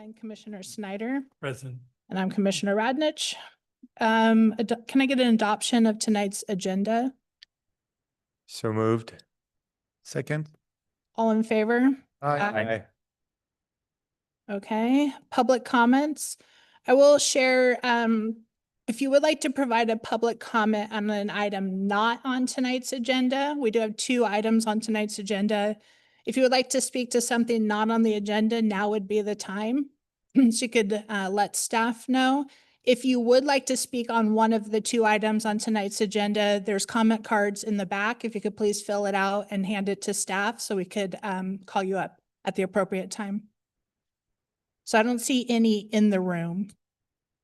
And Commissioner Snyder. Present. And I'm Commissioner Radnich. Can I get an adoption of tonight's agenda? So moved. Second. All in favor? Aye. Okay, public comments. I will share, if you would like to provide a public comment on an item not on tonight's agenda, we do have 2 items on tonight's agenda. If you would like to speak to something not on the agenda, now would be the time. So you could let staff know. If you would like to speak on one of the 2 items on tonight's agenda, there's comment cards in the back. If you could please fill it out and hand it to staff so we could call you up at the appropriate time. So I don't see any in the room.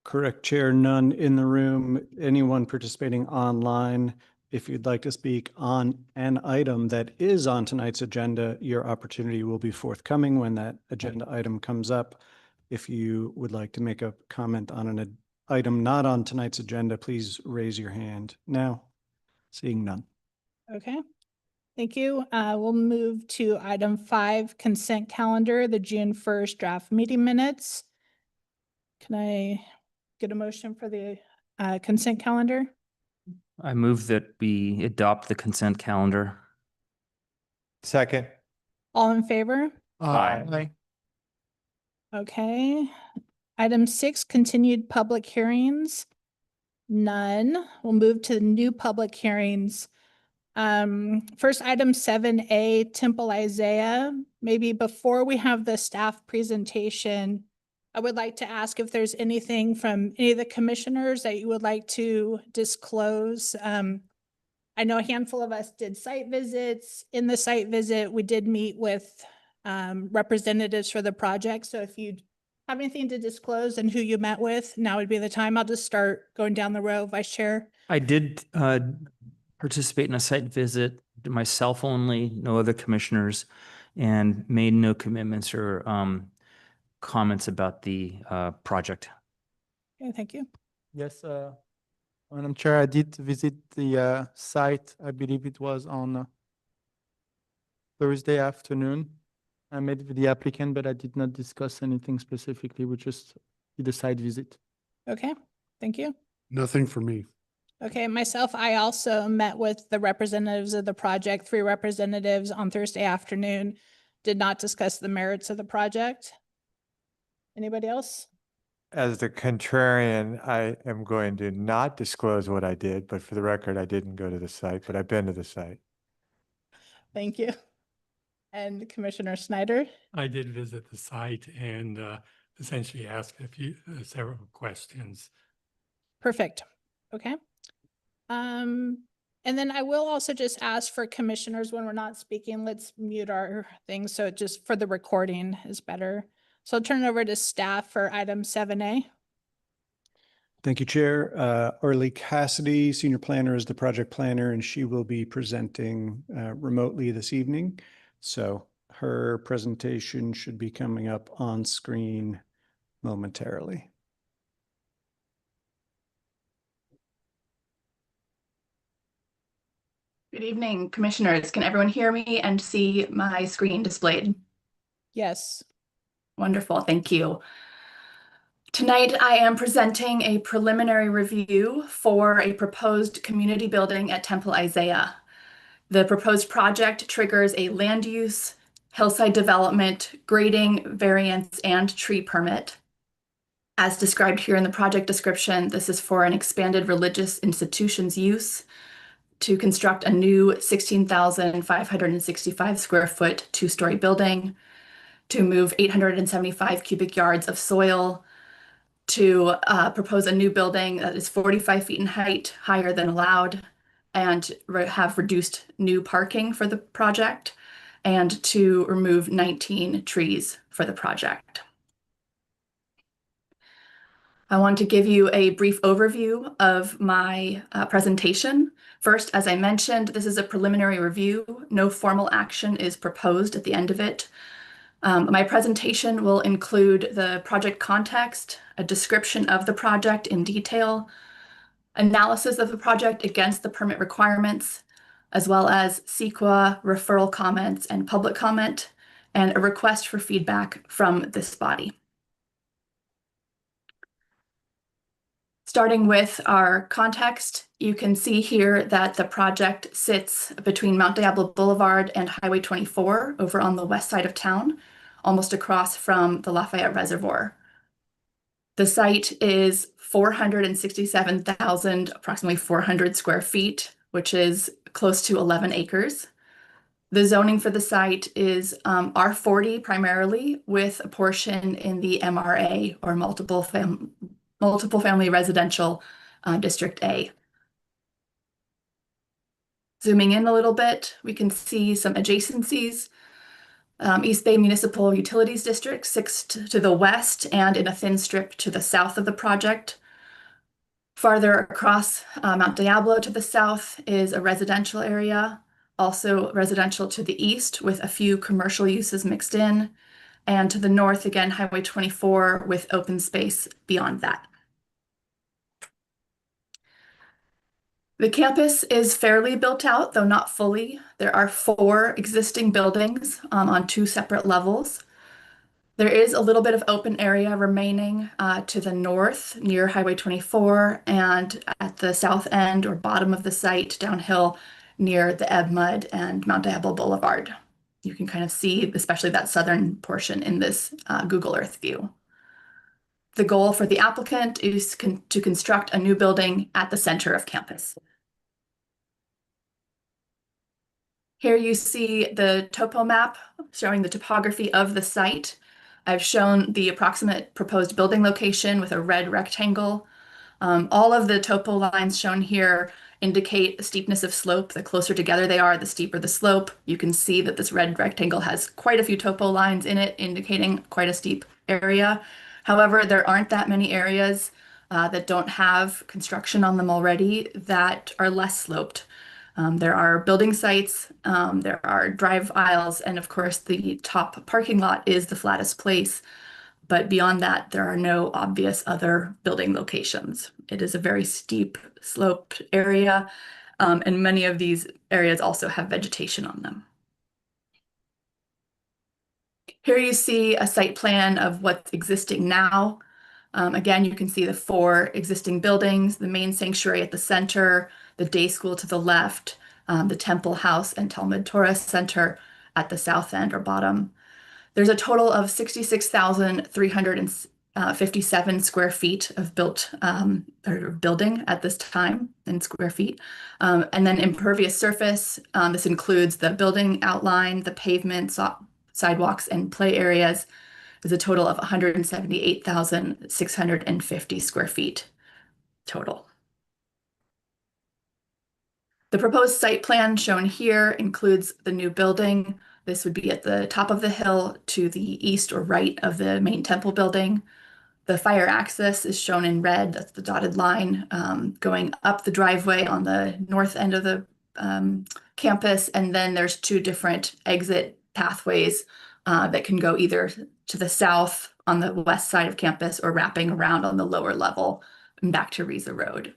Correct, Chair. None in the room. Anyone participating online, if you'd like to speak on an item that is on tonight's agenda, your opportunity will be forthcoming when that agenda item comes up. If you would like to make a comment on an item not on tonight's agenda, please raise your hand now. Seeing none. Okay, thank you. We'll move to item 5, consent calendar, the June 1st draft meeting minutes. Can I get a motion for the consent calendar? I move that we adopt the consent calendar. Second. All in favor? Aye. Okay. Item 6, continued public hearings. None. We'll move to new public hearings. First, item 7A, Temple Isaiah. Maybe before we have the staff presentation, I would like to ask if there's anything from any of the commissioners that you would like to disclose. I know a handful of us did site visits. In the site visit, we did meet with representatives for the project. So if you have anything to disclose and who you met with, now would be the time. I'll just start going down the row, Vice Chair. I did participate in a site visit myself only, no other commissioners, and made no commitments or comments about the project. Okay, thank you. Yes, Madam Chair, I did visit the site. I believe it was on Thursday afternoon. I met with the applicant, but I did not discuss anything specifically. We just did a site visit. Okay, thank you. Nothing for me. Okay, myself, I also met with the representatives of the project, 3 representatives on Thursday afternoon, did not discuss the merits of the project. Anybody else? As the contrarian, I am going to not disclose what I did, but for the record, I didn't go to the site, but I've been to the site. Thank you. And Commissioner Snyder? I did visit the site and essentially asked several questions. Perfect. Okay. And then I will also just ask for commissioners when we're not speaking, let's mute our things. So it just for the recording is better. So I'll turn it over to staff for item 7A. Thank you, Chair. Arlie Cassidy, Senior Planner, is the project planner, and she will be presenting remotely this evening. So her presentation should be coming up on screen momentarily. Good evening, commissioners. Can everyone hear me and see my screen displayed? Yes. Wonderful, thank you. Tonight, I am presenting a preliminary review for a proposed community building at Temple Isaiah. The proposed project triggers a land use, hillside development, grading, variance, and tree permit. As described here in the project description, this is for an expanded religious institution's use to construct a new 16,565 square foot 2-story building, to move 875 cubic yards of soil, to propose a new building that is 45 feet in height, higher than allowed, and have reduced new parking for the project, and to remove 19 trees for the project. I want to give you a brief overview of my presentation. First, as I mentioned, this is a preliminary review. No formal action is proposed at the end of it. My presentation will include the project context, a description of the project in detail, analysis of the project against the permit requirements, as well as CEQA, referral comments, and public comment, and a request for feedback from this body. Starting with our context, you can see here that the project sits between Mount Diablo Boulevard and Highway 24 over on the west side of town, almost across from the Lafayette Reservoir. The site is 467,000, approximately 400 square feet, which is close to 11 acres. The zoning for the site is R40 primarily, with a portion in the MRA, or multiple family residential District A. Zooming in a little bit, we can see some adjacencies. East Bay Municipal Utilities District sits to the west and in a thin strip to the south of the project. Farther across Mount Diablo to the south is a residential area, also residential to the east with a few commercial uses mixed in, and to the north again, Highway 24 with open space beyond that. The campus is fairly built out, though not fully. There are 4 existing buildings on 2 separate levels. There is a little bit of open area remaining to the north near Highway 24 and at the south end or bottom of the site downhill near the Ebmud and Mount Diablo Boulevard. You can kind of see especially that southern portion in this Google Earth view. The goal for the applicant is to construct a new building at the center of campus. Here you see the topo map showing the topography of the site. I've shown the approximate proposed building location with a red rectangle. All of the topo lines shown here indicate the steepness of slope. The closer together they are, the steeper the slope. You can see that this red rectangle has quite a few topo lines in it, indicating quite a steep area. However, there aren't that many areas that don't have construction on them already that are less sloped. There are building sites, there are drive aisles, and of course the top parking lot is the flattest place. But beyond that, there are no obvious other building locations. It is a very steep sloped area, and many of these areas also have vegetation on them. Here you see a site plan of what's existing now. Again, you can see the 4 existing buildings, the main sanctuary at the center, the day school to the left, the Temple House and Talmud Torah Center at the south end or bottom. There's a total of 66,357 square feet of built or building at this time in square feet. And then impervious surface, this includes the building outline, the pavement, sidewalks, and play areas. Is a total of 178,650 square feet total. The proposed site plan shown here includes the new building. This would be at the top of the hill to the east or right of the main temple building. The fire access is shown in red, that's the dotted line, going up the driveway on the north end of the campus. And then there's 2 different exit pathways that can go either to the south on the west side of campus or wrapping around on the lower level and back to Riza Road.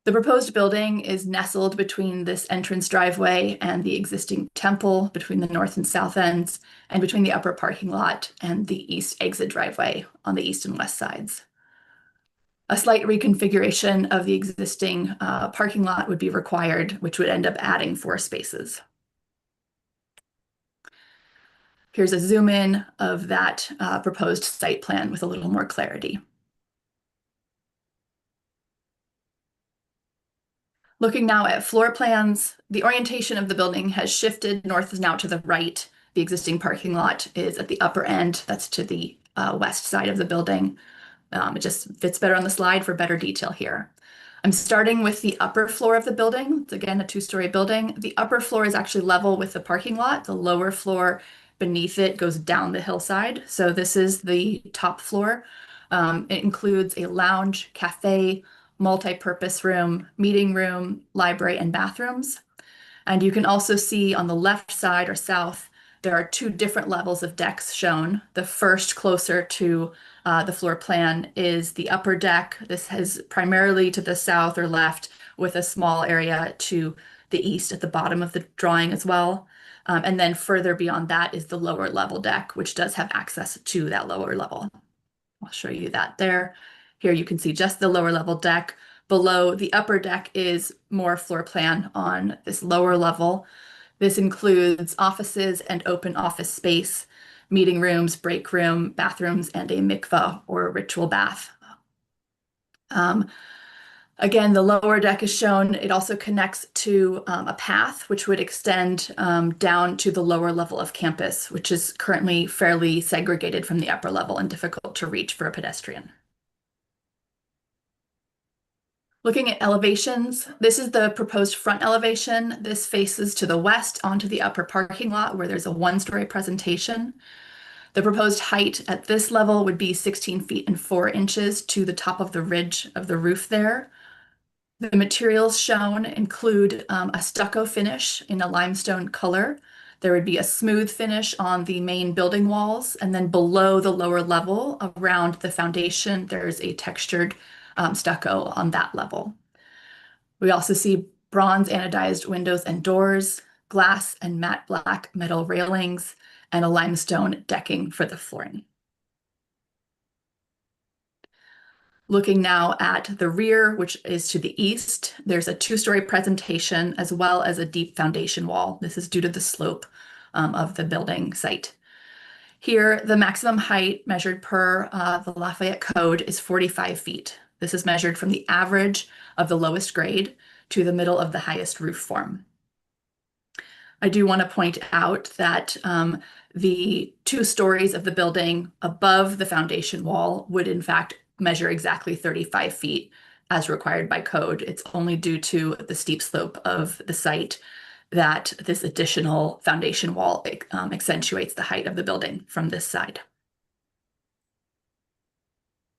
The proposed building is nestled between this entrance driveway and the existing temple, between the north and south ends, and between the upper parking lot and the east exit driveway on the east and west sides. A slight reconfiguration of the existing parking lot would be required, which would end up adding 4 spaces. Here's a zoom in of that proposed site plan with a little more clarity. Looking now at floor plans, the orientation of the building has shifted. North is now to the right. The existing parking lot is at the upper end. That's to the west side of the building. It just fits better on the slide for better detail here. I'm starting with the upper floor of the building. It's again a 2-story building. The upper floor is actually level with the parking lot. The lower floor beneath it goes down the hillside. So this is the top floor. It includes a lounge, cafe, multi-purpose room, meeting room, library, and bathrooms. And you can also see on the left side or south, there are 2 different levels of decks shown. The first, closer to the floor plan, is the upper deck. This is primarily to the south or left, with a small area to the east at the bottom of the drawing as well. And then further beyond that is the lower level deck, which does have access to that lower level. I'll show you that there. Here you can see just the lower level deck. Below the upper deck is more floor plan on this lower level. This includes offices and open office space, meeting rooms, break room, bathrooms, and a mikvah or ritual bath. Again, the lower deck is shown. It also connects to a path which would extend down to the lower level of campus, which is currently fairly segregated from the upper level and difficult to reach for a pedestrian. Looking at elevations, this is the proposed front elevation. This faces to the west onto the upper parking lot where there's a one-story presentation. The proposed height at this level would be 16 feet and 4 inches to the top of the ridge of the roof there. The materials shown include a stucco finish in a limestone color. There would be a smooth finish on the main building walls, and then below the lower level around the foundation, there's a textured stucco on that level. We also see bronze anodized windows and doors, glass and matte black metal railings, and a limestone decking for the flooring. Looking now at the rear, which is to the east, there's a 2-story presentation as well as a deep foundation wall. This is due to the slope of the building site. Here, the maximum height measured per the Lafayette Code is 45 feet. This is measured from the average of the lowest grade to the middle of the highest roof form. I do want to point out that the 2 stories of the building above the foundation wall would in fact measure exactly 35 feet as required by code. It's only due to the steep slope of the site that this additional foundation wall accentuates the height of the building from this side.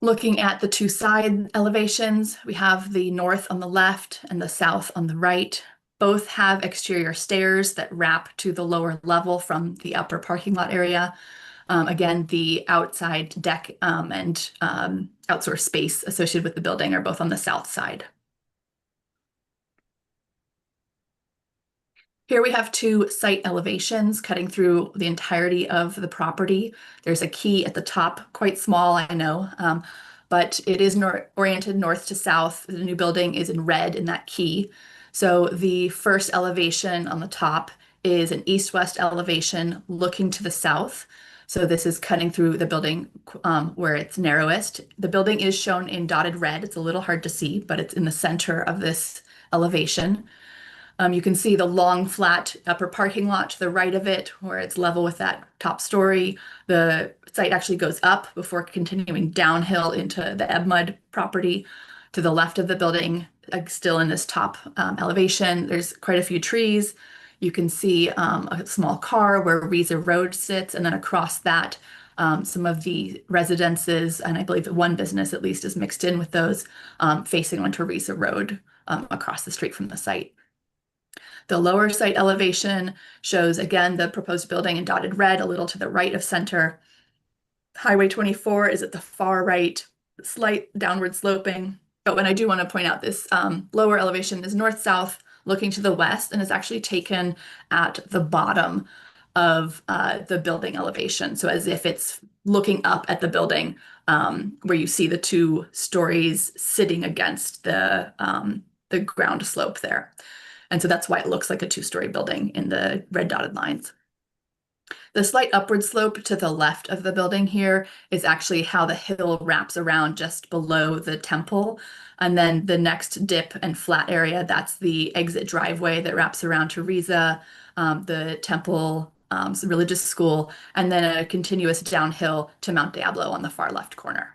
Looking at the 2 side elevations, we have the north on the left and the south on the right. Both have exterior stairs that wrap to the lower level from the upper parking lot area. Again, the outside deck and outdoor space associated with the building are both on the south side. Here we have 2 site elevations cutting through the entirety of the property. There's a key at the top, quite small, I know, but it is oriented north to south. The new building is in red in that key. So the first elevation on the top is an east-west elevation looking to the south. So this is cutting through the building where it's narrowest. The building is shown in dotted red. It's a little hard to see, but it's in the center of this elevation. You can see the long, flat upper parking lot to the right of it, where it's level with that top story. The site actually goes up before continuing downhill into the Ebmud property. To the left of the building, still in this top elevation, there's quite a few trees. You can see a small car where Riza Road sits, and then across that, some of the residences, and I believe that one business at least is mixed in with those, facing onto Riza Road across the street from the site. The lower site elevation shows, again, the proposed building in dotted red, a little to the right of center. Highway 24 is at the far right, slight downward sloping. But when I do want to point out this lower elevation is north-south, looking to the west, and is actually taken at the bottom of the building elevation. So as if it's looking up at the building where you see the 2 stories sitting against the ground slope there. And so that's why it looks like a 2-story building in the red dotted lines. The slight upward slope to the left of the building here is actually how the hill wraps around just below the temple. And then the next dip and flat area, that's the exit driveway that wraps around to Riza, the temple, religious school, and then a continuous downhill to Mount Diablo on the far left corner.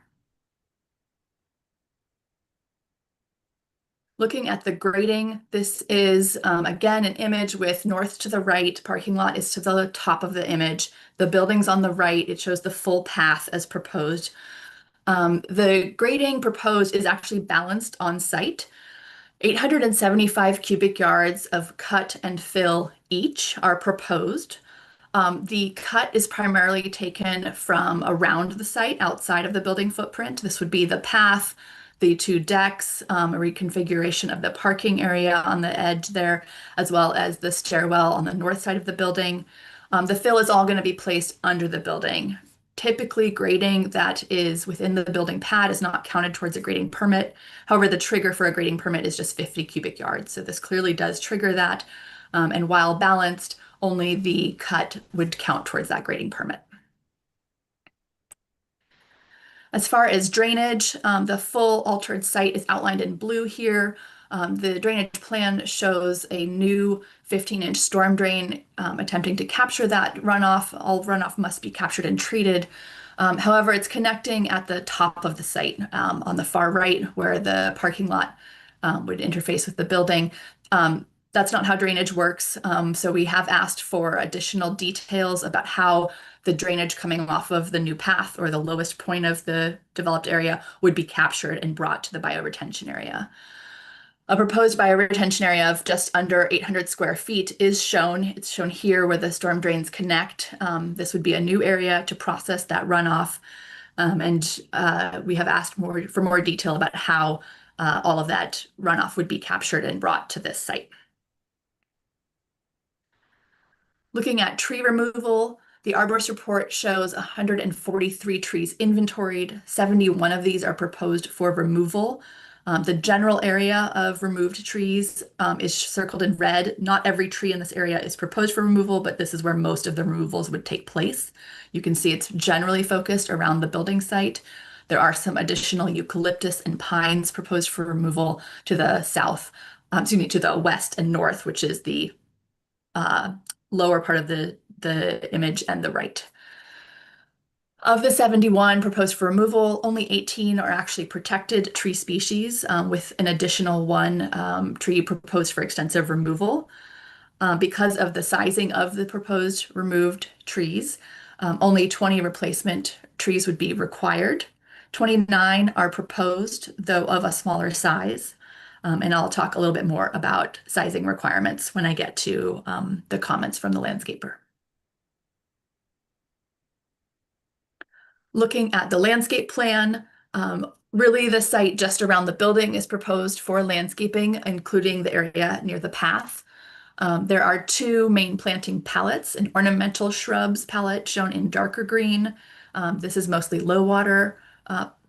Looking at the grading, this is, again, an image with north to the right, parking lot is to the top of the image. The building's on the right, it shows the full path as proposed. The grading proposed is actually balanced on site. 875 cubic yards of cut and fill each are proposed. The cut is primarily taken from around the site, outside of the building footprint. This would be the path, the 2 decks, a reconfiguration of the parking area on the edge there, as well as the stairwell on the north side of the building. The fill is all going to be placed under the building, typically grading that is within the building pad is not counted towards a grading permit. However, the trigger for a grading permit is just 50 cubic yards. So this clearly does trigger that. And while balanced, only the cut would count towards that grading permit. As far as drainage, the full altered site is outlined in blue here. The drainage plan shows a new 15-inch storm drain attempting to capture that runoff. All runoff must be captured and treated. However, it's connecting at the top of the site on the far right where the parking lot would interface with the building. That's not how drainage works. So we have asked for additional details about how the drainage coming off of the new path or the lowest point of the developed area would be captured and brought to the bioretention area. A proposed bioretention area of just under 800 square feet is shown. It's shown here where the storm drains connect. This would be a new area to process that runoff. We have asked for more detail about how all of that runoff would be captured and brought to this site. Looking at tree removal, the arborist report shows 143 trees inventoried. 71 of these are proposed for removal. The general area of removed trees is circled in red. Not every tree in this area is proposed for removal, but this is where most of the removals would take place. You can see it's generally focused around the building site. There are some additional eucalyptus and pines proposed for removal to the south, to the west and north, which is the lower part of the image and the right. Of the 71 proposed for removal, only 18 are actually protected tree species, with an additional one tree proposed for extensive removal. Because of the sizing of the proposed removed trees, only 20 replacement trees would be required. 29 are proposed, though of a smaller size. And I'll talk a little bit more about sizing requirements when I get to the comments from the landscaper. Looking at the landscape plan, really the site just around the building is proposed for landscaping, including the area near the path. There are two main planting palettes, an ornamental shrubs palette shown in darker green. This is mostly low water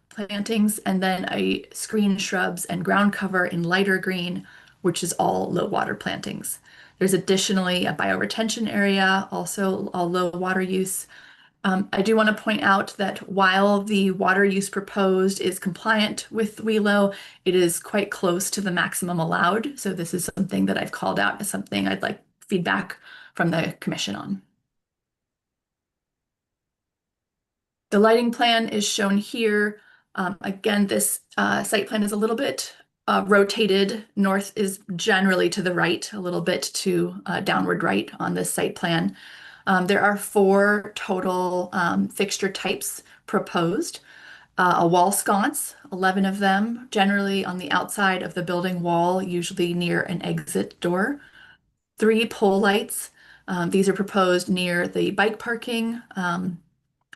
plantings, and then a screen shrubs and ground cover in lighter green, which is all low water plantings. There's additionally a bioretention area, also all low water use. I do want to point out that while the water use proposed is compliant with WELO, it is quite close to the maximum allowed. So this is something that I've called out as something I'd like feedback from the commission on. The lighting plan is shown here. Again, this site plan is a little bit rotated. North is generally to the right, a little bit to downward right on this site plan. There are 4 total fixture types proposed. A wall sconce, 11 of them, generally on the outside of the building wall, usually near an exit door. 3 pole lights. These are proposed near the bike parking,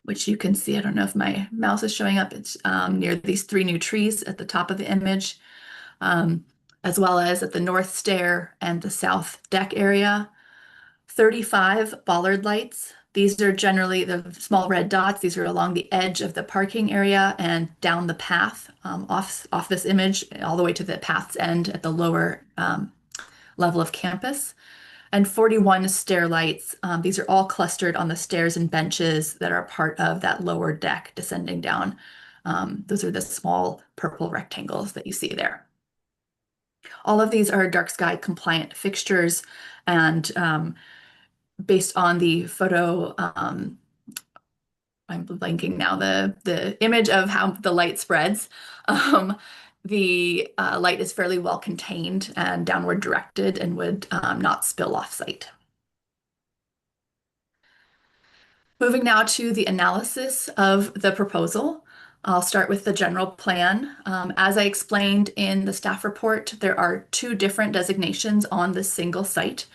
which you can see. I don't know if my mouse is showing up. It's near these 3 new trees at the top of the image, as well as at the north stair and the south deck area. 35 bollard lights. These are generally the small red dots. These are along the edge of the parking area and down the path off this image all the way to the path's end at the lower level of campus. And 41 stair lights. These are all clustered on the stairs and benches that are part of that lower deck descending down. Those are the small purple rectangles that you see there. All of these are dark sky compliant fixtures, and based on the photo, I'm blanking now, the image of how the light spreads. The light is fairly well contained and downward directed and would not spill off site. Moving now to the analysis of the proposal. I'll start with the general plan. As I explained in the staff report, there are 2 different designations on this single site.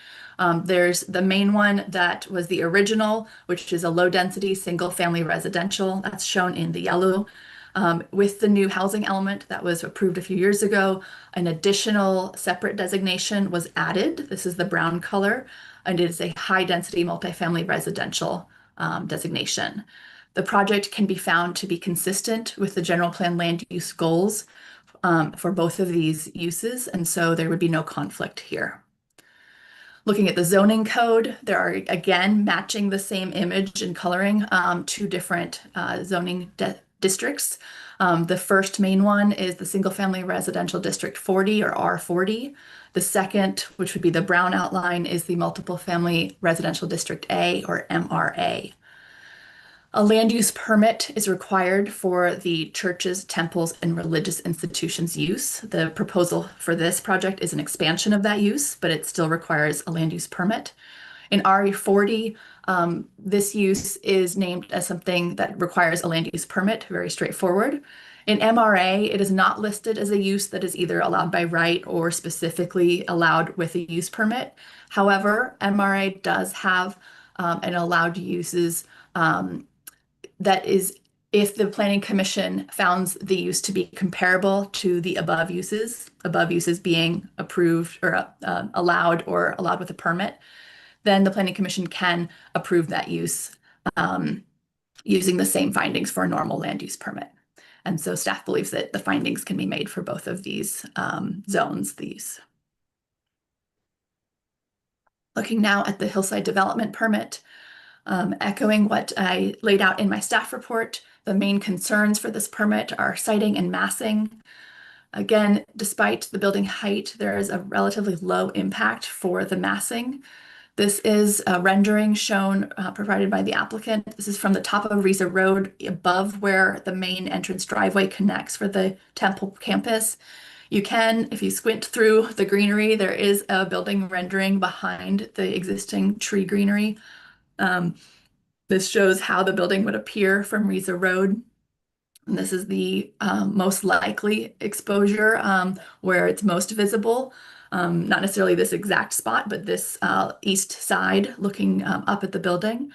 There's the main one that was the original, which is a low-density single-family residential. That's shown in the yellow. With the new housing element that was approved a few years ago, an additional separate designation was added. This is the brown color, and it is a high-density multifamily residential designation. The project can be found to be consistent with the general plan land use goals for both of these uses, and so there would be no conflict here. Looking at the zoning code, there are, again, matching the same image and coloring, two different zoning districts. The first main one is the Single Family Residential District 40, or R40. The second, which would be the brown outline, is the Multiple Family Residential District A, or MRA. A land use permit is required for the churches, temples, and religious institutions use. The proposal for this project is an expansion of that use, but it still requires a land use permit. In RE40, this use is named as something that requires a land use permit, very straightforward. In MRA, it is not listed as a use that is either allowed by right or specifically allowed with a use permit. However, MRA does have an allowed uses that is if the Planning Commission found the use to be comparable to the above uses being approved or allowed with a permit, then the Planning Commission can approve that use using the same findings for a normal land use permit. And so staff believes that the findings can be made for both of these zones, Looking now at the hillside development permit, echoing what I laid out in my staff report, the main concerns for this permit are siting and massing. Again, despite the building height, there is a relatively low impact for the massing. This is a rendering shown, provided by the applicant. This is from the top of Riza Road, above where the main entrance driveway connects for the Temple campus. You can, if you squint through the greenery, there is a building rendering behind the existing tree greenery. This shows how the building would appear from Riza Road. And this is the most likely exposure where it's most visible. Not necessarily this exact spot, but this east side looking up at the building.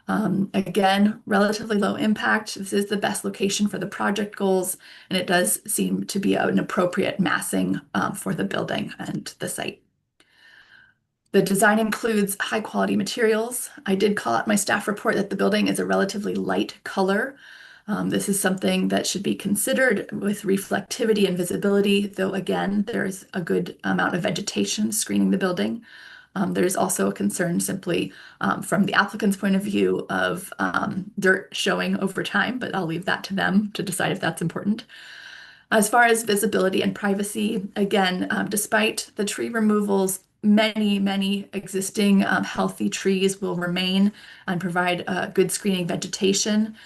Again, relatively low impact. This is the best location for the project goals, and it does seem to be an appropriate massing for the building and the site. The design includes high quality materials. I did call out my staff report that the building is a relatively light color. This is something that should be considered with reflectivity and visibility, though again, there's a good amount of vegetation screening the building. There's also a concern simply from the applicant's point of view of dirt showing over time, but I'll leave that to them to decide if that's important. As far as visibility and privacy, again, despite the tree removals, many existing healthy trees will remain and provide good screening vegetation.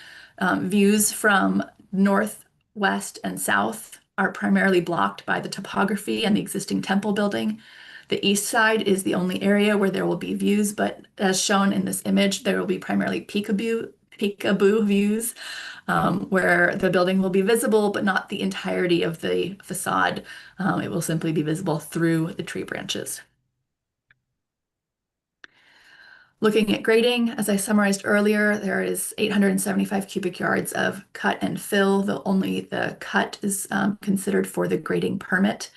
Views from north, west, and south are primarily blocked by the topography and the existing temple building. The east side is the only area where there will be views, but as shown in this image, there will be primarily peekaboo views where the building will be visible, but not the entirety of the facade. It will simply be visible through the tree branches. Looking at grading, as I summarized earlier, there is 875 cubic yards of cut and fill, though only the cut is considered for the grading permit.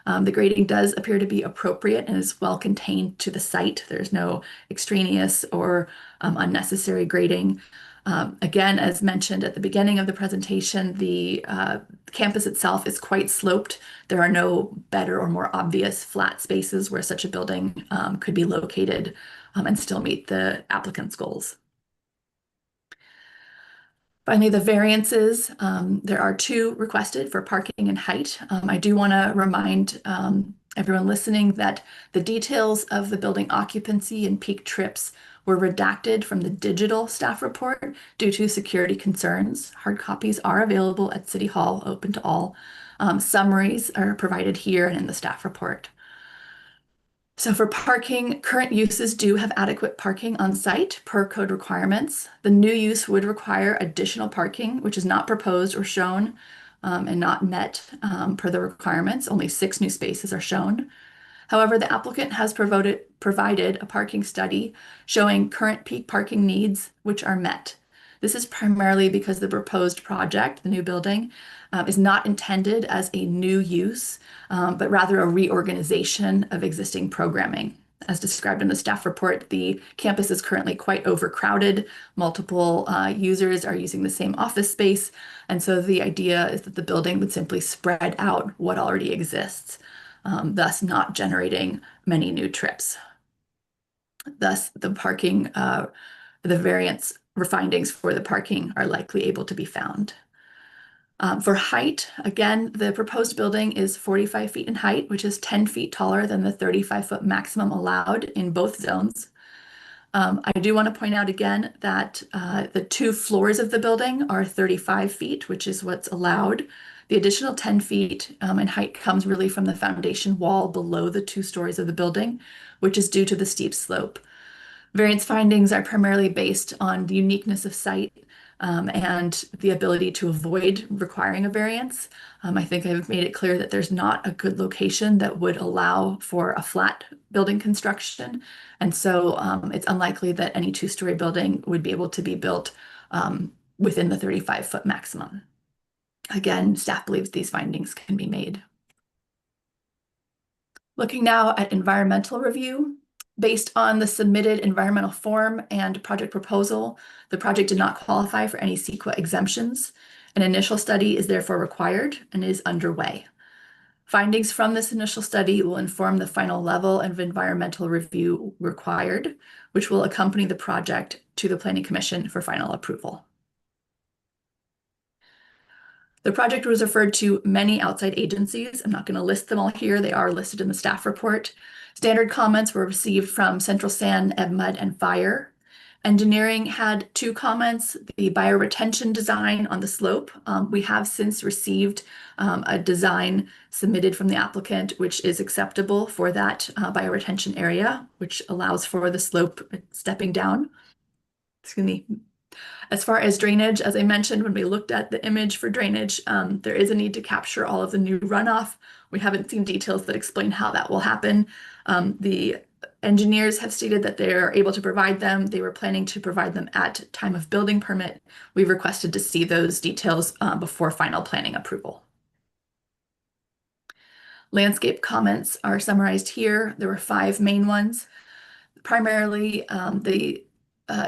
The grading does appear to be appropriate and is well contained to the site. There's no extraneous or unnecessary grading. Again, as mentioned at the beginning of the presentation, the campus itself is quite sloped. There are no better or more obvious flat spaces where such a building could be located and still meet the applicant's goals. Finally, the variances, there are 2 requested for parking and height. I do want to remind everyone listening that the details of the building occupancy and peak trips were redacted from the digital staff report due to security concerns. Hard copies are available at City Hall, open to all. Summaries are provided here and in the staff report. So for parking, current uses do have adequate parking on site per code requirements. The new use would require additional parking, which is not proposed or shown and not met per the requirements. Only 6 new spaces are shown. However, the applicant has provided a parking study showing current peak parking needs, which are met. This is primarily because the proposed project, the new building, is not intended as a new use, but rather a reorganization of existing programming. As described in the staff report, the campus is currently quite overcrowded. Multiple users are using the same office space. And so the idea is that the building would simply spread out what already exists, thus not generating many new trips. Thus, the parking, the variance findings for the parking are likely able to be found. For height, again, the proposed building is 45 feet in height, which is 10 feet taller than the 35-foot maximum allowed in both zones. I do want to point out again that the 2 floors of the building are 35 feet, which is what's allowed. The additional 10 feet in height comes really from the foundation wall below the 2 stories of the building, which is due to the steep slope. Variance findings are primarily based on the uniqueness of site and the ability to avoid requiring a variance. I think I've made it clear that there's not a good location that would allow for a flat building construction. And so it's unlikely that any 2-story building would be able to be built within the 35-foot maximum. Again, staff believes these findings can be made. Looking now at environmental review. Based on the submitted environmental form and project proposal, the project did not qualify for any CEQA exemptions. An initial study is therefore required and is underway. Findings from this initial study will inform the final level of environmental review required, which will accompany the project to the Planning Commission for final approval. The project was referred to many outside agencies. I'm not going to list them all here. They are listed in the staff report. Standard comments were received from Central San, EdMud, and Fire. Engineering had 2 comments, the bioretention design on the slope. We have since received a design submitted from the applicant, which is acceptable for that bioretention area, which allows for the slope stepping down. Excuse me. As far as drainage, as I mentioned, when we looked at the image for drainage, there is a need to capture all of the new runoff. We haven't seen details that explain how that will happen. The engineers have stated that they are able to provide them. They were planning to provide them at time of building permit. We've requested to see those details before final planning approval. Landscape comments are summarized here. There were 5 main ones. Primarily, the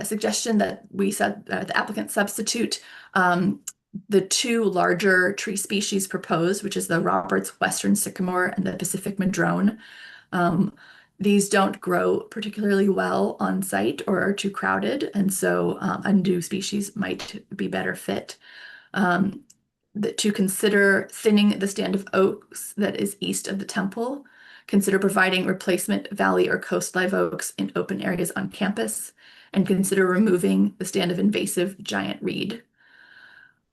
suggestion that we said the applicant substitute the 2 larger tree species proposed, which is the Roberts Western Sycamore and the Pacific Madrone. These don't grow particularly well on site or are too crowded, and so a new species might be better fit. To consider thinning the stand of oaks that is east of the temple, consider providing replacement valley or coast live oaks in open areas on campus, and consider removing the stand of invasive giant reed.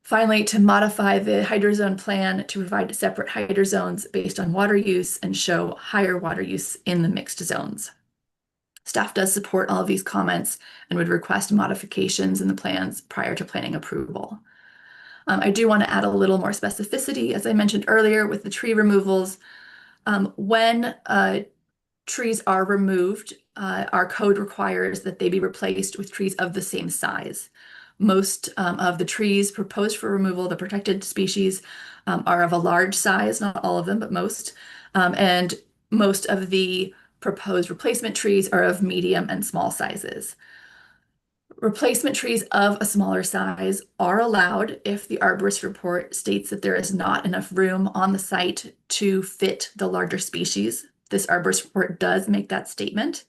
Finally, to modify the hydrozone plan to provide separate hydrozones based on water use and show higher water use in the mixed zones. Staff does support all of these comments and would request modifications in the plans prior to planning approval. I do want to add a little more specificity, as I mentioned earlier, with the tree removals. When trees are removed, our code requires that they be replaced with trees of the same size. Most of the trees proposed for removal, the protected species, are of a large size, not all of them, but most. And most of the proposed replacement trees are of medium and small sizes. Replacement trees of a smaller size are allowed if the arborist report states that there is not enough room on the site to fit the larger species. This arborist report does make that statement.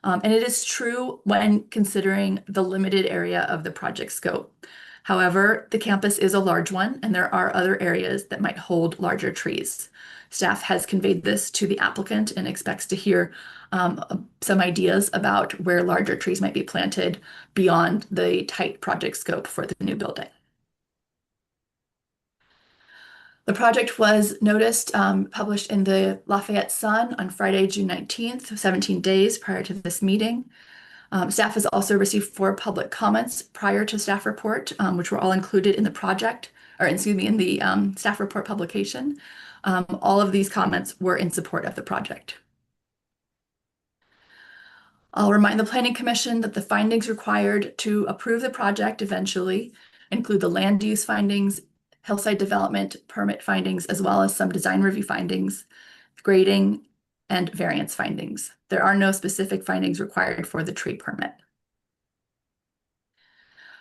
And it is true when considering the limited area of the project scope. However, the campus is a large one, and there are other areas that might hold larger trees. Staff has conveyed this to the applicant and expects to hear some ideas about where larger trees might be planted beyond the tight project scope for the new building. The project was noticed, published in the Lafayette Sun on Friday, June 19th, 17 days prior to this meeting. Staff has also received 4 public comments prior to staff report, which were all included in the project, or excuse me, in the staff report publication. All of these comments were in support of the project. I'll remind the Planning Commission that the findings required to approve the project eventually include the land use findings, hillside development permit findings, as well as some design review findings, grading, and variance findings. There are no specific findings required for the tree permit.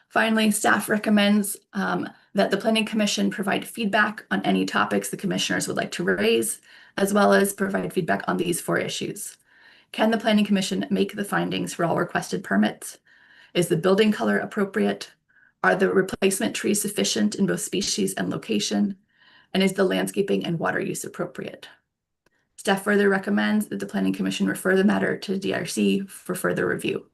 Finally, staff recommends that the Planning Commission provide feedback on any topics the commissioners would like to raise, as well as provide feedback on these 4 issues. Can the Planning Commission make the findings for all requested permits? Is the building color appropriate? Are the replacement trees sufficient in both species and location? And is the landscaping and water use appropriate? Staff further recommends that the Planning Commission refer the matter to DRC for further review.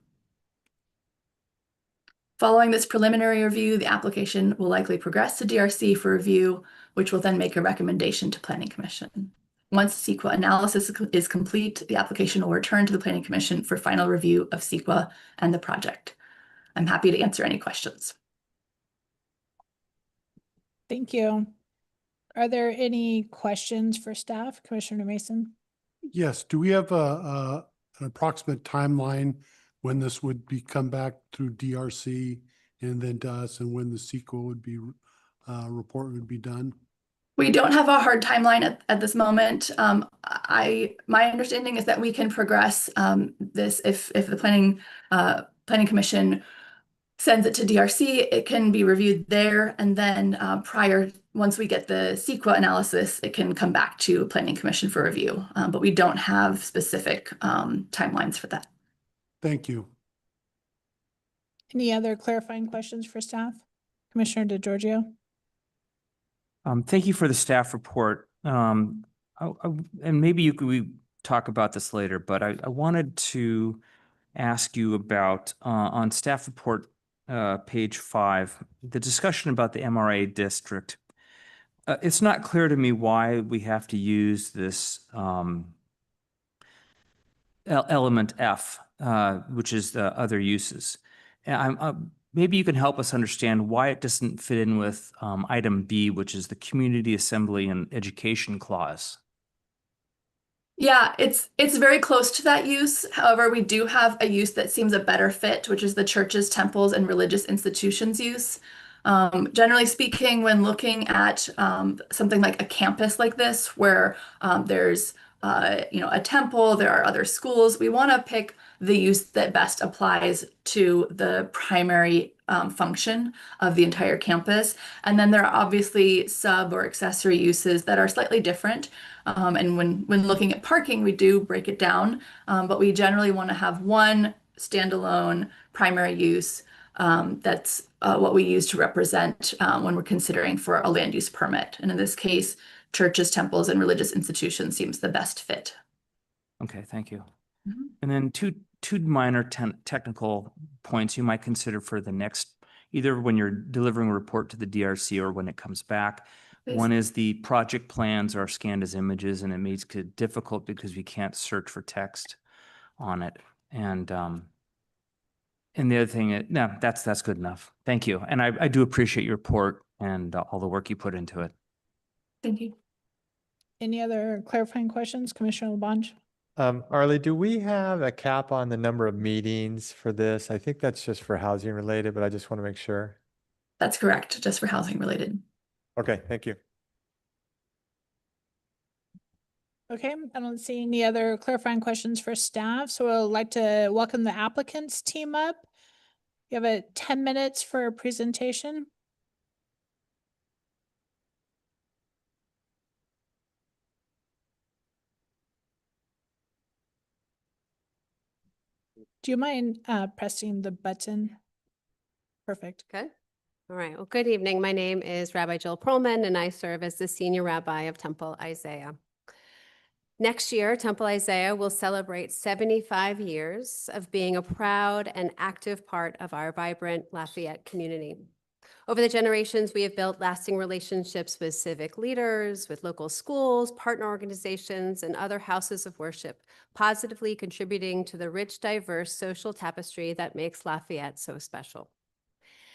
Following this preliminary review, the application will likely progress to DRC for review, which will then make a recommendation to Planning Commission. Once CEQA analysis is complete, the application will return to the Planning Commission for final review of CEQA and the project. I'm happy to answer any questions. Thank you. Are there any questions for staff? Commissioner Mason? Yes, do we have an approximate timeline when this would come back through DRC and then to us, and when the sequel would be, report would be done? We don't have a hard timeline at this moment. My understanding is that we can progress this if the Planning Commission sends it to DRC, it can be reviewed there, and then once we get the CEQA analysis, it can come back to Planning Commission for review. But we don't have specific timelines for that. Thank you. Any other clarifying questions for staff? Commissioner DeGiorgio? Thank you for the staff report. And maybe we talk about this later, but I wanted to ask you about on staff report page 5, the discussion about the MRA district. It's not clear to me why we have to use this element F, which is the other uses. And maybe you can help us understand why it doesn't fit in with item B, which is the community assembly and education clause. Yeah, it's very close to that use. However, we do have a use that seems a better fit, which is the churches, temples, and religious institutions use. Generally speaking, when looking at something like a campus like this, where there's a temple, there are other schools, we want to pick the use that best applies to the primary function of the entire campus. And then there are obviously sub or accessory uses that are slightly different. And when looking at parking, we do break it down, but we generally want to have one standalone primary use. That's what we use to represent when we're considering for a land use permit. And in this case, churches, temples, and religious institutions seems the best fit. Okay, thank you. Mhm. And then two minor technical points you might consider for the next, either when you're delivering a report to the DRC or when it comes back. Please. One is the project plans are scanned as images, and it makes it difficult because we can't search for text on it. And the other thing, no, that's good enough. Thank you. And I do appreciate your report and all the work you put into it. Thank you. Any other clarifying questions? Commissioner Labange? Arlie, do we have a cap on the number of meetings for this? I think that's just for housing related, but I just want to make sure. That's correct, just for housing related. Okay, thank you. Okay, I don't see any other clarifying questions for staff, so I'd like to welcome the applicants team up. You have 10 minutes for a presentation. Do you mind pressing the button? Perfect. Good. All right. Well, good evening. My name is Rabbi Jill Perlman, and I serve as the Senior Rabbi of Temple Isaiah. Next year, Temple Isaiah will celebrate 75 years of being a proud and active part of our vibrant Lafayette community. Over the generations, we have built lasting relationships with civic leaders, with local schools, partner organizations, and other houses of worship, positively contributing to the rich, diverse social tapestry that makes Lafayette so special.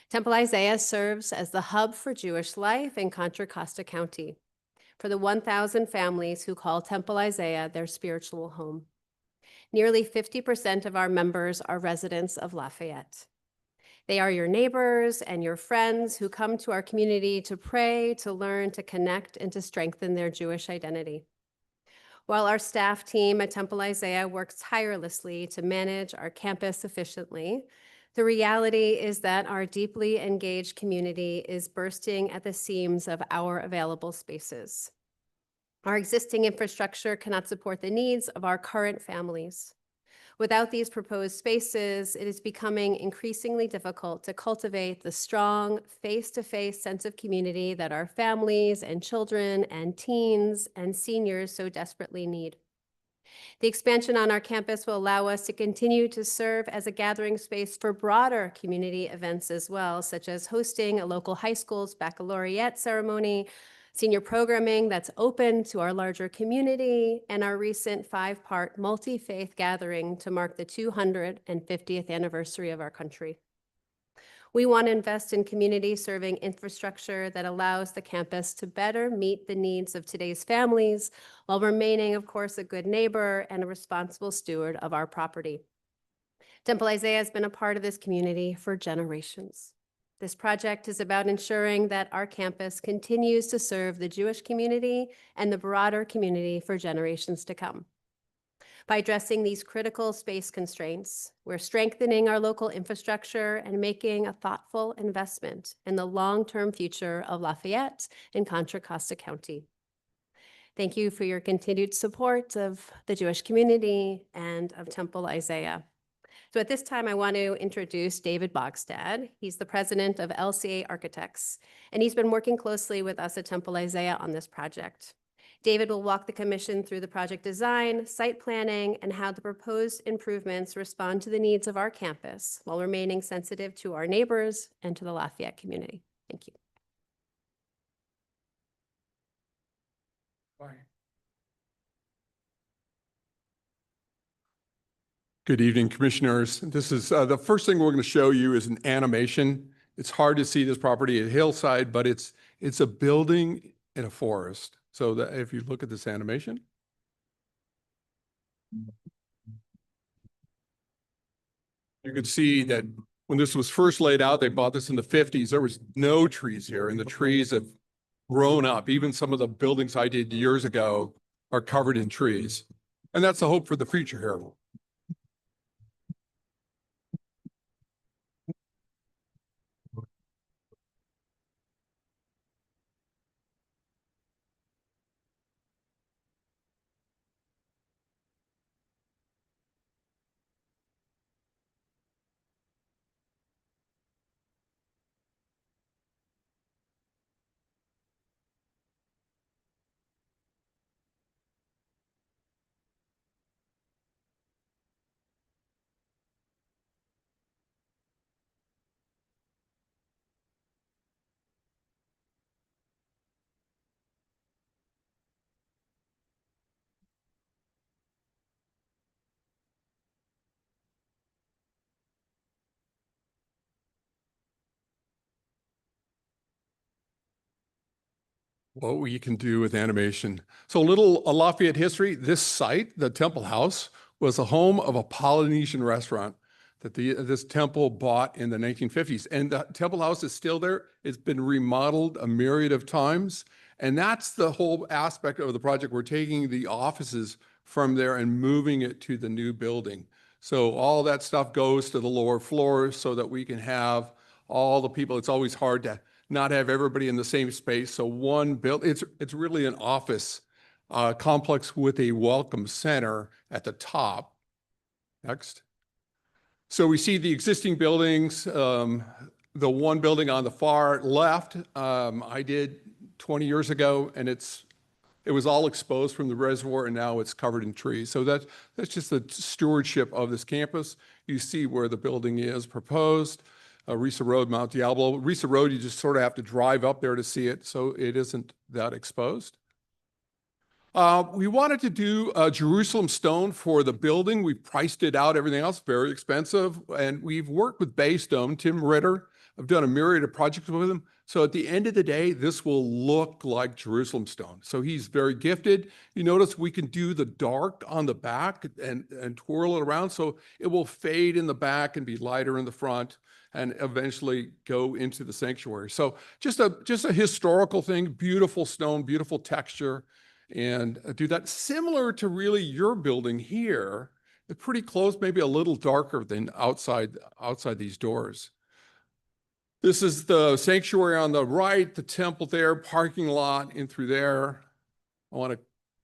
Temple Isaiah serves as the hub for Jewish life in Contra Costa County, for the 1,000 families who call Temple Isaiah their spiritual home. Nearly 50% of our members are residents of Lafayette. They are your neighbors and your friends who come to our community to pray, to learn, to connect, and to strengthen their Jewish identity. While our staff team at Temple Isaiah works tirelessly to manage our campus efficiently, the reality is that our deeply engaged community is bursting at the seams of our available spaces. Our existing infrastructure cannot support the needs of our current families. Without these proposed spaces, it is becoming increasingly difficult to cultivate the strong face-to-face sense of community that our families and children and teens and seniors so desperately need. The expansion on our campus will allow us to continue to serve as a gathering space for broader community events as well, such as hosting a local high school's baccalaureate ceremony, senior programming that's open to our larger community, and our recent 5-part multi-faith gathering to mark the 250th anniversary of our country. We want to invest in community serving infrastructure that allows the campus to better meet the needs of today's families while remaining, of course, a good neighbor and a responsible steward of our property. Temple Isaiah has been a part of this community for generations. This project is about ensuring that our campus continues to serve the Jewish community and the broader community for generations to come. By addressing these critical space constraints, we're strengthening our local infrastructure and making a thoughtful investment in the long-term future of Lafayette and Contra Costa County. Thank you for your continued support of the Jewish community and of Temple Isaiah. So at this time, I want to introduce David Bogstad. He's the president of LCA Architects, and he's been working closely with us at Temple Isaiah on this project. David will walk the commission through the project design, site planning, and how the proposed improvements respond to the needs of our campus while remaining sensitive to our neighbors and to the Lafayette community. Thank you. Bye. Good evening, commissioners. This is the first thing we're going to show you is an animation. It's hard to see this property at Hillside, but it's a building in a forest. So that if you look at this animation, you can see that when this was first laid out, they bought this in the 50s. There was no trees here, and the trees have grown up. Even some of the buildings I did years ago are covered in trees. And that's the hope for the future here. What we can do with animation. So a Lafayette history, this site, the Temple House, was the home of a Polynesian restaurant that this temple bought in the 1950s. And the Temple House is still there. It's been remodeled a myriad of times. And that's the whole aspect of the project. We're taking the offices from there and moving it to the new building. So all that stuff goes to the lower floors so that we can have all the people. It's always hard to not have everybody in the same space. So it's really an office complex with a welcome center at the top. Next. So we see the existing buildings, the one building on the far left, I did 20 years ago, and it was all exposed from the reservoir, and now it's covered in trees. So that's just the stewardship of this campus. You see where the building is proposed. Risa Road, Mount Diablo. Risa Road, you just sort of have to drive up there to see it, so it isn't that exposed. We wanted to do Jerusalem stone for the building. We priced it out, everything else, very expensive. And we've worked with Baystone, Tim Ritter. I've done a myriad of projects with him. So at the end of the day, this will look like Jerusalem stone. So he's very gifted. You notice we can do the dark on the back and twirl it around. So it will fade in the back and be lighter in the front, and eventually go into the sanctuary. So just a historical thing, beautiful stone, beautiful texture. and do that similar to really your building here. It's pretty close, maybe a little darker than outside these doors. This is the sanctuary on the right, the temple there, parking lot in through there. I want to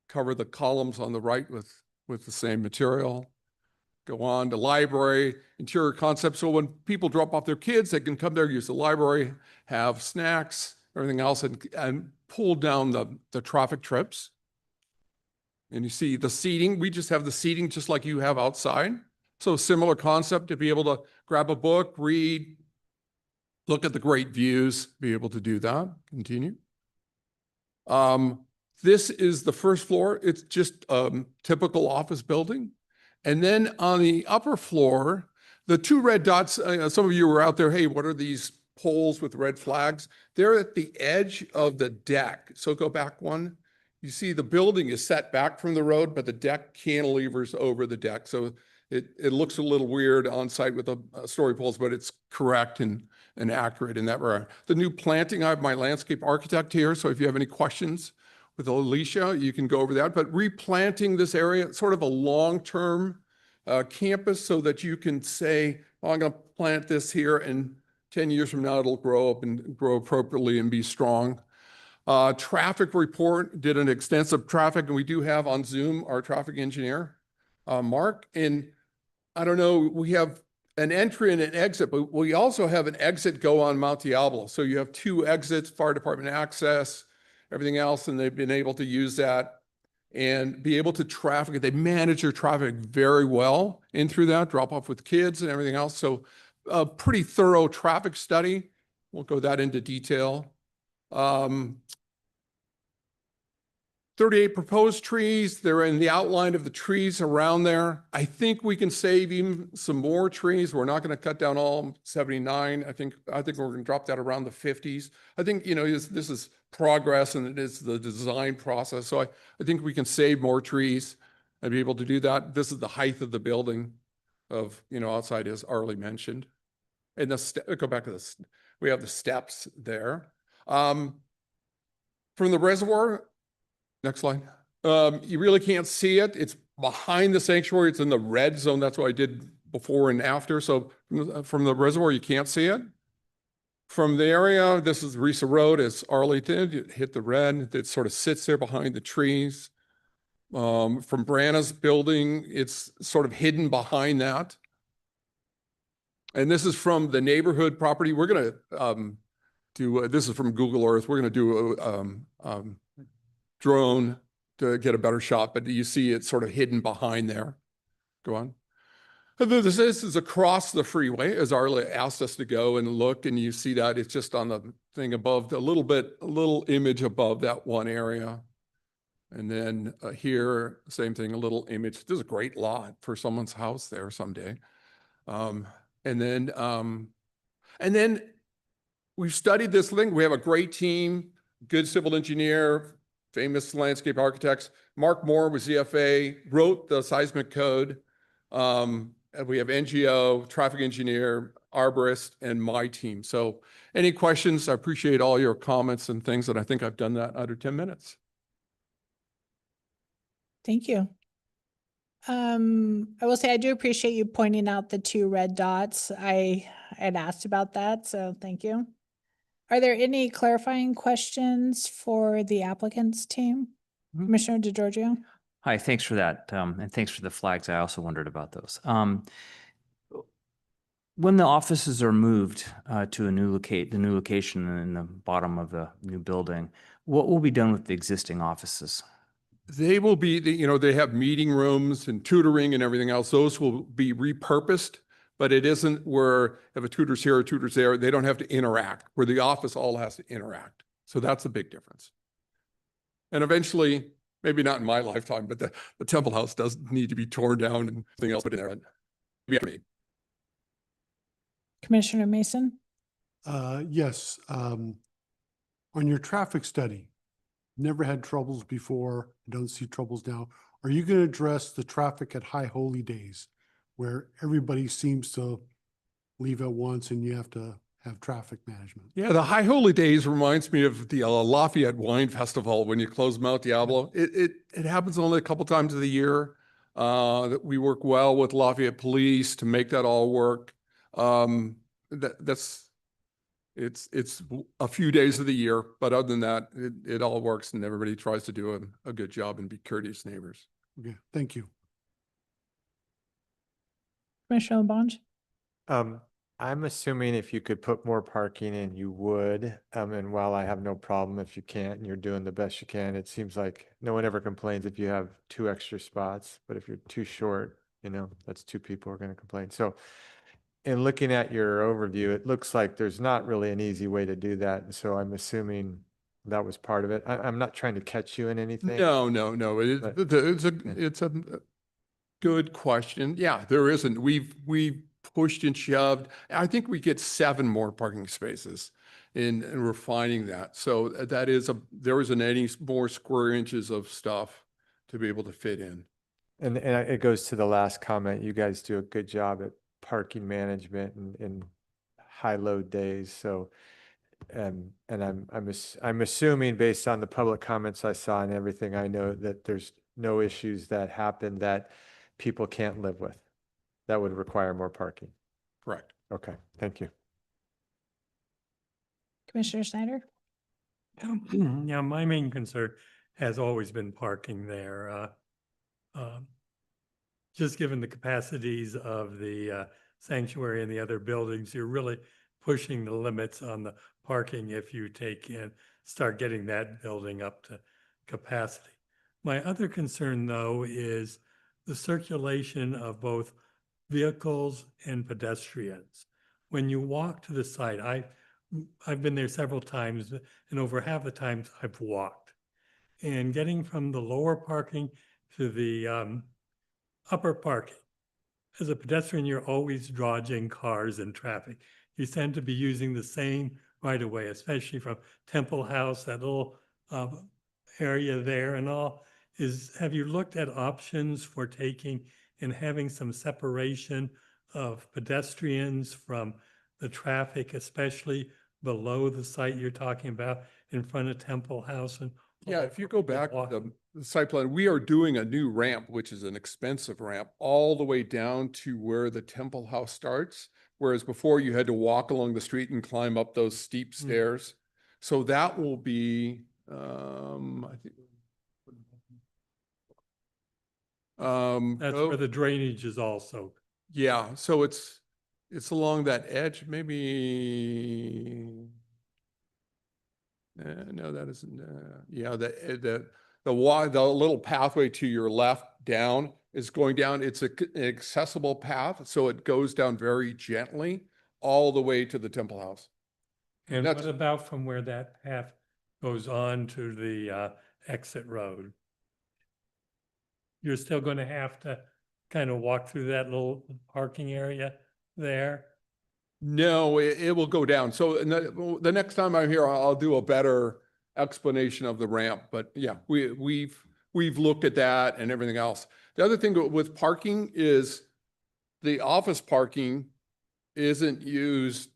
cover the columns on the right with the same material. Go on to library, interior concept. So when people drop off their kids, they can come there, use the library, have snacks, everything else, and pull down the traffic trips. And you see the seating. We just have the seating just like you have outside. So similar concept to be able to grab a book, read, look at the great views, be able to do that. Continue. This is the first floor. It's just typical office building. And then on the upper floor, the two red dots, some of you were out there, hey, what are these poles with red flags? They're at the edge of the deck. So go back one. You see the building is set back from the road, but the deck cantilevers over the deck. So it looks a little weird on site with the story poles, but it's correct and accurate in that regard. The new planting, I have my landscape architect here. So if you have any questions with Alicia, you can go over that. But replanting this area, sort of a long-term campus so that you can say, oh, I'm going to plant this here and 10 years from now, it'll grow up and grow appropriately and be strong. Traffic report, did an extensive traffic, and we do have on Zoom our traffic engineer, Mark. And I don't know, we have an entry and an exit, but we also have an exit go on Mount Diablo. So you have two exits, fire department access, everything else, and they've been able to use that and be able to traffic. They manage their traffic very well in through that, drop off with kids and everything else. So a pretty thorough traffic study. We'll go that into detail. 38 proposed trees. They're in the outline of the trees around there. I think we can save even some more trees. We're not going to cut down all 79. I think we're going to drop that around the 50s. I think, you know, this is progress and it is the design process. So I think we can save more trees and be able to do that. This is the height of the building of, you know, outside, as Arlie mentioned. And go back to this. We have the steps there. From the reservoir, next slide. You really can't see it. It's behind the sanctuary. It's in the red zone. That's what I did before and after. So from the reservoir, you can't see it. From the area, this is Risa Road, as Arlie did. You hit the red. It sort of sits there behind the trees. From Branna's building, it's sort of hidden behind that. And this is from the neighborhood property. We're going to do, this is from Google Earth. We're going to do a drone to get a better shot, but you see it sort of hidden behind there. Go on. And then this is across the freeway, as Arlie asked us to go and look, and you see that it's just on the thing above, a little image above that one area. And then here, same thing, a little image. This is a great lot for someone's house there someday. And then we've studied this thing. We have a great team, good civil engineer, famous landscape architects. Mark Moore with ZFA wrote the seismic code. And we have NGO, traffic engineer, arborist, and my team. So any questions? I appreciate all your comments and things, and I think I've done that under 10 minutes. Thank you. I will say I do appreciate you pointing out the two red dots. I had asked about that, so thank you. Are there any clarifying questions for the applicants team? Commissioner DeGiorgio? Hi, thanks for that. And thanks for the flags. I also wondered about those. When the offices are moved to the new location in the bottom of the new building, what will be done with the existing offices? They will be, you know, they have meeting rooms and tutoring and everything else. Those will be repurposed, but it isn't where if a tutor's here or tutor's there, they don't have to interact, where the office all has to interact. So that's a big difference. And eventually, maybe not in my lifetime, but the Temple House does need to be torn down and everything else put in there. Commissioner Mason? Yes. On your traffic study, never had troubles before, don't see troubles now. Are you going to address the traffic at High Holy Days where everybody seems to leave at once and you have to have traffic management. Yeah, the High Holy Days reminds me of the Lafayette Wine Festival when you close Mount Diablo. It happens only a couple times of the year. That we work well with Lafayette Police to make that all work. It's a few days of the year, but other than that, it all works and everybody tries to do a good job and be courteous neighbors. Okay, thank you. Commissioner LaBonge? I'm assuming if you could put more parking in, you would. And while I have no problem if you can't and you're doing the best you can, it seems like no one ever complains if you have 2 extra spots, but if you're too short, that's 2 people who are going to complain. So in looking at your overview, it looks like there's not really an easy way to do that. And so I'm assuming that was part of it. I'm not trying to catch you in anything. No. But- It's a good question. Yeah, there isn't. We've pushed and shoved. I think we get 7 more parking spaces in refining that. So there isn't any more square inches of stuff to be able to fit in. And it goes to the last comment. You guys do a good job at parking management and high load days. So, and I'm assuming based on the public comments I saw and everything, I know that there's no issues that happen that people can't live with that would require more parking. Correct. Okay, thank you. Commissioner Snyder? Yeah, my main concern has always been parking there. Just given the capacities of the sanctuary and the other buildings, you're really pushing the limits on the parking if you start getting that building up to capacity. My other concern, though, is the circulation of both vehicles and pedestrians. When you walk to the site, I've been there several times, and over half the times I've walked. And getting from the lower parking to the upper parking, as a pedestrian, you're always dodging cars and traffic. You tend to be using the same right of way, especially from Temple House, that little area there and all. Have you looked at options for taking and having some separation of pedestrians from the traffic, especially below the site you're talking about in front of Temple House? And Yeah, if you go back to the site plan, we are doing a new ramp, which is an expensive ramp, all the way down to where the Temple House starts. Whereas before you had to walk along the street and climb up those steep stairs. So that will be, I think. That's where the drainage is also. Yeah, so it's along that edge, maybe. No, that isn't, yeah, the little pathway to your left down is going down. It's an accessible path, so it goes down very gently all the way to the Temple House. And That's- what about from where that path goes on to the exit road? You're still going to have to kind of walk through that little parking area there? No, it will go down. So the next time I'm here, I'll do a better explanation of the ramp. But yeah, we've looked at that and everything else. The other thing with parking is the office parking isn't used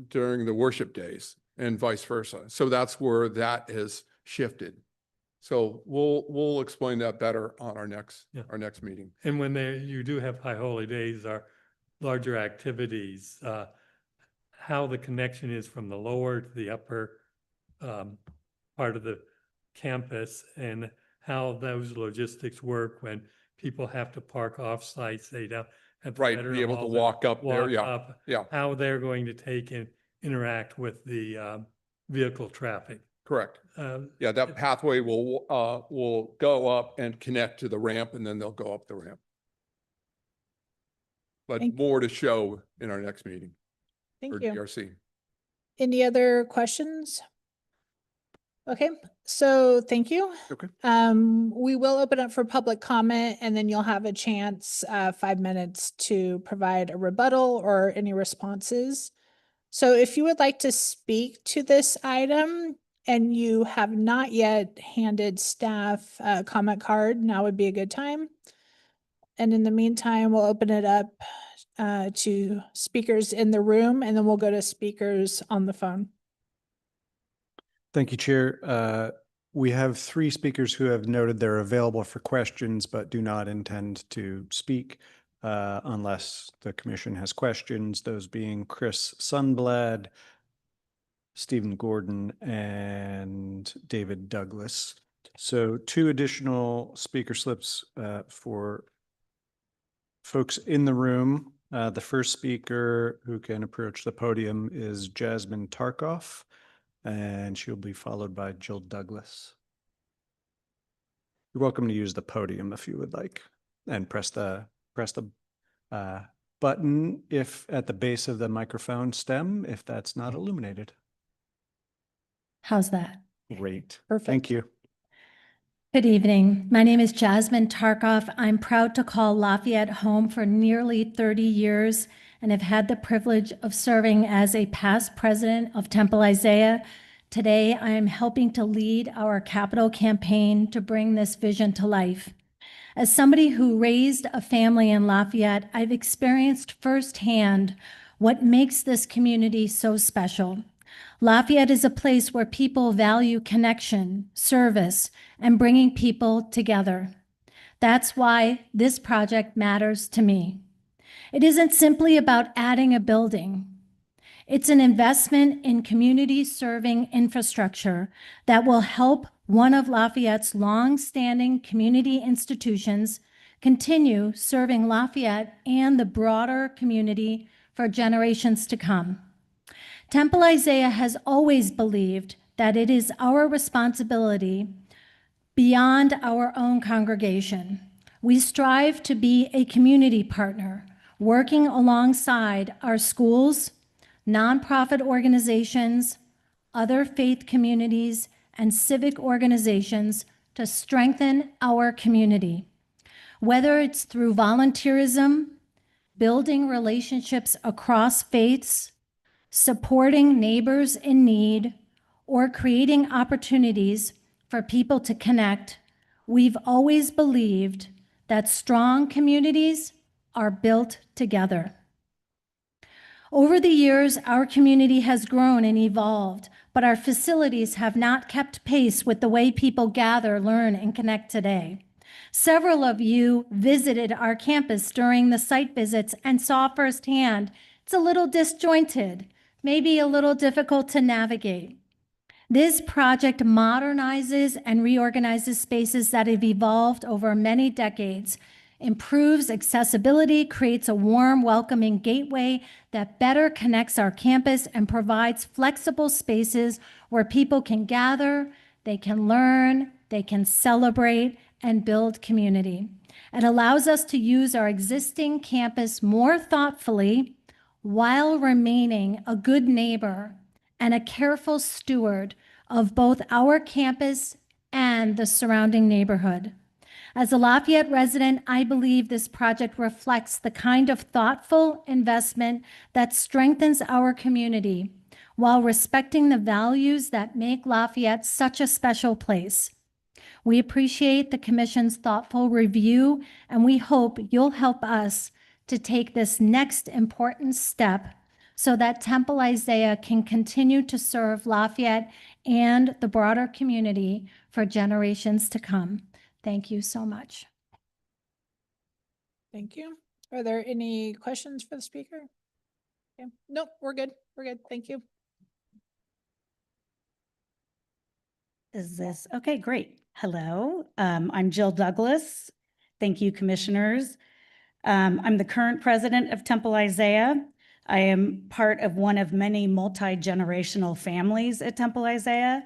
during the worship days and vice versa. So that's where that has shifted. So we'll explain that better on our next meeting. And when you do have high holy days or larger activities, how the connection is from the lower to the upper part of the campus and how those logistics work when people have to park off sites, they don't have to Right, enter be able to all walk up there, walk yeah, up, yeah. how they're going to take and interact with the vehicle traffic. Correct. Yeah, that pathway will go up and connect to the ramp and then they'll go up the ramp. But Thank- more to show in our next meeting for Thank you. DRC. Any other questions? Okay, so thank you. Okay. We will open up for public comment and then you'll have a chance, 5 minutes to provide a rebuttal or any responses. So if you would like to speak to this item and you have not yet handed staff a comment card, now would be a good time. And in the meantime, we'll open it up to speakers in the room, and then we'll go to speakers on the phone. Thank you, Chair. We have 3 speakers who have noted they're available for questions, but do not intend to speak unless the commission has questions, those being Chris Sundblad, Stephen Gordon, and David Douglas. So 2 additional speaker slips for folks in the room. The first speaker who can approach the podium is Jasmine Tarkoff, and she'll be followed by Jill Douglas. You're welcome to use the podium if you would like, and press the button if at the base of the microphone stem, if that's not illuminated. How's that? Great. Perfect. Thank you. Good evening. My name is Jasmine Tarkoff. I'm proud to call Lafayette home for nearly 30 years and have had the privilege of serving as a past president of Temple Isaiah. Today, I am helping to lead our capital campaign to bring this vision to life. As somebody who raised a family in Lafayette, I've experienced firsthand what makes this community so special. Lafayette is a place where people value connection, service, and bringing people together. That's why this project matters to me. It isn't simply about adding a building. It's an investment in community-serving infrastructure that will help one of Lafayette's long-standing community institutions continue serving Lafayette and the broader community for generations to come. Temple Isaiah has always believed that it is our responsibility beyond our own congregation. We strive to be a community partner, working alongside our schools, nonprofit organizations, other faith communities, and civic organizations to strengthen our community. Whether it's through volunteerism, building relationships across faiths, supporting neighbors in need, or creating opportunities for people to connect, we've always believed that strong communities are built together. Over the years, our community has grown and evolved, but our facilities have not kept pace with the way people gather, learn, and connect today. Several of you visited our campus during the site visits and saw firsthand it's a little disjointed, maybe a little difficult to navigate. This project modernizes and reorganizes spaces that have evolved over many decades, improves accessibility, creates a warm, welcoming gateway that better connects our campus, and provides flexible spaces where people can gather, they can learn, they can celebrate, and build community. It allows us to use our existing campus more thoughtfully while remaining a good neighbor and a careful steward of both our campus and the surrounding neighborhood. As a Lafayette resident, I believe this project reflects the kind of thoughtful investment that strengthens our community while respecting the values that make Lafayette such a special place. We appreciate the Commission's thoughtful review, and we hope you'll help us to take this next important step so that Temple Isaiah can continue to serve Lafayette and the broader community for generations to come. Thank you so much. Thank you. Are there any questions for the speaker? Okay. Nope, we're good. We're good. Thank you. Is this, okay, great. Hello, I'm Jill Douglas. Thank you, commissioners. I'm the current president of Temple Isaiah. I am part of one of many multi-generational families at Temple Isaiah.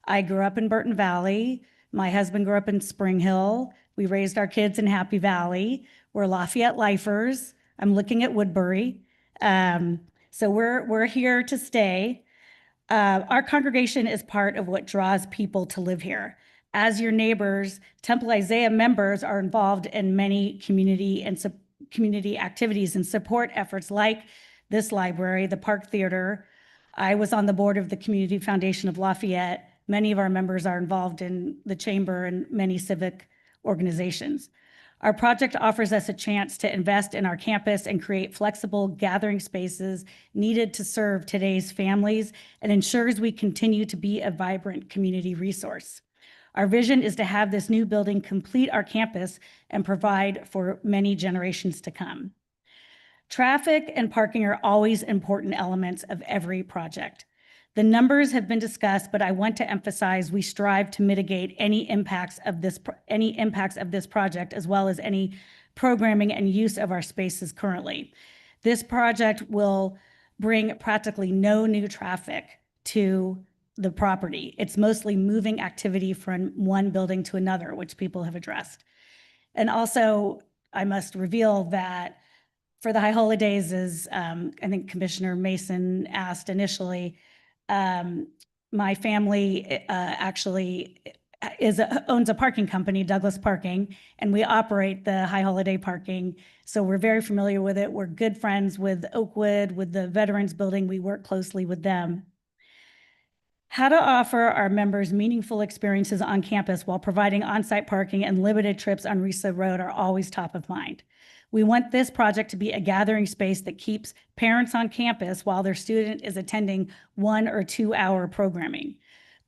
I grew up in Burton Valley. My husband grew up in Spring Hill. We raised our kids in Happy Valley. We're Lafayette lifers. I'm looking at Woodbury. So we're here to stay. Our congregation is part of what draws people to live here. As your neighbors, Temple Isaiah members are involved in many community activities and support efforts like this library, the Park Theater. I was on the board of the Community Foundation of Lafayette. Many of our members are involved in the chamber and many civic organizations. Our project offers us a chance to invest in our campus and create flexible gathering spaces needed to serve today's families and ensures we continue to be a vibrant community resource. Our vision is to have this new building complete our campus and provide for many generations to come. Traffic and parking are always important elements of every project. The numbers have been discussed, but I want to emphasize we strive to mitigate any impacts of this project, as well as any programming and use of our spaces currently. This project will bring practically no new traffic to the property. It's mostly moving activity from one building to another, which people have addressed. And also, I must reveal that for the high holidays, as I think Commissioner Mason asked initially, my family actually owns a parking company, Douglas Parking, and we operate the high holiday parking. So we're very familiar with it. We're good friends with Oakwood, with the Veterans Building. We work closely with them. How to offer our members meaningful experiences on campus while providing on-site parking and limited trips on Risa Road are always top of mind. We want this project to be a gathering space that keeps parents on campus while their student is attending 1 or 2 hour programming.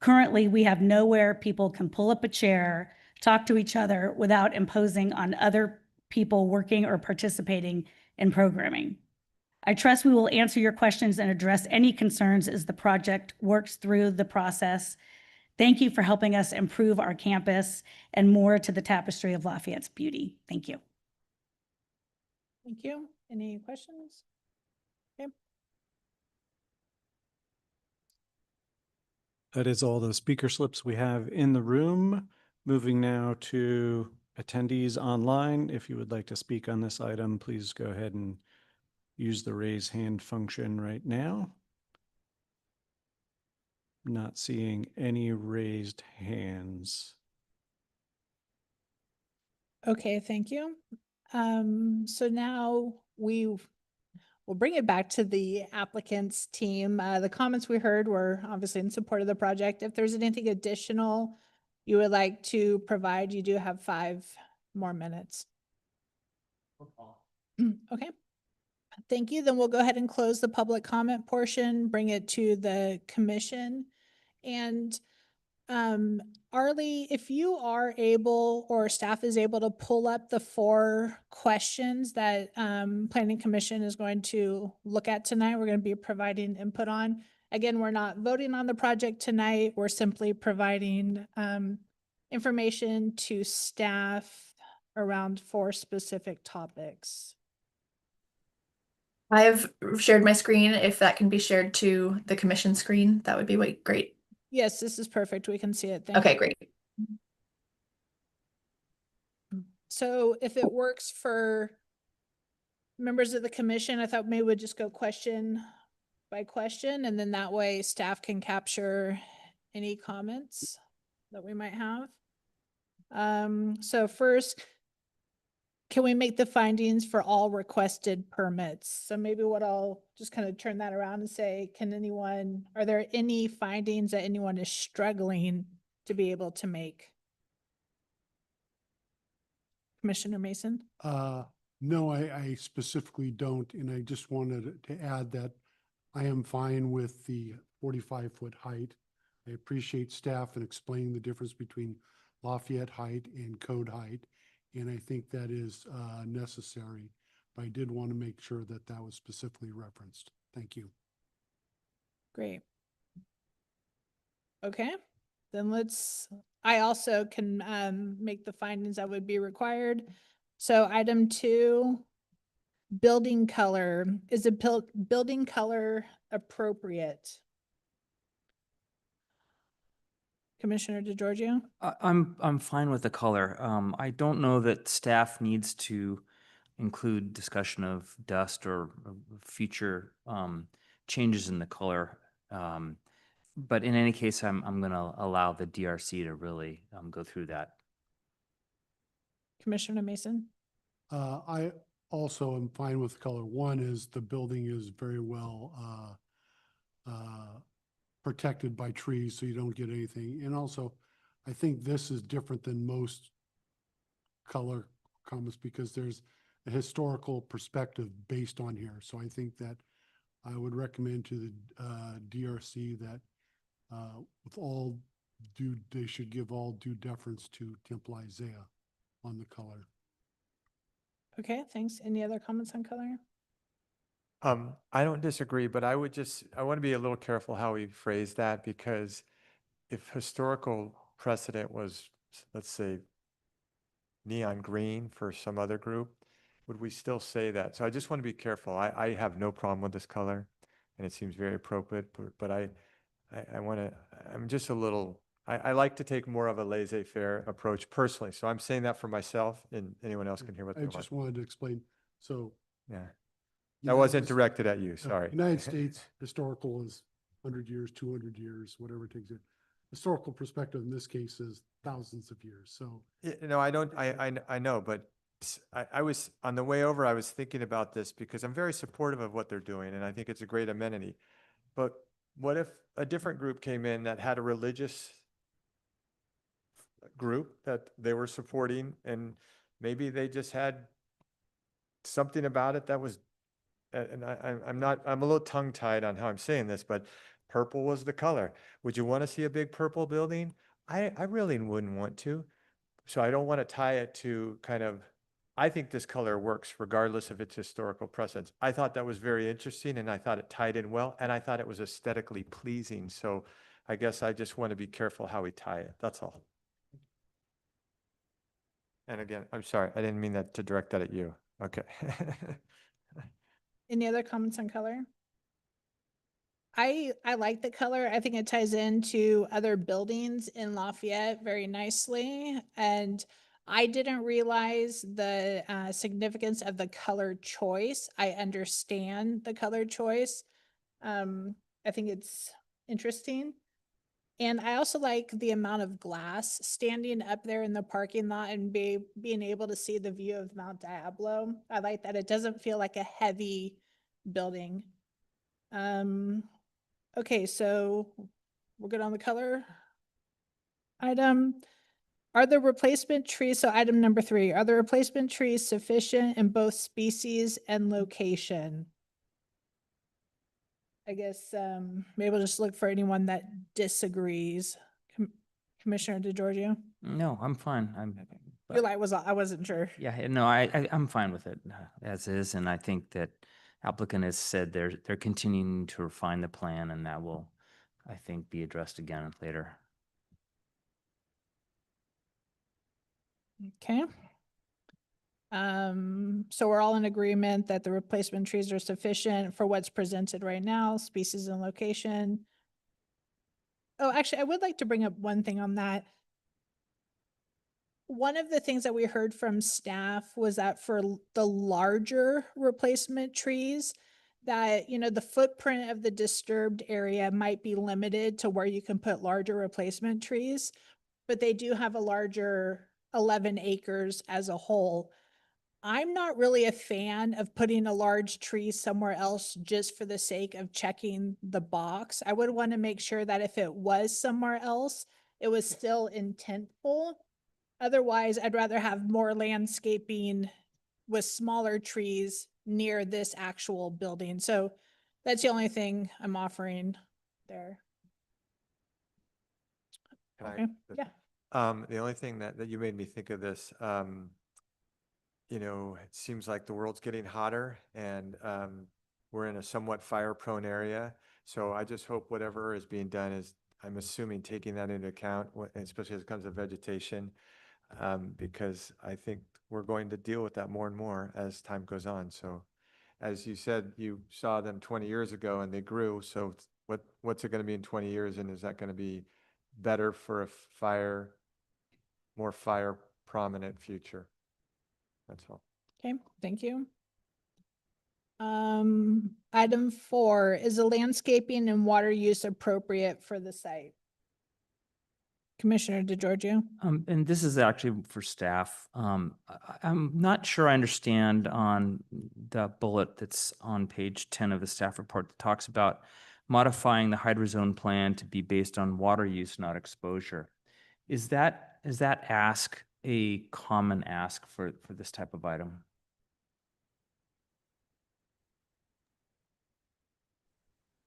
Currently, we have nowhere people can pull up a chair, talk to each other without imposing on other people working or participating in programming. I trust we will answer your questions and address any concerns as the project works through the process. Thank you for helping us improve our campus and more to the tapestry of Lafayette's beauty. Thank you. Thank you. Any questions? Okay. That is all the speaker slips we have in the room. Moving now to attendees online. If you would like to speak on this item, please go ahead and use the raise hand function right now. Not seeing any raised hands. Okay, thank you. So now we'll bring it back to the applicants team. The comments we heard were obviously in support of the project. If there's anything additional you would like to provide, you do have 5 more minutes. Okay. Thank you. Then we'll go ahead and close the public comment portion, bring it to the commission. And Arlie, if you are able or staff is able to pull up the 4 questions that Planning Commission is going to look at tonight, we're going to be providing input on. Again, we're not voting on the project tonight. We're simply providing information to staff around 4 specific topics. I have shared my screen. If that can be shared to the commission screen, that would be great. Yes, this is perfect. We can see it. Thank Okay, you. great. So if it works for members of the commission, I thought maybe we'd just go question by question, and then that way staff can capture any comments that we might have. So first, can we make the findings for all requested permits? So maybe what I'll just kind of turn that around and say, are there any findings that anyone is struggling to be able to make? Commissioner Mason? No, I specifically don't. And I just wanted to add that I am fine with the 45-foot height. I appreciate staff in explaining the difference between Lafayette height and code height. And I think that is necessary, but I did want to make sure that that was specifically referenced. Thank you. Great. Okay, then I also can make the findings that would be required. So item 2, building color. Is the building color appropriate? Commissioner DeGiorgio? I'm fine with the color. I don't know that staff needs to include discussion of dust or future changes in the color. But in any case, I'm going to allow the DRC to really go through that. Commissioner Mason? I also am fine with color. One is the building is very well protected by trees, so you don't get anything. And also, I think this is different than most color comments because there's a historical perspective based on here. So I think that I would recommend to the DRC that with all they should give all due deference to Temple Isaiah on the color. Okay, thanks. Any other comments on color? I don't disagree, but I want to be a little careful how we phrase that, because if historical precedent was, let's say, neon green for some other group, would we still say that? So I just want to be careful. I have no problem with this color and it seems very appropriate, but I'm just a little, I like to take more of a laissez-faire approach personally. So I'm saying that for myself, and anyone else can hear what I they want. just wanted to explain. So Yeah. you That know, wasn't this- directed at you, sorry. United States historical is 100 years, 200 years, whatever it takes. Historical perspective in this case is thousands of years. So No, I know, but I was, on the way over, I was thinking about this because I'm very supportive of what they're doing and I think it's a great amenity. But what if a different group came in that had a religious group that they were supporting, and maybe they just had something about it that was, and I'm a little tongue-tied on how I'm saying this, but purple was the color. Would you want to see a big purple building? I really wouldn't want to. So I don't want to tie it to kind of, I think this color works regardless of its historical precedence. I thought that was very interesting and I thought it tied in well and I thought it was aesthetically pleasing. So I guess I just want to be careful how we tie it. That's all. And again, I'm sorry, I didn't mean that to direct that at you. Okay. Any other comments on color? I like the color. I think it ties into other buildings in Lafayette very nicely. And I didn't realize the significance of the color choice. I understand the color choice. I think it's interesting. And I also like the amount of glass standing up there in the parking lot and being able to see the view of Mount Diablo. I like that it doesn't feel like a heavy building. Okay, so we're good on the color item. Are the replacement trees, so item number 3, are the replacement trees sufficient in both species and location? I guess maybe we'll just look for anyone that disagrees. Commissioner DeGiorgio? No, I'm fine. Your light was on, I wasn't sure. Yeah, no, I'm fine with it as is, and I think that applicant has said they're continuing to refine the plan, and that will, I think, be addressed again later. Okay. So we're all in agreement that the replacement trees are sufficient for what's presented right now, species and location. Oh, actually, I would like to bring up one thing on that. One of the things that we heard from staff was that for the larger replacement trees, that, you know, the footprint of the disturbed area might be limited to where you can put larger replacement trees, but they do have a larger 11 acres as a whole. I'm not really a fan of putting a large tree somewhere else just for the sake of checking the box. I would want to make sure that if it was somewhere else, it was still intentful. Otherwise, I'd rather have more landscaping with smaller trees near this actual building. So that's the only thing I'm offering there. Can I- Okay, yeah. The only thing that you made me think of this, you know, it seems like the world's getting hotter and we're in a somewhat fire-prone area. So I just hope whatever is being done is, I'm assuming, taking that into account, especially as it comes to vegetation, because I think we're going to deal with that more and more as time goes on. So as you said, you saw them 20 years ago and they grew. So what's it going to be in 20 years? And is that going to be better for a more fire prominent future? That's all. Okay, thank you. Item 4, is the landscaping and water use appropriate for the site? Commissioner DeGiorgio? And this is actually for staff. I'm not sure I understand on the bullet that's on page 10 of the staff report that talks about modifying the hydrozone plan to be based on water use, not exposure. Is that ask a common ask for this type of item?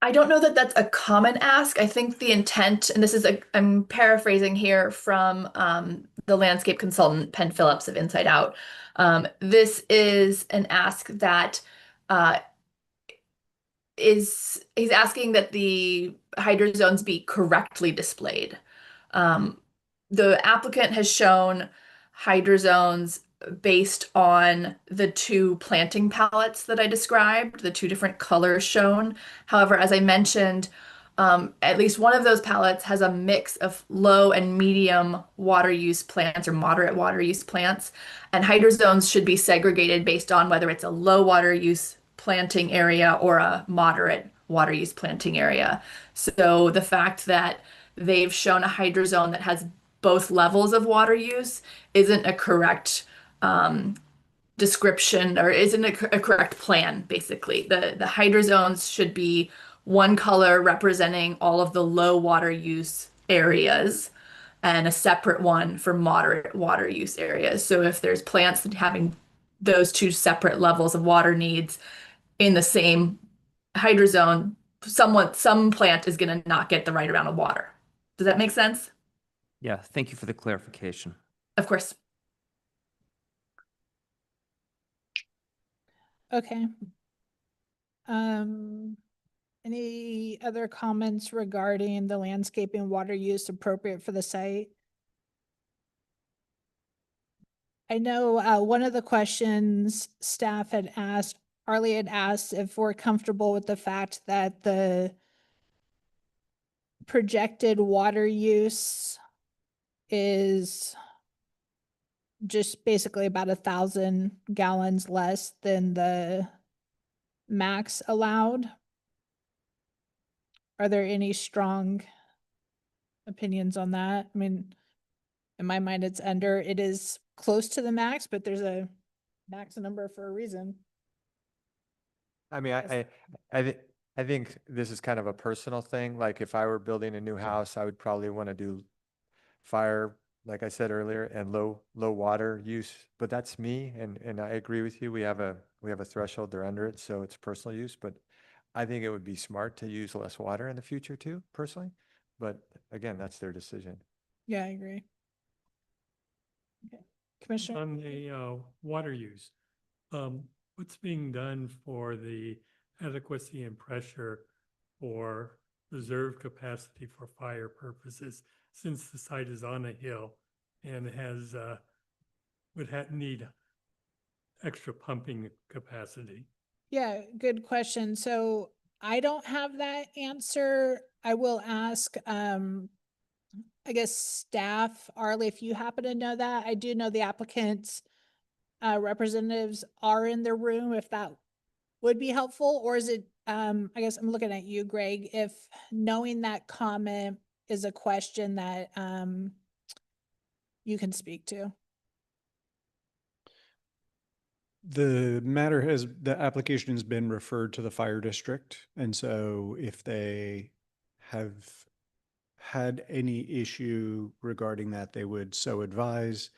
I don't know that that's a common ask. I think the intent, and this is I'm paraphrasing here from the landscape consultant Penn Phillips of Inside Out. This is an ask that he's asking that the hydro zones be correctly displayed. The applicant has shown hydro zones based on the two planting palettes that I described, the two different colors shown. However, as I mentioned, at least one of those palettes has a mix of low and medium water use plants or moderate water use plants. And hydro zones should be segregated based on whether it's a low water use planting area or a moderate water use planting area. So the fact that they've shown a hydro zone that has both levels of water use isn't a correct description, or isn't a correct plan, basically. The hydro zones should be one color representing all of the low water use areas and a separate one for moderate water use areas. So if there's plants that having those two separate levels of water needs in the same hydro zone, some plant is going to not get the right amount of water. Does that make sense? Yeah, thank you for the clarification. Of course. Okay. Any other comments regarding the landscaping water use appropriate for the site? I know one of the questions staff had asked, Arlie had asked if we're comfortable with the fact that the projected water use is just basically about 1,000 gallons less than the max allowed. Are there any strong opinions on that? I mean, in my mind, it is close to the max, but there's a max number for a reason. I mean, I think this is kind of a personal thing. Like if I were building a new house, I would probably want to do fire, like I said earlier, and low water use. But that's me, and I agree with you. We have a threshold, they're under it, so it's personal use. But I think it would be smart to use less water in the future too, personally. But again, that's their decision. Yeah, I agree. Okay. Commissioner? On the water use, what's being done for the adequacy and pressure for reserve capacity for fire purposes, since the site is on a hill and has would need extra pumping capacity? Yeah, good question. So I don't have that answer. I will ask, I guess staff, Arlie, if you happen to know that. I do know the applicant's representatives are in the room, if that would be helpful, or is it, I guess I'm looking at you, Greg, if knowing that comment is a question that you can speak to. The application has been referred to the fire district. And so if they have had any issue regarding that, they would so advise.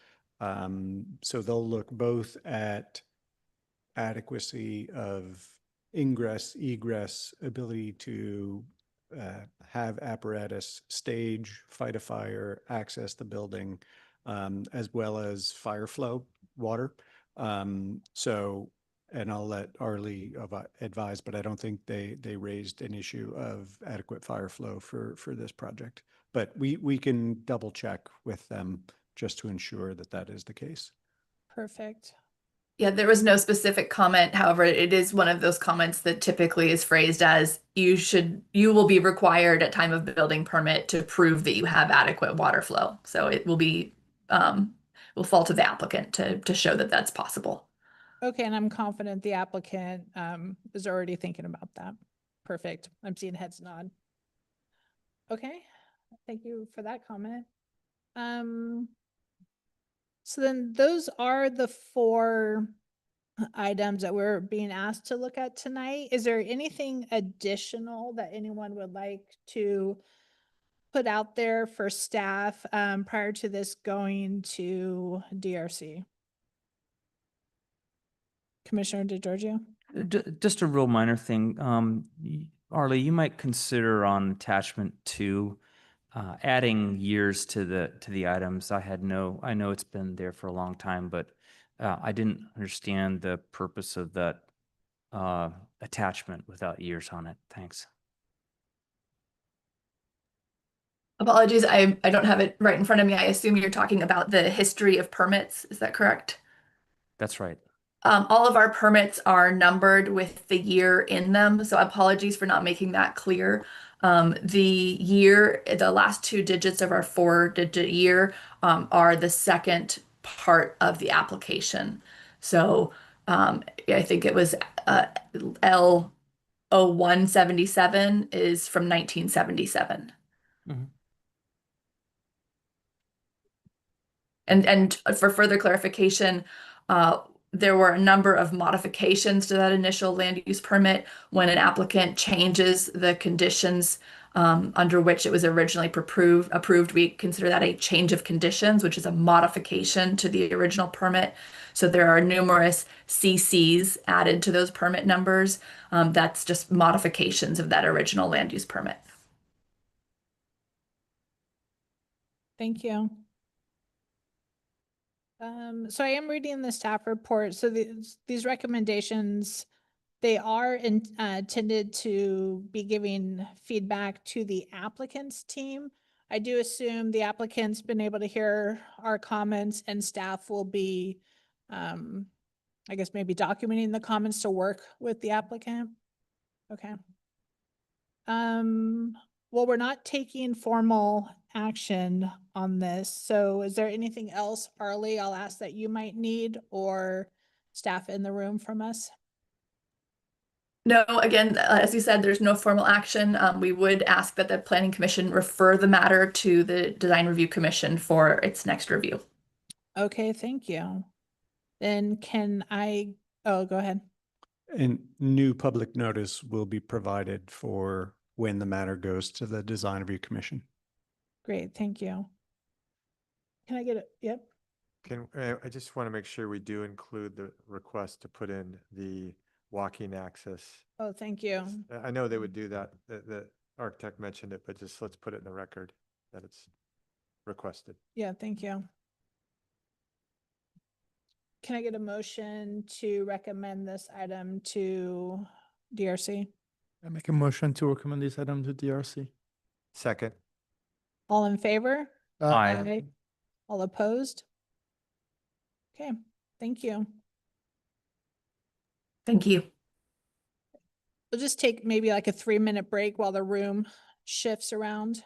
So they'll look both at adequacy of ingress, egress, ability to have apparatus stage, fight a fire, access the building, as well as fire flow, water. And I'll let Arlie advise, but I don't think they raised an issue of adequate fire flow for this project. But we can double check with them just to ensure that that is the case. Perfect. Yeah, there was no specific comment. However, it is one of those comments that typically is phrased as you will be required at time of building permit to prove that you have adequate water flow. So it will be, will fall to the applicant to show that that's possible. Okay, and I'm confident the applicant is already thinking about that. Perfect. I'm seeing heads nod. Okay, thank you for that comment. So then those are the 4 items that we're being asked to look at tonight. Is there anything additional that anyone would like to put out there for staff prior to this going to DRC? Commissioner DeGiorgio? Just a real minor thing. Arlie, you might consider on attachment 2, adding years to the items. I know it's been there for a long time, but I didn't understand the purpose of that attachment without years on it. Thanks. Apologies, I don't have it right in front of me. I assume you're talking about the history of permits. Is that correct? That's right. All of our permits are numbered with the year in them, so apologies for not making that clear. The last 2 digits of our 4-digit year are the second part of the application. So I think it was L0177 is from 1977. Mhm. And for further clarification, there were a number of modifications to that initial land use permit when an applicant changes the conditions under which it was originally approved. We consider that a change of conditions, which is a modification to the original permit. So there are numerous CCs added to those permit numbers. That's just modifications of that original land use permit. Thank you. So I am reading the staff report. So these recommendations, they are intended to be giving feedback to the applicant's team. I do assume the applicant's been able to hear our comments and staff will be, I guess maybe documenting the comments to work with the applicant. Okay. Well, we're not taking formal action on this. So is there anything else, Arlie, I'll ask that you might need or staff in the room from us? No, again, as you said, there's no formal action. We would ask that the Planning Commission refer the matter to the Design Review Commission for its next review. Okay, thank you. Then oh, go ahead. And new public notice will be provided for when the matter goes to the Design Review Commission. Great, thank you. Can I get it? Yep. I just want to make sure we do include the request to put in the walking access. Oh, thank you. I know they would do that. The architect mentioned it, but just let's put it in the record that it's requested. Yeah, thank you. Can I get a motion to recommend this item to DRC? I make a motion to recommend this item to DRC. Second. All in favor? Aye. All opposed? Okay, thank you. Thank you. We'll just take maybe like a 3-minute break while the room shifts around.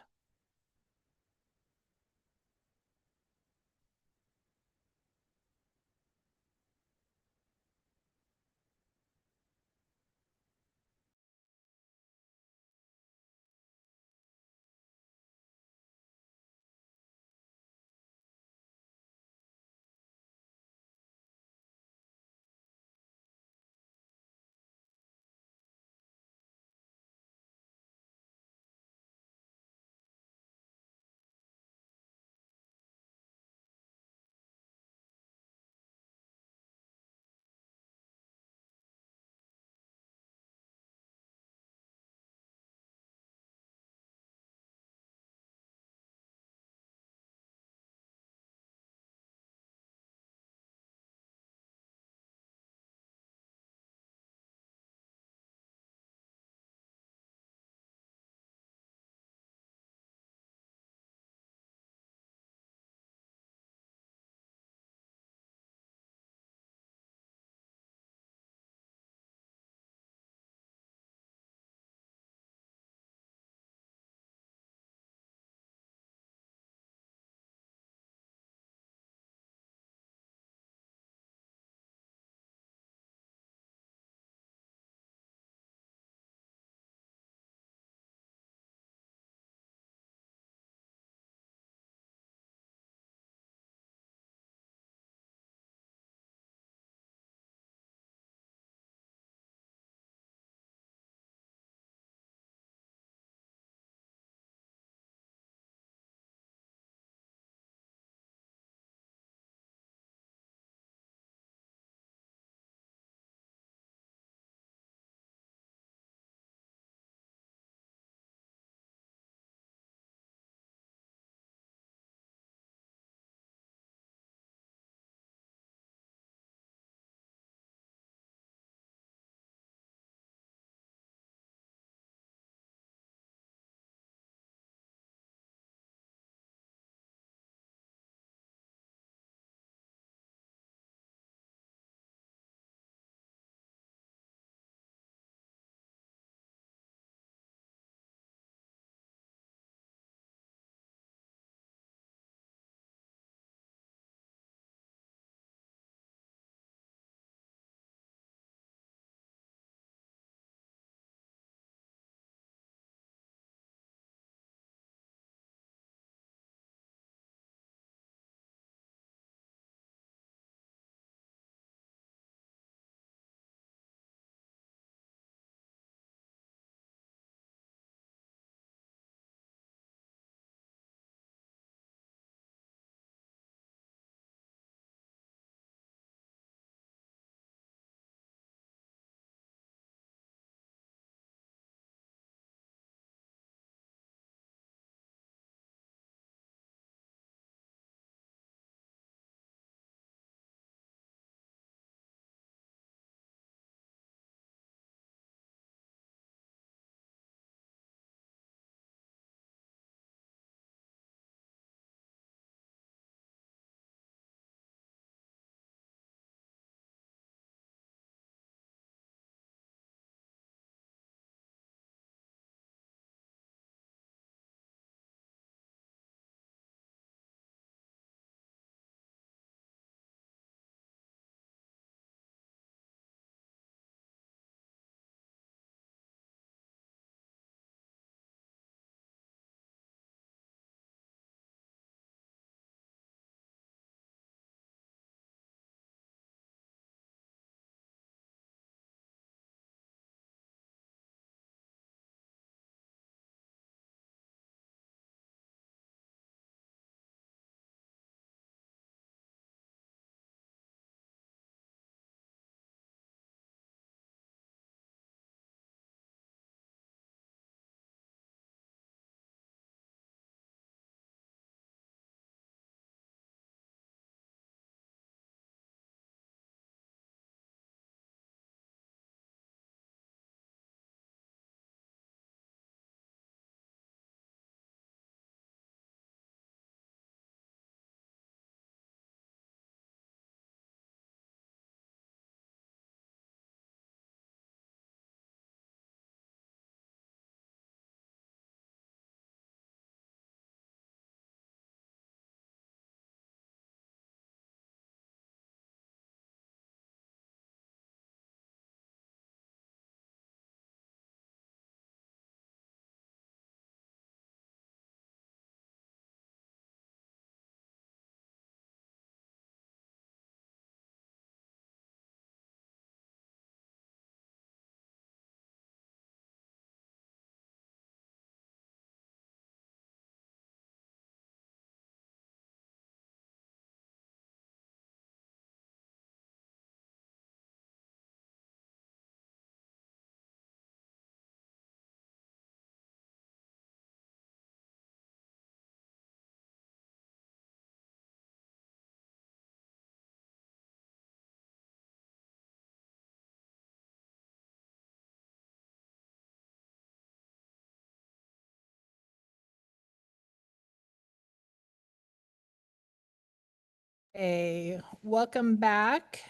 Welcome back.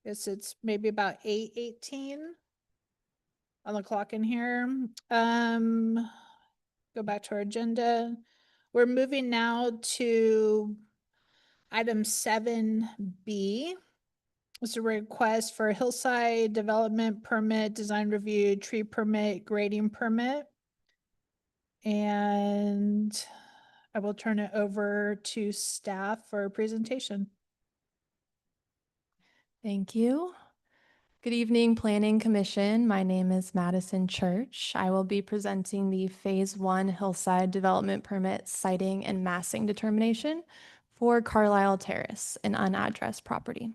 Guess it's maybe about 8:18 on the clock in here. Go back to our agenda. We're moving now to item 7B. It's a request for hillside development permit, design review, tree permit, grading permit. And I will turn it over to staff for a presentation. Thank you. Good evening, Planning Commission. My name is Madison Church. I will be presenting the Phase 1 Hillside Development Permit siting and massing determination for Carlisle Terrace, an unaddressed property.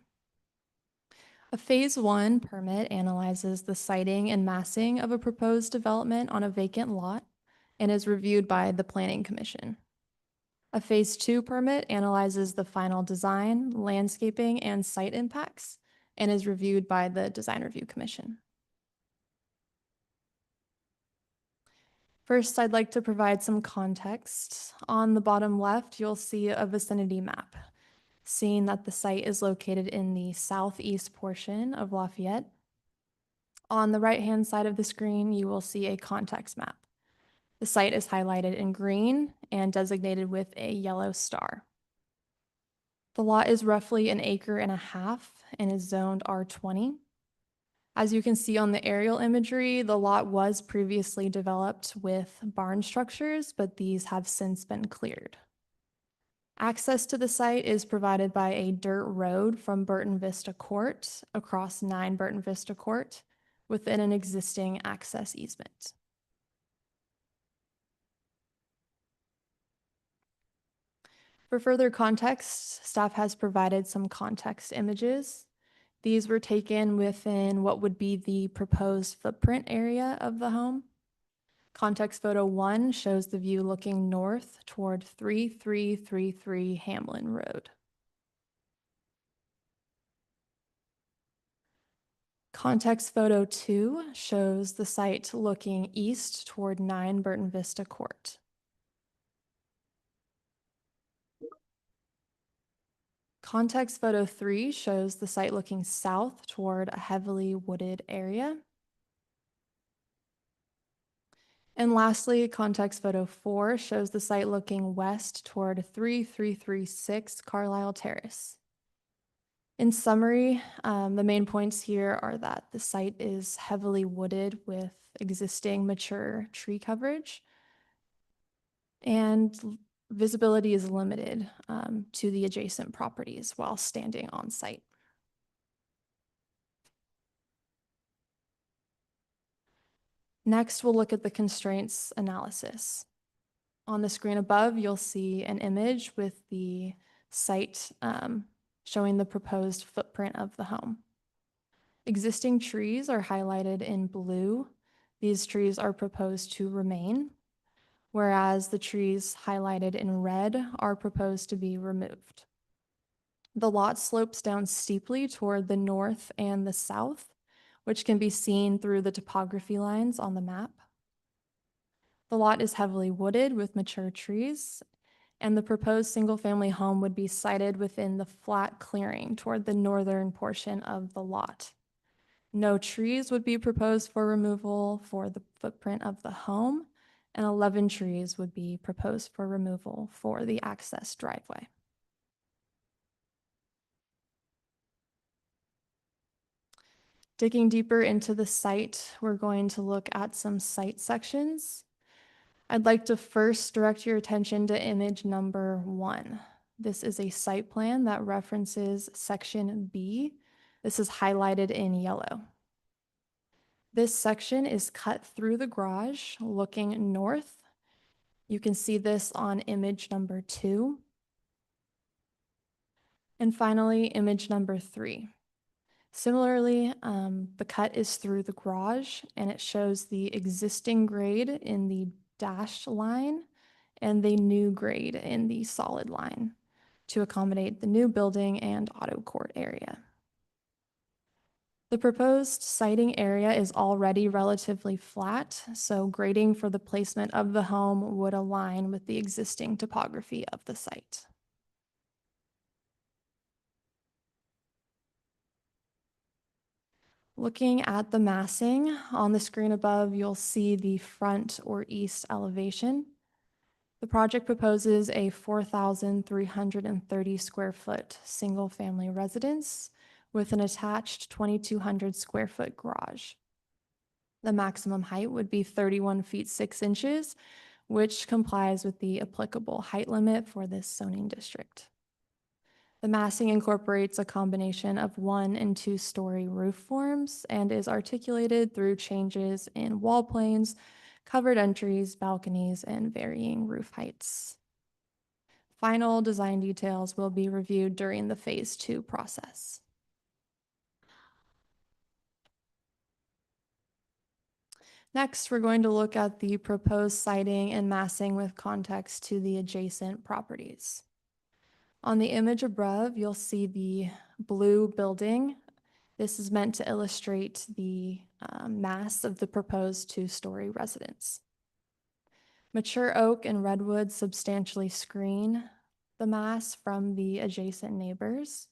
A Phase 1 permit analyzes the siting and massing of a proposed development on a vacant lot and is reviewed by the Planning Commission. A Phase 2 permit analyzes the final design, landscaping, and site impacts and is reviewed by the Design Review Commission. First, I'd like to provide some context. On the bottom left, you'll see a vicinity map, seeing that the site is located in the southeast portion of Lafayette. On the right-hand side of the screen, you will see a context map. The site is highlighted in green and designated with a yellow star. The lot is roughly 1.5 acres and is zoned R20. As you can see on the aerial imagery, the lot was previously developed with barn structures, but these have since been cleared. Access to the site is provided by a dirt road from Burton Vista Court across 9 Burton Vista Court within an existing access easement. For further context, staff has provided some context images. These were taken within what would be the proposed footprint area of the home. Context photo 1 shows the view looking north toward 3333 Hamlin Road. Context photo 2 shows the site looking east toward 9 Burton Vista Court. Context photo 3 shows the site looking south toward a heavily wooded area. And lastly, context photo 4 shows the site looking west toward 3336 Carlisle Terrace. In summary, the main points here are that the site is heavily wooded with existing mature tree coverage, and visibility is limited to the adjacent properties while standing on site. Next, we'll look at the constraints analysis. On the screen above, you'll see an image with the site showing the proposed footprint of the home. Existing trees are highlighted in blue. These trees are proposed to remain, whereas the trees highlighted in red are proposed to be removed. The lot slopes down steeply toward the north and the south, which can be seen through the topography lines on the map. The lot is heavily wooded with mature trees, and the proposed single-family home would be sited within the flat clearing toward the northern portion of the lot. No trees would be proposed for removal for the footprint of the home, and 11 trees would be proposed for removal for the access driveway. Digging deeper into the site, we're going to look at some site sections. I'd like to first direct your attention to image number 1. This is a site plan that references section B. This is highlighted in yellow. This section is cut through the garage looking north. You can see this on image number 2. And finally, image number 3. Similarly, the cut is through the garage and it shows the existing grade in the dashed line and the new grade in the solid line to accommodate the new building and auto court area. The proposed siting area is already relatively flat, so grading for the placement of the home would align with the existing topography of the site. Looking at the massing on the screen above, you'll see the front or east elevation. The project proposes a 4,330 square foot single-family residence with an attached 2,200 square foot garage. The maximum height would be 31 feet 6 inches, which complies with the applicable height limit for this zoning district. The massing incorporates a combination of 1- and 2-story roof forms and is articulated through changes in wall planes, covered entries, balconies, and varying roof heights. Final design details will be reviewed during the Phase 2 process. Next, we're going to look at the proposed siding and massing with context to the adjacent properties. On the image above, you'll see the blue building. This is meant to illustrate the mass of the proposed 2-story residence. Mature oak and redwood substantially screen the mass from the adjacent neighbors.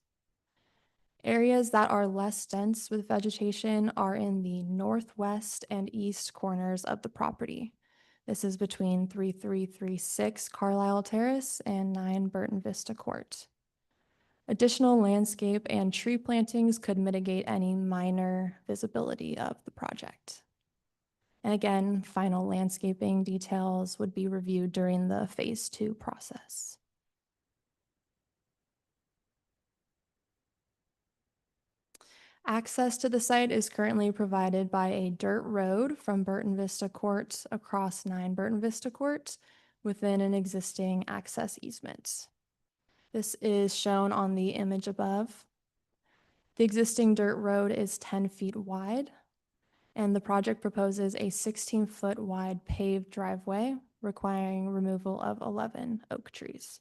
Areas that are less dense with vegetation are in the northwest and east corners of the property. This is between 3336 Carlisle Terrace and 9 Burton Vista Court. Additional landscape and tree plantings could mitigate any minor visibility of the project. And again, final landscaping details would be reviewed during the Phase 2 process. Access to the site is currently provided by a dirt road from Burton Vista Court across 9 Burton Vista Court within an existing access easement. This is shown on the image above. The existing dirt road is 10 feet wide, and the project proposes a 16-foot wide paved driveway requiring removal of 11 oak trees.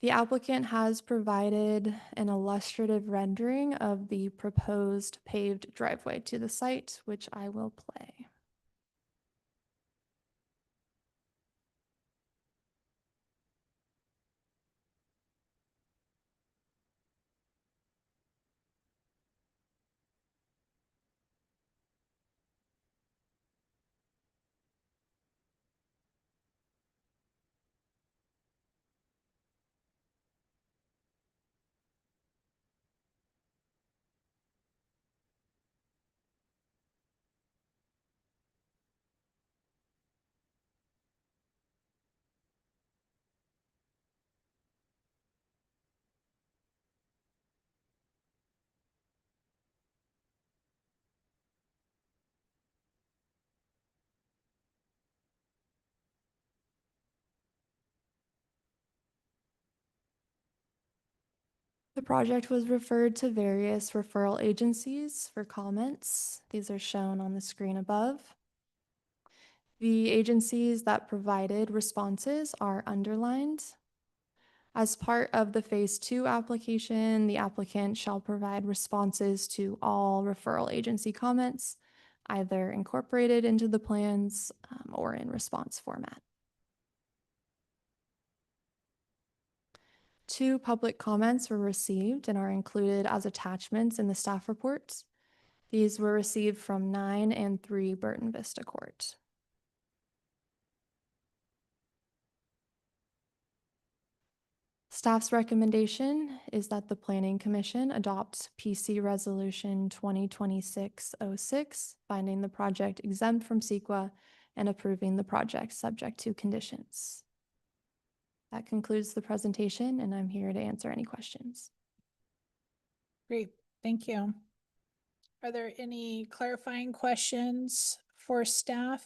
The applicant has provided an illustrative rendering of the proposed paved driveway to the site, which I will play. The project was referred to various referral agencies for comments. These are shown on the screen above. The agencies that provided responses are underlined. As part of the Phase 2 application, the applicant shall provide responses to all referral agency comments, either incorporated into the plans or in response format. 2 public comments were received and are included as attachments in the staff reports. These were received from 9 and 3 Burton Vista Court. Staff's recommendation is that the Planning Commission adopt PC Resolution 2026-06, finding the project exempt from CEQA and approving the project subject to conditions. That concludes the presentation, and I'm here to answer any questions. Great, thank you. Are there any clarifying questions for staff?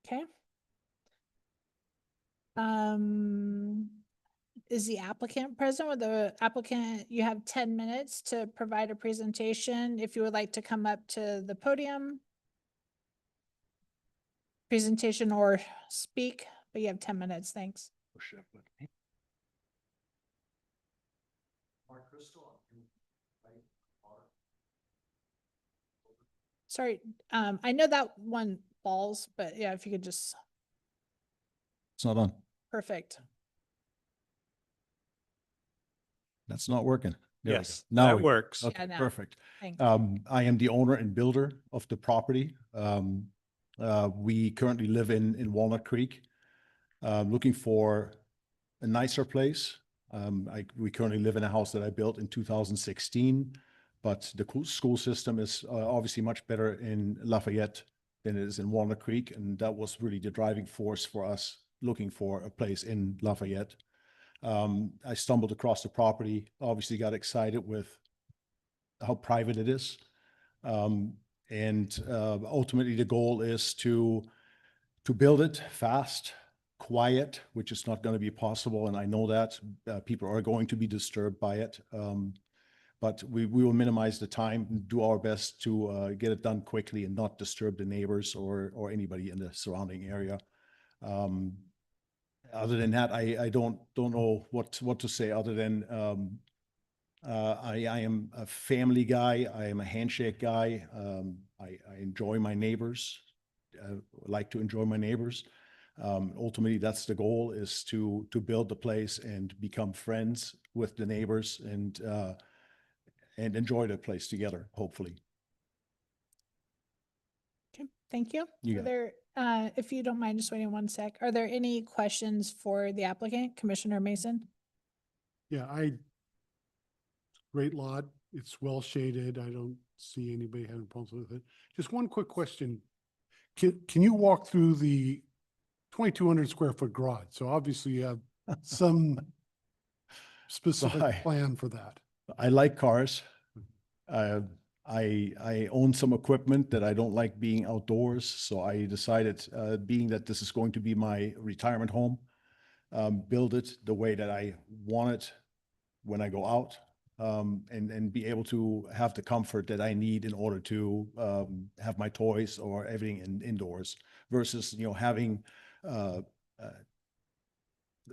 Okay. Is the applicant present? With the applicant, you have 10 minutes to provide a presentation. If you would like to come up to the podium, presentation or speak, but you have 10 minutes. Thanks. Sorry, I know that one balls, but yeah, if you could just, It's not on. perfect. That's not working. There we go. Yes, Now that we- works. Okay, Yeah, now. perfect. Thanks. I am the owner and builder of the property. We currently live in Walnut Creek. Looking for a nicer place. We currently live in a house that I built in 2016, but the school system is obviously much better in Lafayette than it is in Walnut Creek, and that was really the driving force for us looking for a place in Lafayette. I stumbled across the property, obviously got excited with how private it is. Ultimately the goal is to build it fast, quiet, which is not going to be possible. And I know that people are going to be disturbed by it. But we will minimize the time and do our best to get it done quickly and not disturb the neighbors or anybody in the surrounding area. Other than that, I don't know what to say other than I am a family guy. I am a handshake guy. I enjoy my neighbors. Like to enjoy my neighbors. Ultimately, that's the goal, is to build the place and become friends with the neighbors and enjoy the place together, hopefully. Okay, thank you. You Are got it. there, if you don't mind just waiting 1 sec, are there any questions for the applicant, Commissioner Mason? Yeah, great lot. It's well shaded. I don't see anybody having problems with it. Just one quick question. Can you walk through the 2,200 square foot garage? So obviously you have some specific Right. plan for that. I like cars. I own some equipment that I don't like being outdoors, so I decided, being that this is going to be my retirement home, build it the way that I want it when I go out, and be able to have the comfort that I need in order to have my toys or everything indoors versus, having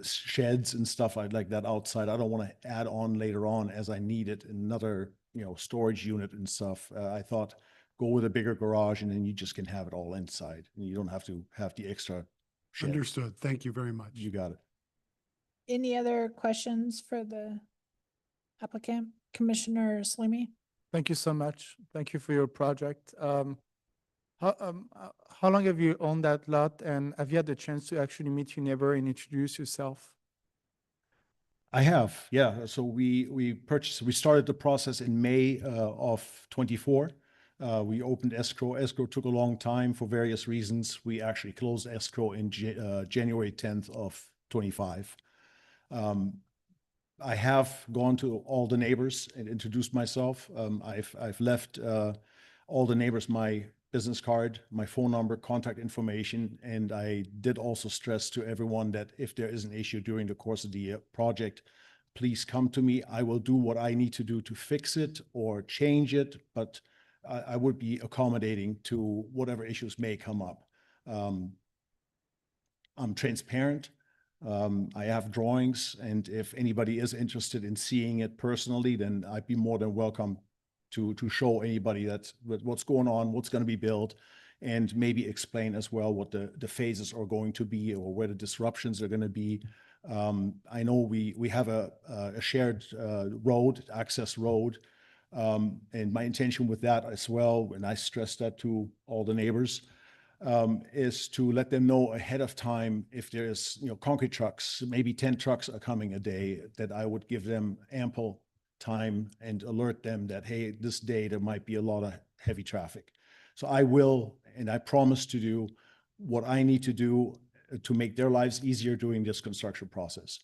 sheds and stuff like that outside. I don't want to add on later on as I need it, another, storage unit and stuff. I thought go with a bigger garage and then you just can have it all inside and you don't have to have the extra shed. Understood. Thank you very much. You got it. Any other questions for the applicant, Commissioner Salimi? Thank you so much. Thank you for your project. How long have you owned that lot, and have you had the chance to actually meet your neighbor and introduce yourself? I have, yeah. So we started the process in May of 24. We opened escrow. Escrow took a long time for various reasons. We actually closed escrow in January 10th of 25. I have gone to all the neighbors and introduced myself. I've left all the neighbors my business card, my phone number, contact information, and I did also stress to everyone that if there is an issue during the course of the project, please come to me. I will do what I need to do to fix it or change it, but I would be accommodating to whatever issues may come up. I'm transparent. I have drawings, and if anybody is interested in seeing it personally, then I'd be more than welcome to show anybody that's what's going on, what's going to be built, and maybe explain as well what the phases are going to be or where the disruptions are going to be. I know we have a shared access road, and my intention with that as well, and I stress that to all the neighbors, is to let them know ahead of time if there's, concrete trucks, maybe 10 trucks are coming a day, that I would give them ample time and alert them that, hey, this day there might be a lot of heavy traffic. So I will, and I promise to do what I need to do to make their lives easier during this construction process.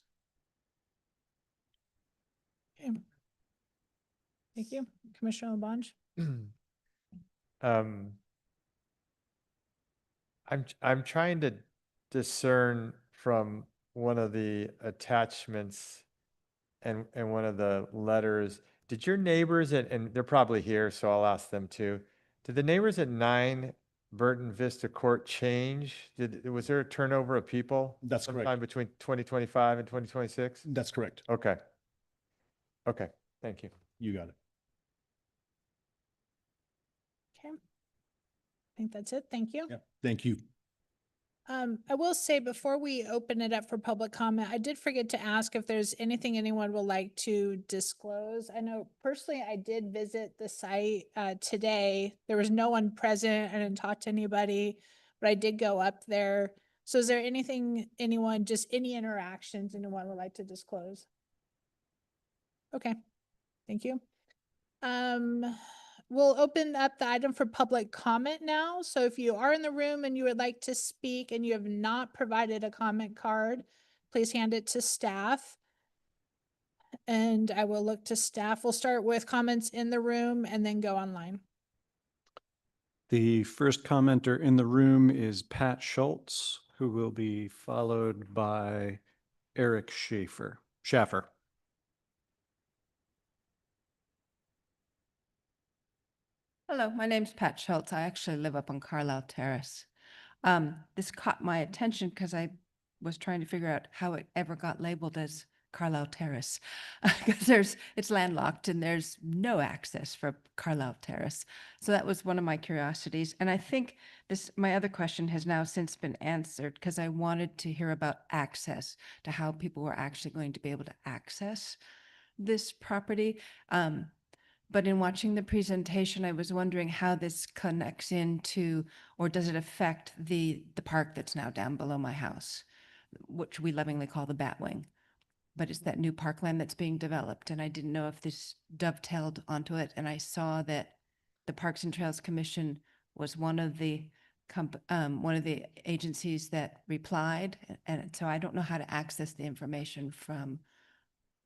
Okay. Thank you. Commissioner Labange? I'm trying to discern from one of the attachments and one of the letters, did your neighbors, and they're probably here, so I'll ask them too. Did the neighbors at 9 Burton Vista Court change? Was there a turnover of people? That's correct. Sometime between 2025 and 2026? That's correct. Okay. Okay, thank you. You got it. Okay. think that's it. Thank you. Yeah, thank you. I will say before we open it up for public comment, I did forget to ask if there's anything anyone would like to disclose. I know personally I did visit the site today. There was no one present. I didn't talk to anybody, but I did go up there. So is there anything just any interactions anyone would like to disclose? Okay, thank you. We'll open up the item for public comment now. So if you are in the room and you would like to speak and you have not provided a comment card, please hand it to staff. And I will look to staff. We'll start with comments in the room and then go online. The first commenter in the room is Pat Schultz, who will be followed by Eric Schaffer. Hello, my name's Pat Schultz. I actually live up on Carlisle Terrace. This caught my attention because I was trying to figure out how it ever got labeled as Carlisle Terrace. Because it's landlocked and there's no access for Carlisle Terrace. So that was one of my curiosities. And I think my other question has now since been answered because I wanted to hear about access to how people were actually going to be able to access this property. But in watching the presentation, I was wondering how this connects into, or does it affect the park that's now down below my house, which we lovingly call the Batwing. But it's that new parkland that's being developed, and I didn't know if this dovetailed onto it. And I saw that the Parks and Trails Commission was one of the agencies that replied, and so I don't know how to access the information from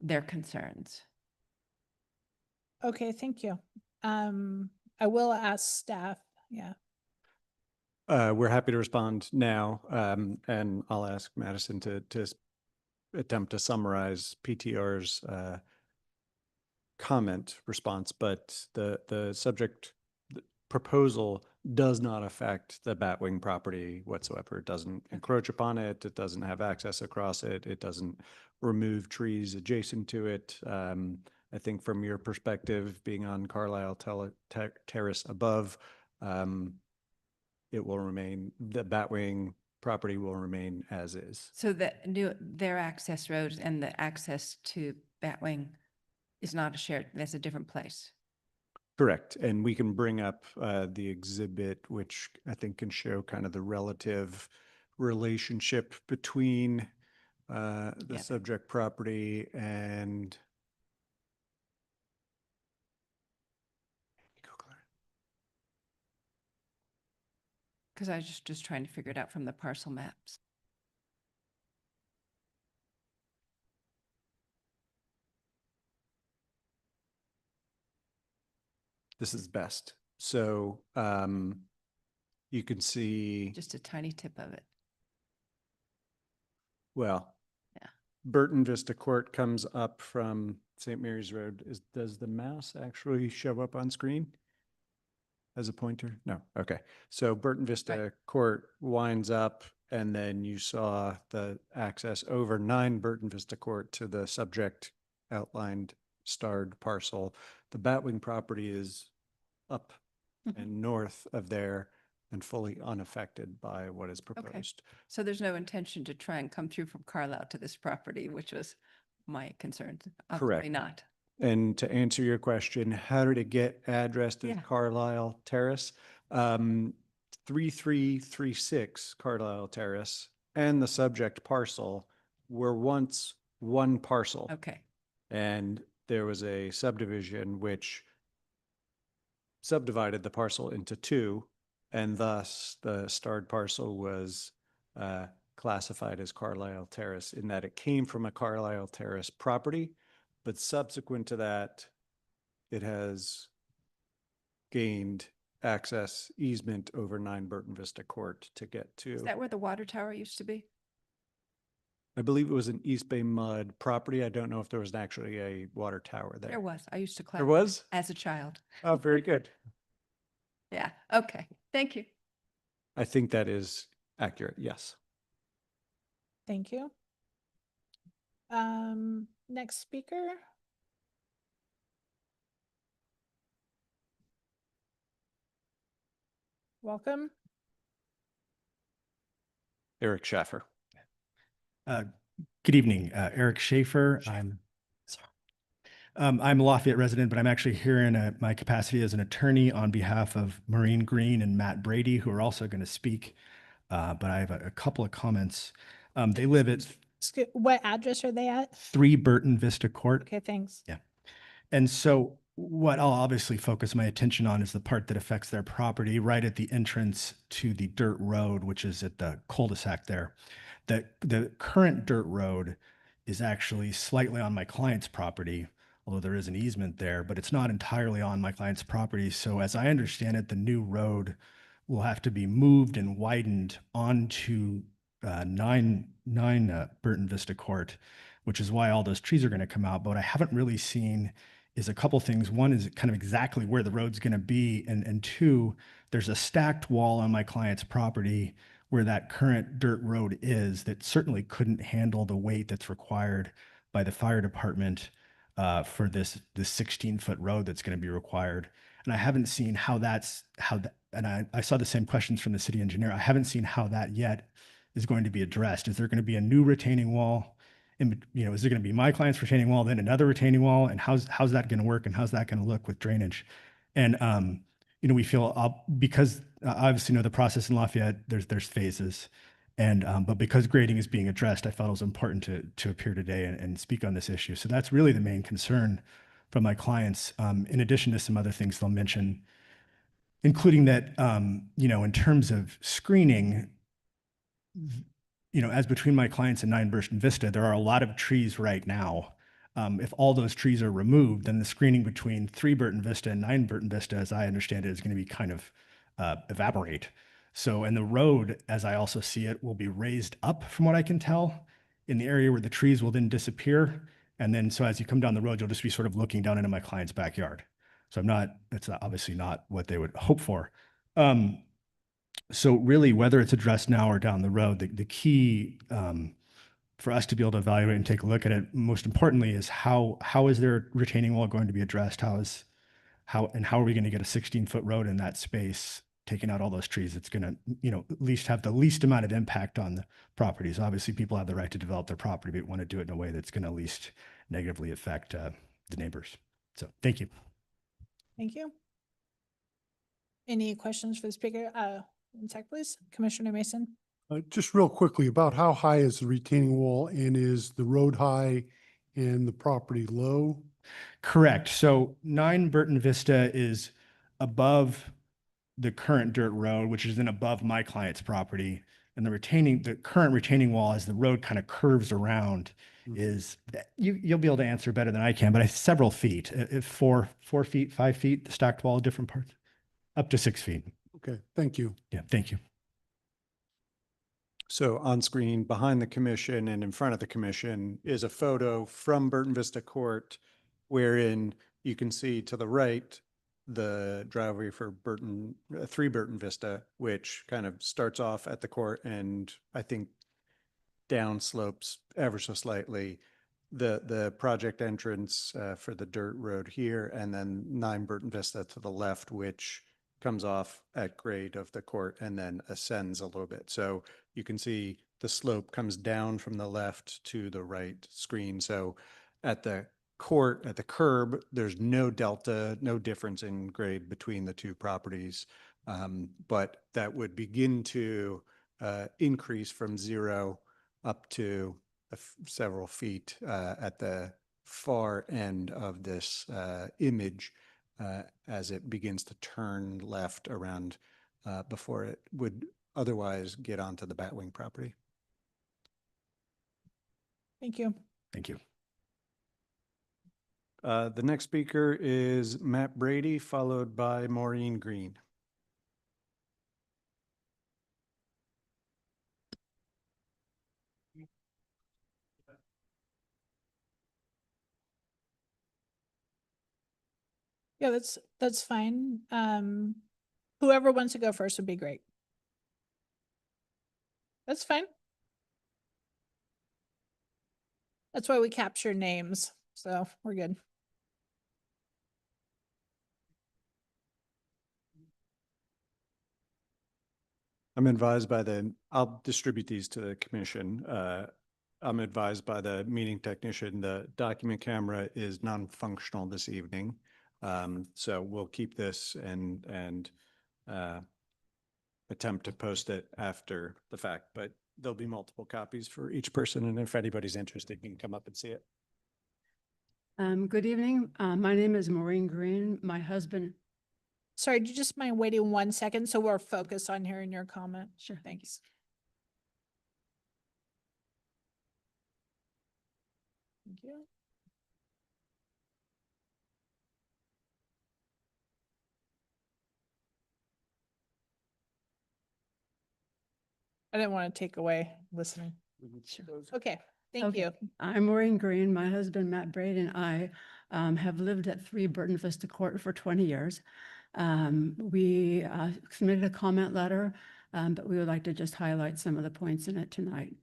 their concerns. Okay, thank you. I will ask staff. Yeah. We're happy to respond now, and I'll ask Madison to attempt to summarize PTR's comment response, but the subject proposal does not affect the Batwing property whatsoever. It doesn't encroach upon it. It doesn't have access across it. It doesn't remove trees adjacent to it. I think from your perspective, being on Carlisle Terrace above, it will remain, the Batwing property will remain as is. So their access roads and the access to Batwing is not a shared, that's a different place. Correct. And we can bring up the exhibit, which I think can show kind of the relative relationship between the subject property and Because I was just trying to figure it out from the parcel maps. this is best. So you can see, Just a tiny tip of it. well, Yeah. Burton Vista Court comes up from St. Mary's Road. Does the mouse actually show up on screen as a pointer? No. Okay. So Burton Vista Court winds up, and then you saw the access over 9 Burton Vista Court to the subject outlined starred parcel. The Batwing property is up and north of there and fully unaffected by what is proposed. So there's no intention to try and come through from Carlisle to this property, which was my concern. Obviously Correct. not. And to answer your question, how did it get addressed as Yeah. Carlisle Terrace? 3336 Carlisle Terrace and the subject parcel were once one parcel. Okay. And there was a subdivision which subdivided the parcel into 2, and thus the starred parcel was classified as Carlisle Terrace in that it came from a Carlisle Terrace property, but subsequent to that, it has gained access easement over 9 Burton Vista Court to get to. Is that where the water tower used to be? I believe it was an East Bay Mud property. I don't know if there was actually a water tower there. There was. I used to There was? as a child. Oh, very good. Yeah. Okay. Thank you. I think that is accurate. Yes. Thank you. Next speaker. Welcome. Eric Schaffer. Good evening, Eric Schaefer. I'm a Lafayette resident, but I'm actually here in my capacity as an attorney on behalf of Maureen Green and Matt Brady, who are also going to speak. But I have a couple of comments. They live at What address are they at? 3 Burton Vista Court. Okay, thanks. Yeah. And so what I'll obviously focus my attention on is the part that affects their property right at the entrance to the dirt road, which is at the cul-de-sac there. The current dirt road is actually slightly on my client's property, although there is an easement there, but it's not entirely on my client's property. So as I understand it, the new road will have to be moved and widened onto 9 Burton Vista Court, which is why all those trees are going to come out. But what I haven't really seen is a couple things. One is kind of exactly where the road's going to be. And two, there's a stacked wall on my client's property where that current dirt road is that certainly couldn't handle the weight that's required by the fire department for this 16-foot road that's going to be required. And I haven't seen and I saw the same questions from the city engineer. I haven't seen how that yet is going to be addressed. Is there going to be a new retaining wall? Is there going to be my client's retaining wall, then another retaining wall? And how's that going to work? And how's that going to look with drainage? And, we feel because obviously, the process in Lafayette, there's phases. And, but because grading is being addressed, I felt it was important to appear today and speak on this issue. So that's really the main concern from my clients, in addition to some other things they'll mention, including that, in terms of screening, as between my clients and 9 Burton Vista, there are a lot of trees right now. If all those trees are removed, then the screening between 3 Burton Vista and 9 Burton Vista, as I understand it, is going to be kind of evaporate. So, and the road, as I also see it, will be raised up from what I can tell in the area where the trees will then disappear. And then, so as you come down the road, you'll just be sort of looking down into my client's backyard. So it's obviously not what they would hope for. So really, whether it's addressed now or down the road, the key for us to be able to evaluate and take a look at it, most importantly, is how is their retaining wall going to be addressed? How are we going to get a 16-foot road in that space, taking out all those trees? It's going to, at least have the least amount of impact on the properties. Obviously, people have the right to develop their property, but want to do it in a way that's going to at least negatively affect the neighbors. So, thank you. Thank you. Any questions for the speaker? One sec, please. Commissioner Mason. Just real quickly, about how high is the retaining wall, and is the road high and the property low? Correct. So 9 Burton Vista is above the current dirt road, which is then above my client's property. And the current retaining wall, as the road kind of curves around, is you'll be able to answer better than I can, but several feet, if 4 feet, 5 feet, the stacked wall, different parts, up to 6 feet. Okay, thank you. Yeah, thank you. So on screen behind the commission and in front of the commission is a photo from Burton Vista Court, wherein you can see to the right the driveway for 3 Burton Vista, which kind of starts off at the court and I think down slopes ever so slightly. The project entrance for the dirt road here, and then 9 Burton Vista to the left, which comes off at grade of the court and then ascends a little bit. So you can see the slope comes down from the left to the right screen. So at the court, at the curb, there's no delta, no difference in grade between the 2 properties. But that would begin to increase from 0 up to several feet at the far end of this image, as it begins to turn left around before it would otherwise get onto the Batwing property. Thank you. Thank you. The next speaker is Matt Brady, followed by Maureen Green. Yeah, that's fine. Whoever wants to go first would be great. That's fine. That's why we capture names, so we're good. I'm advised by I'll distribute these to the commission. I'm advised by the meeting technician, the document camera is non-functional this evening. So we'll keep this and attempt to post it after the fact, but there'll be multiple copies for each person. And if anybody's interested, you can come up and see it. Good evening. My name is Maureen Green. My husband. Sorry, do you just mind waiting 1 second so we're focused on hearing your comment? Sure. Thanks. Thank you. I didn't want to take away listening. Okay, thank you. I'm Maureen Green. My husband, Matt Braid, and I have lived at 3 Burton Vista Court for 20 years. We submitted a comment letter, but we would like to just highlight some of the points in it tonight.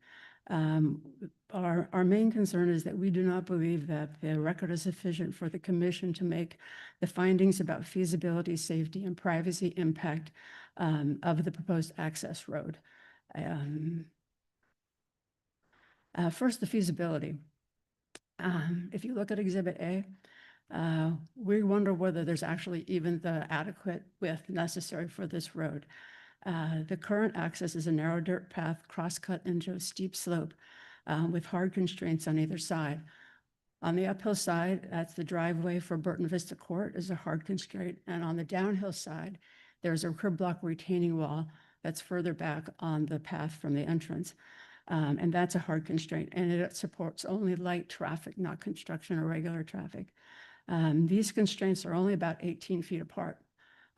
Our main concern is that we do not believe that the record is sufficient for the commission to make the findings about feasibility, safety, and privacy impact of the proposed access road. First, the feasibility. If you look at Exhibit A, we wonder whether there's actually even the adequate width necessary for this road. The current access is a narrow dirt path cross-cut into a steep slope with hard constraints on either side. On the uphill side, that's the driveway for Burton Vista Court is a hard constraint. And on the downhill side, there's a curb block retaining wall that's further back on the path from the entrance. And that's a hard constraint, and it supports only light traffic, not construction or regular traffic. These constraints are only about 18 feet apart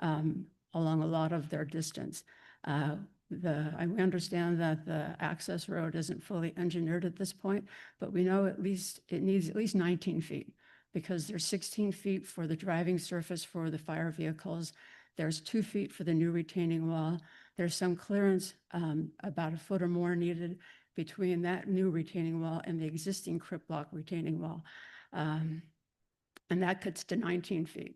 along a lot of their distance. I understand that the access road isn't fully engineered at this point, but we know it needs at least 19 feet because there's 16 feet for the driving surface for the fire vehicles. There's 2 feet for the new retaining wall. There's some clearance, about 1 foot or more needed between that new retaining wall and the existing crib block retaining wall. And that cuts to 19 feet.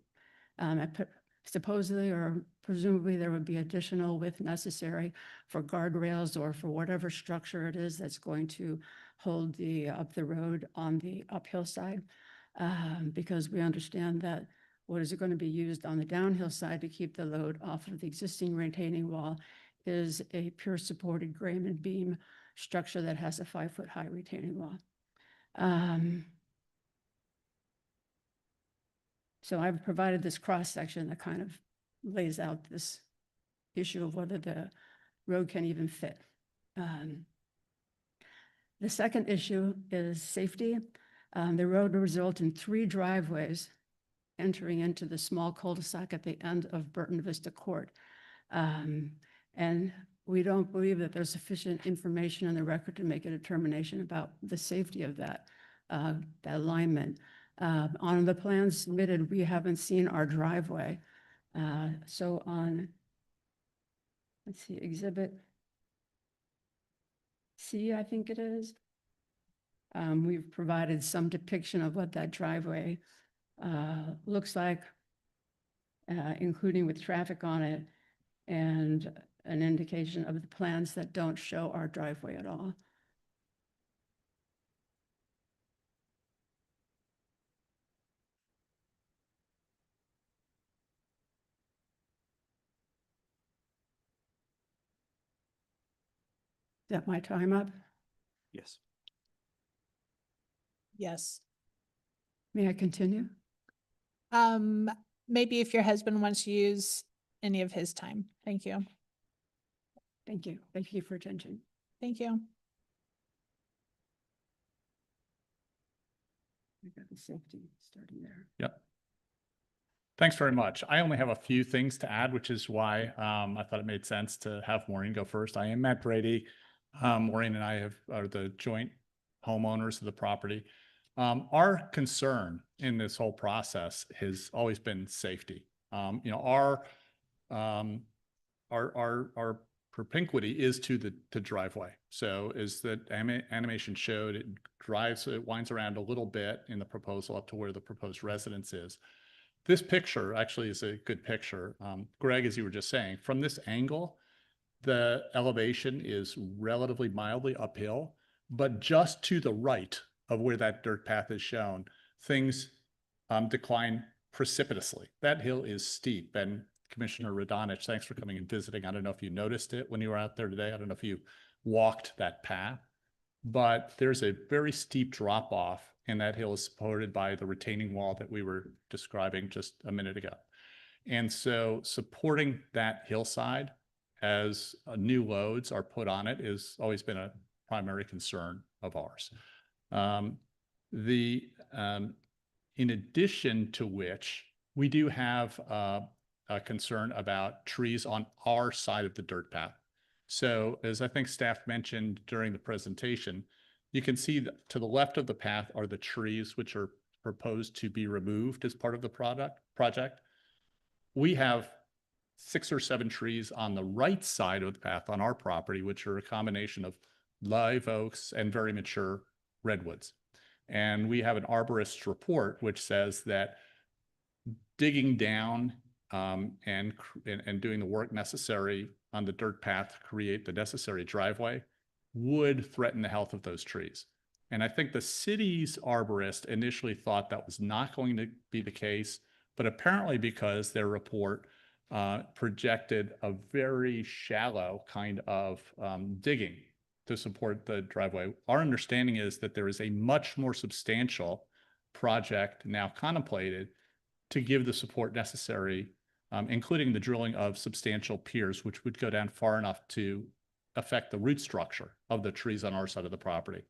Supposedly or presumably there would be additional width necessary for guardrails or for whatever structure it is that's going to hold up the road on the uphill side. Because we understand that what is going to be used on the downhill side to keep the load off of the existing retaining wall is a pure supported Grayman beam structure that has a 5-foot high retaining wall. So I've provided this cross section that kind of lays out this issue of whether the road can even fit. The second issue is safety. The road will result in 3 driveways entering into the small cul-de-sac at the end of Burton Vista Court. And we don't believe that there's sufficient information in the record to make a determination about the safety of that alignment. On the plans submitted, we haven't seen our driveway. So on, let's see, Exhibit C, I think it is. We've provided some depiction of what that driveway looks like, including with traffic on it, and an indication of the plans that don't show our driveway at all. Is that my time up? Yes. Yes. May I continue? Maybe if your husband wants to use any of his time. Thank you. Thank you. Thank you for attention. Thank you. I got the safety starting there. Yep. Thanks very much. I only have a few things to add, which is why I thought it made sense to have Maureen go first. I am Matt Brady. Maureen and I are the joint homeowners of the property. Our concern in this whole process has always been safety. You know, our propinquity is to the driveway. So as the animation showed, it winds around a little bit in the proposal up to where the proposed residence is. This picture actually is a good picture. Greg, as you were just saying, from this angle, the elevation is relatively mildly uphill, but just to the right of where that dirt path is shown, things decline precipitously. That hill is steep. And Commissioner Radonich, thanks for coming and visiting. I don't know if you noticed it when you were out there today. I don't know if you walked that path, but there's a very steep drop off, and that hill is supported by the retaining wall that we were describing just a minute ago. And so supporting that hillside as new loads are put on it has always been a primary concern of ours. In addition to which, we do have a concern about trees on our side of the dirt path. So as I think staff mentioned during the presentation, you can see that to the left of the path are the trees which are proposed to be removed as part of the project. We have 6 or 7 trees on the right side of the path on our property, which are a combination of live oaks and very mature redwoods. And we have an arborist report which says that digging down and doing the work necessary on the dirt path to create the necessary driveway would threaten the health of those trees. And I think the city's arborist initially thought that was not going to be the case, but apparently because their report projected a very shallow kind of digging to support the driveway. Our understanding is that there is a much more substantial project now contemplated to give the support necessary, including the drilling of substantial piers, which would go down far enough to affect the root structure of the trees on our side of the property,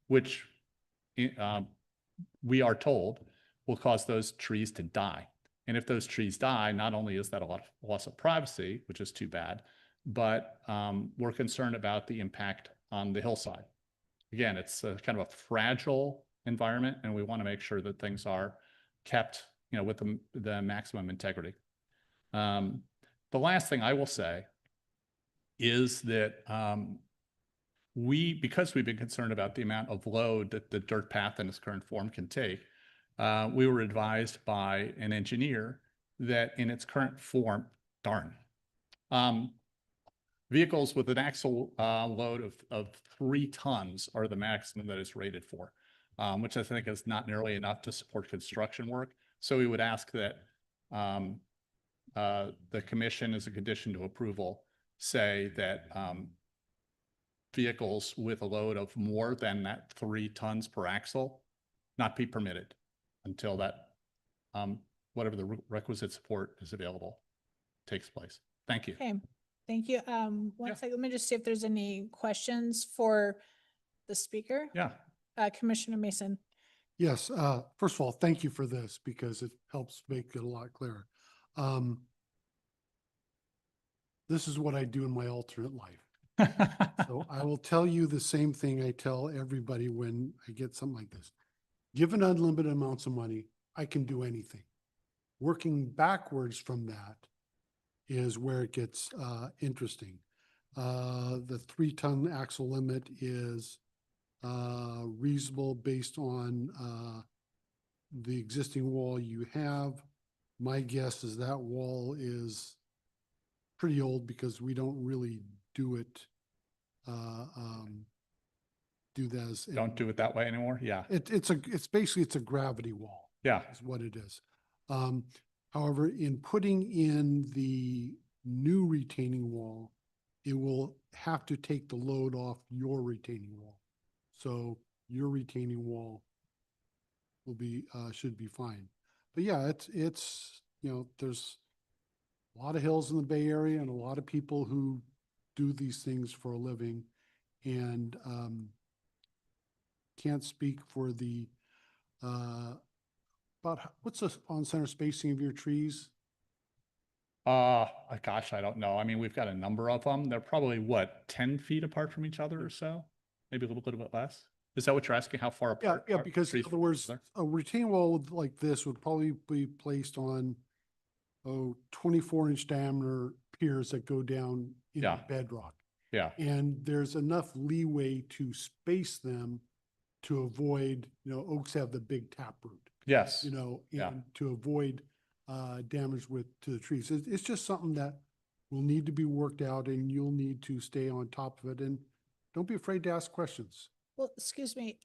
which we are told will cause those trees to die. And if those trees die, not only is that a loss of privacy, which is too bad, but we're concerned about the impact on the hillside. Again, it's a kind of a fragile environment, and we want to make sure that things are kept, with the maximum integrity. The last thing I will say is that because we've been concerned about the amount of load that the dirt path in its current form can take, we were advised by an engineer that in its current form, vehicles with an axle load of 3 tons are the maximum that is rated for, which I think is not nearly enough to support construction work. So we would ask that the commission, as a condition to approval, say that vehicles with a load of more than that 3 tons per axle not be permitted until that whatever the requisite support is available takes place. Thank you. Okay, thank you. One second, let me just see if there's any questions for the speaker. Yeah. Commissioner Mason. Yes, first of all, thank you for this because it helps make it a lot clearer. This is what I do in my alternate life. So I will tell you the same thing I tell everybody when I get something like this. Given unlimited amounts of money, I can do anything. Working backwards from that is where it gets interesting. The 3-ton axle limit is reasonable based on the existing wall you have. My guess is that wall is pretty old because we don't really do it. Do that as Don't do it that way anymore. Yeah. It's basically a gravity wall. Yeah. Is what it is. However, in putting in the new retaining wall, it will have to take the load off your retaining wall. So your retaining wall will be, should be fine. But yeah, it's, there's a lot of hills in the Bay Area and a lot of people who do these things for a living, and can't speak for the, about what's the on-center spacing of your trees? Gosh, I don't know. I mean, we've got a number of them. They're probably 10 feet apart from each other or so, maybe a little bit less. Is that what you're asking? How far apart? Yeah, because in other words, a retaining wall like this would probably be placed on 24-inch diameter piers that go down into bedrock. Yeah. And there's enough leeway to space them to avoid, oaks have the big taproot. Yes. And to avoid damage to the trees. It's just something that will need to be worked out and you'll need to stay on top of it. And don't be afraid to ask questions. Well, excuse me,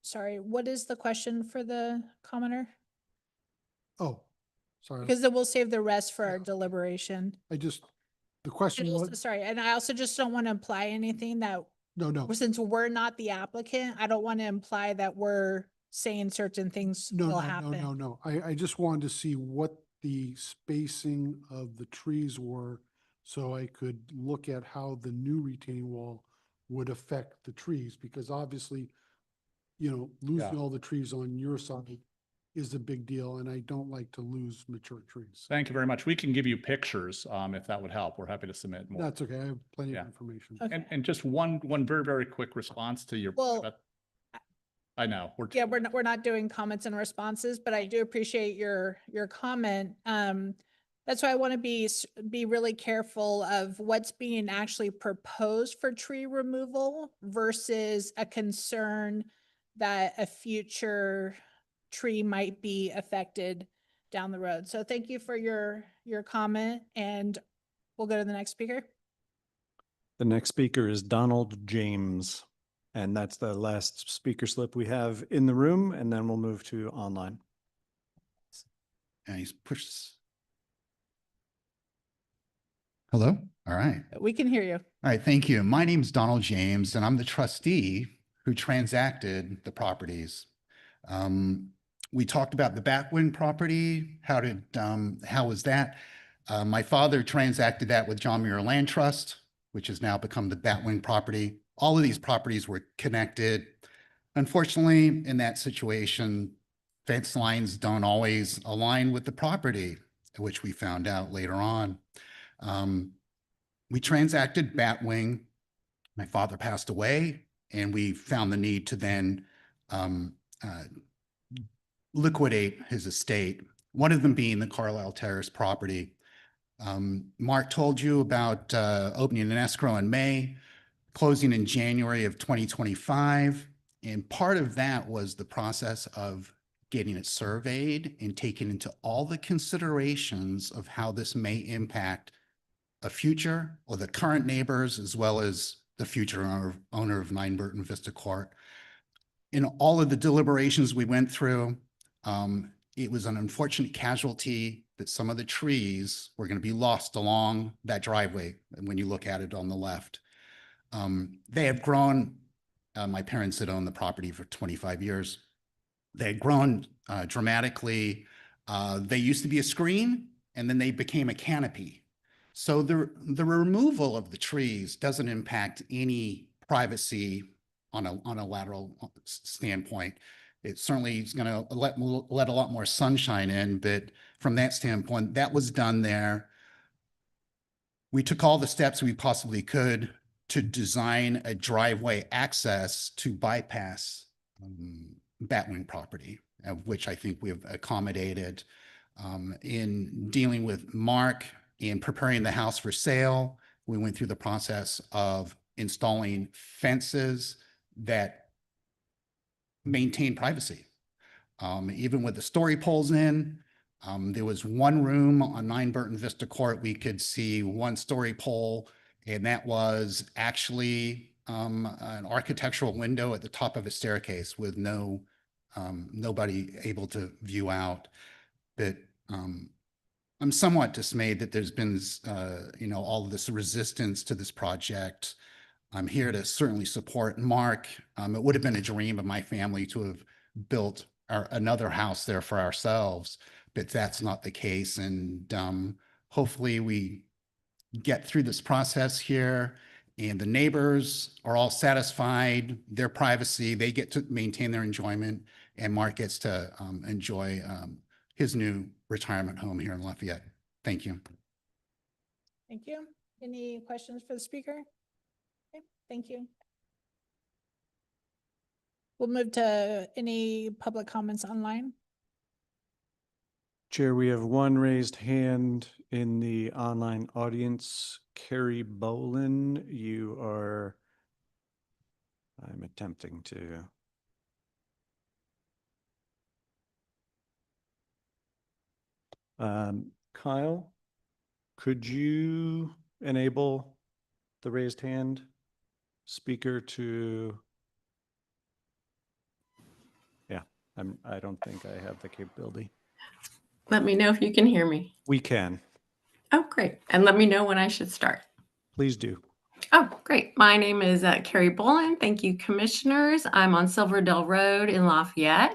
sorry, what is the question for the commenter? Oh, sorry. Because then we'll save the rest for our deliberation. The question And was, also, sorry, and I also just don't want to imply anything that, no. since we're not the applicant, I don't want to imply that we're saying certain things will happen. No. I just wanted to see what the spacing of the trees were so I could look at how the new retaining wall would affect the trees, because obviously, losing all the trees on your side is a big deal, and I don't like to lose mature trees. Thank you very much. We can give you pictures, if that would help. We're happy to submit more. That's okay. I have plenty Yeah. of information. Okay. And just one very, very quick response to your. Well, I know. yeah, we're not doing comments and responses, but I do appreciate your comment. That's why I want to be really careful of what's being actually proposed for tree removal versus a concern that a future tree might be affected down the road. So thank you for your comment, and we'll go to the next speaker. The next speaker is Donald James, and that's the last speaker slip we have in the room, and then we'll move to online. And he's pushed. Hello? All right. We can hear you. All right, thank you. My name's Donald James, and I'm the trustee who transacted the properties. We talked about the Batwing property. How was that? My father transacted that with John Muir Land Trust, which has now become the Batwing property. All of these properties were connected. Unfortunately, in that situation, fence lines don't always align with the property, which we found out later on. We transacted Batwing. My father passed away, and we found the need to then liquidate his estate, one of them being the Carlisle Terrace property. Mark told you about opening an escrow in May, closing in January of 2025. And part of that was the process of getting it surveyed and taking into all the considerations of how this may impact a future or the current neighbors, as well as the future owner of 9 Burton Vista Court. In all of the deliberations we went through, it was an unfortunate casualty that some of the trees were going to be lost along that driveway when you look at it on the left. They have grown. My parents had owned the property for 25 years. They had grown dramatically. They used to be a screen, and then they became a canopy. So the removal of the trees doesn't impact any privacy on a lateral standpoint. It certainly is going to let a lot more sunshine in, but from that standpoint, that was done there. We took all the steps we possibly could to design a driveway access to bypass Batwing property, of which I think we have accommodated. In dealing with Mark in preparing the house for sale, we went through the process of installing fences that maintain privacy. Even with the story poles in, there was one room on 9 Burton Vista Court, we could see one story pole, and that was actually an architectural window at the top of a staircase with nobody able to view out. But I'm somewhat dismayed that there's been, all of this resistance to this project. I'm here to certainly support Mark. It would have been a dream of my family to have built another house there for ourselves, but that's not the case. And hopefully we get through this process here and the neighbors are all satisfied, their privacy, they get to maintain their enjoyment, and Mark gets to enjoy his new retirement home here in Lafayette. Thank you. Thank you. Any questions for the speaker? Okay, thank you. We'll move to any public comments online. Chair, we have one raised hand in the online audience. Carrie Bolin, I'm attempting to. could you enable the raised hand speaker to? Yeah, I don't think I have the capability. Let me know if you can hear me. We can. Oh, great. And let me know when I should start. Please do. Oh, great. My name is Carrie Bolin. Thank you, commissioners. I'm on Silverdale Road in Lafayette.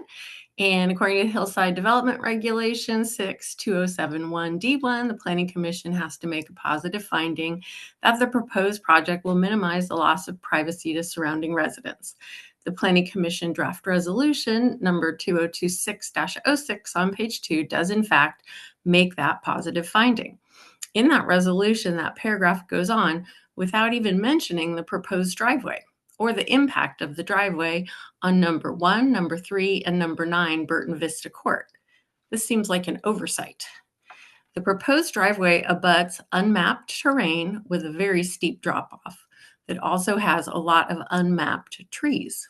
And according to Hillside Development Regulation 62071D1, the Planning Commission has to make a positive finding that the proposed project will minimize the loss of privacy to surrounding residents. The Planning Commission draft resolution number 2026-06 on page 2 does in fact make that positive finding. In that resolution, that paragraph goes on without even mentioning the proposed driveway or the impact of the driveway on number 1, number 3, and number 9 Burton Vista Court. This seems like an oversight. The proposed driveway abuts unmapped terrain with a very steep drop-off that also has a lot of unmapped trees.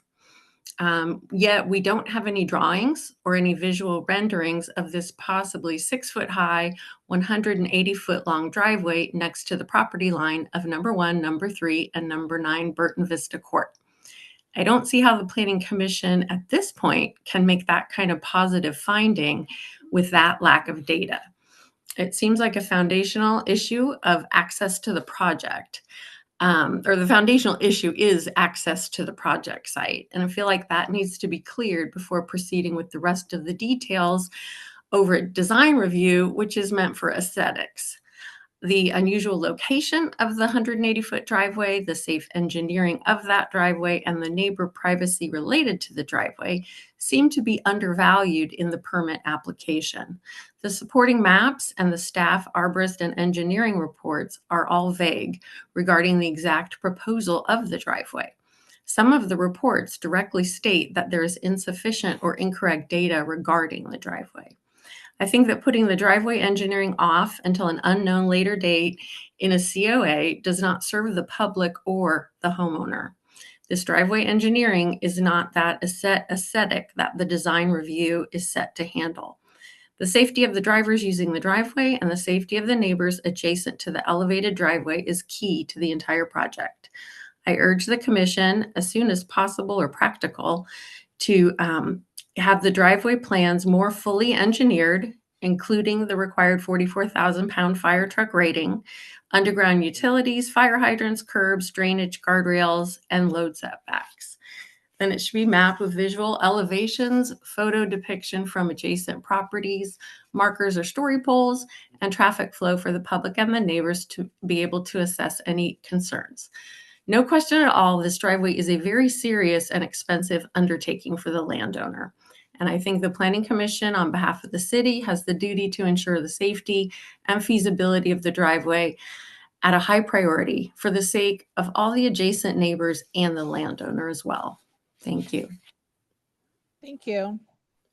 Yet we don't have any drawings or any visual renderings of this possibly 6-foot high, 180-foot long driveway next to the property line of number 1, number 3, and number 9 Burton Vista Court. I don't see how the Planning Commission at this point can make that kind of positive finding with that lack of data. It seems like a foundational issue of access to the project. Or the foundational issue is access to the project site. And I feel like that needs to be cleared before proceeding with the rest of the details over at design review, which is meant for aesthetics. The unusual location of the 180-foot driveway, the safe engineering of that driveway, and the neighbor privacy related to the driveway seem to be undervalued in the permit application. The supporting maps and the staff arborist and engineering reports are all vague regarding the exact proposal of the driveway. Some of the reports directly state that there is insufficient or incorrect data regarding the driveway. I think that putting the driveway engineering off until an unknown later date in a COA does not serve the public or the homeowner. This driveway engineering is not that aesthetic that the design review is set to handle. The safety of the drivers using the driveway and the safety of the neighbors adjacent to the elevated driveway is key to the entire project. I urge the commission, as soon as possible or practical, to have the driveway plans more fully engineered, including the required 44,000-pound fire truck rating, underground utilities, fire hydrants, curbs, drainage, guardrails, and load setbacks. Then it should be mapped with visual elevations, photo depiction from adjacent properties, markers or story poles, and traffic flow for the public and the neighbors to be able to assess any concerns. No question at all, this driveway is a very serious and expensive undertaking for the landowner. And I think the Planning Commission, on behalf of the city, has the duty to ensure the safety and feasibility of the driveway at a high priority for the sake of all the adjacent neighbors and the landowner as well. Thank you. Thank you.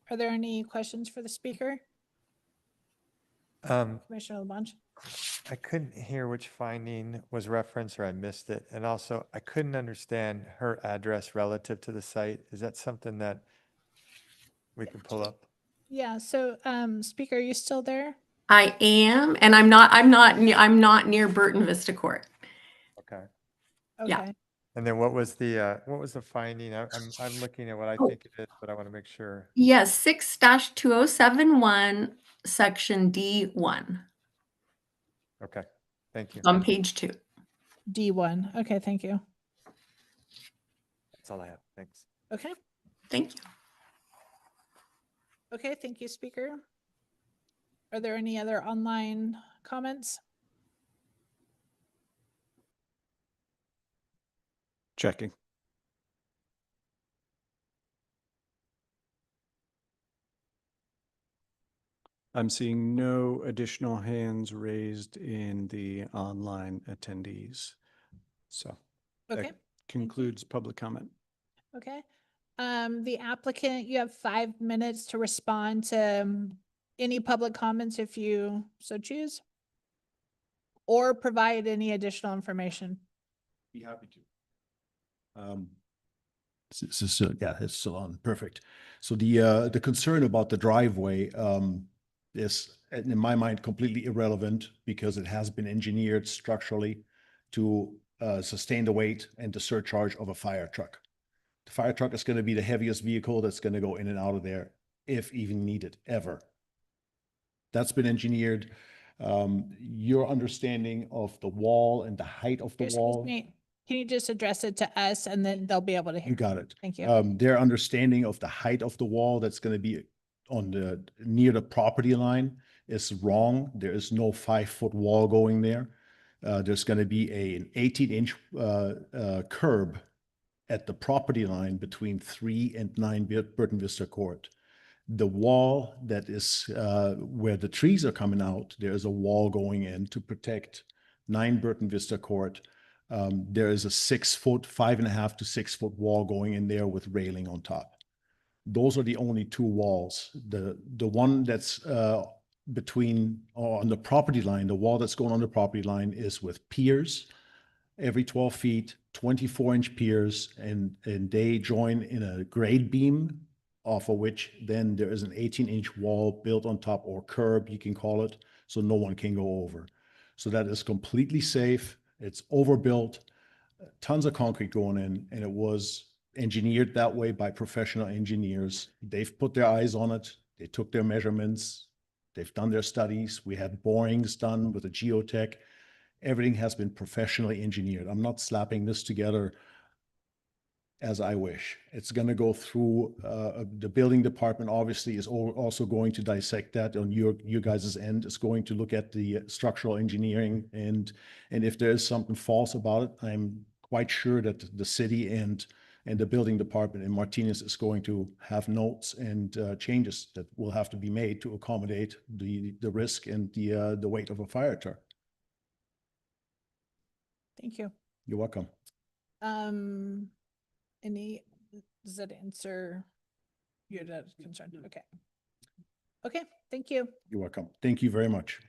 Are there any questions for the speaker? Commissioner LaBonge? I couldn't hear which finding was referenced or I missed it. And also I couldn't understand her address relative to the site. Is that something that we can pull up? Yeah, so speaker, are you still there? I am, and I'm not near Burton Vista Court. Okay. Yeah. Okay. And then what was the finding? I'm looking at what I Oh. think it is, but I want to make sure. Yes, 6-2071, section D1 Okay. Thank you. on page 2. D1. Okay, thank you. That's all I have. Thanks. Okay. Thank you. Okay, thank you, speaker. Are there any other online comments? Checking. I'm seeing no additional hands raised in the online attendees. So Okay. that concludes public comment. Okay. The applicant, you have 5 minutes to respond to any public comments if you so choose, or provide any additional information. Be happy to. So yeah, it's still on. Perfect. So the concern about the driveway, is, in my mind, completely irrelevant because it has been engineered structurally to sustain the weight and the surcharge of a fire truck. The fire truck is going to be the heaviest vehicle that's going to go in and out of there, if even needed, ever. That's been engineered. Your understanding of the wall and the height of the Excuse wall. me, can you just address it to us and then they'll be able to hear? You got it. Thank you. Their understanding of the height of the wall that's going to be on the near the property line is wrong. There is no 5-foot wall going there. There's going to be an 18-inch curb at the property line between 3 and 9 Burton Vista Court. The wall that is where the trees are coming out, there is a wall going in to protect 9 Burton Vista Court. There is a 6-foot, 5.5 to 6 foot wall going in there with railing on top. Those are the only 2 walls. The one that's between or on the property line, the wall that's going on the property line is with piers every 12 feet, 24-inch piers, and they join in a grade beam off of which then there is an 18-inch wall built on top, or curb, you can call it, so no one can go over. So that is completely safe. It's overbuilt, tons of concrete going in, and it was engineered that way by professional engineers. They've put their eyes on it. They took their measurements. They've done their studies. We had borings done with a geotech. Everything has been professionally engineered. I'm not slapping this together as I wish. It's going to go through the building department, obviously, is also going to dissect that on your guys' end. It's going to look at the structural engineering, and if there is something false about it, I'm quite sure that the city and the building department in Martinez is going to have notes and changes that will have to be made to accommodate the risk and the weight of a fire truck. Thank you. You're welcome. Does that answer your concern? Okay. Okay, thank you. You're welcome. Thank you very much.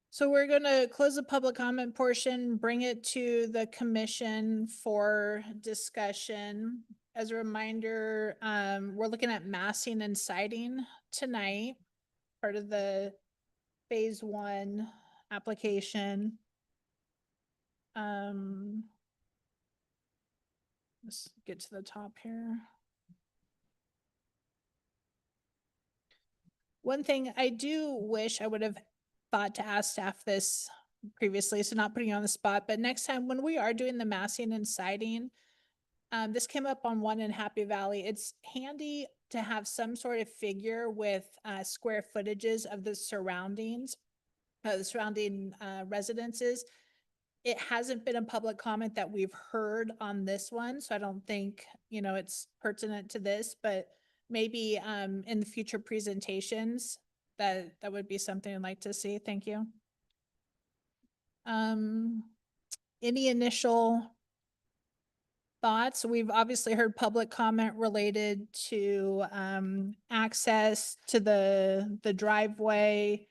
So we're going to close the public comment portion, bring it to the commission for discussion. As a reminder, we're looking at massing and siding tonight, part of the phase 1 application. Let's get to the top here. One thing I do wish I would have thought to ask staff this previously, so not putting you on the spot, but next time when we are doing the massing and siding, this came up on one in Happy Valley. It's handy to have some sort of figure with square footages of the surrounding residences. It hasn't been a public comment that we've heard on this one, so I don't think, it's pertinent to this, but maybe in the future presentations, that would be something I'd like to see. Thank you. Any initial thoughts? We've obviously heard public comment related to access to the driveway,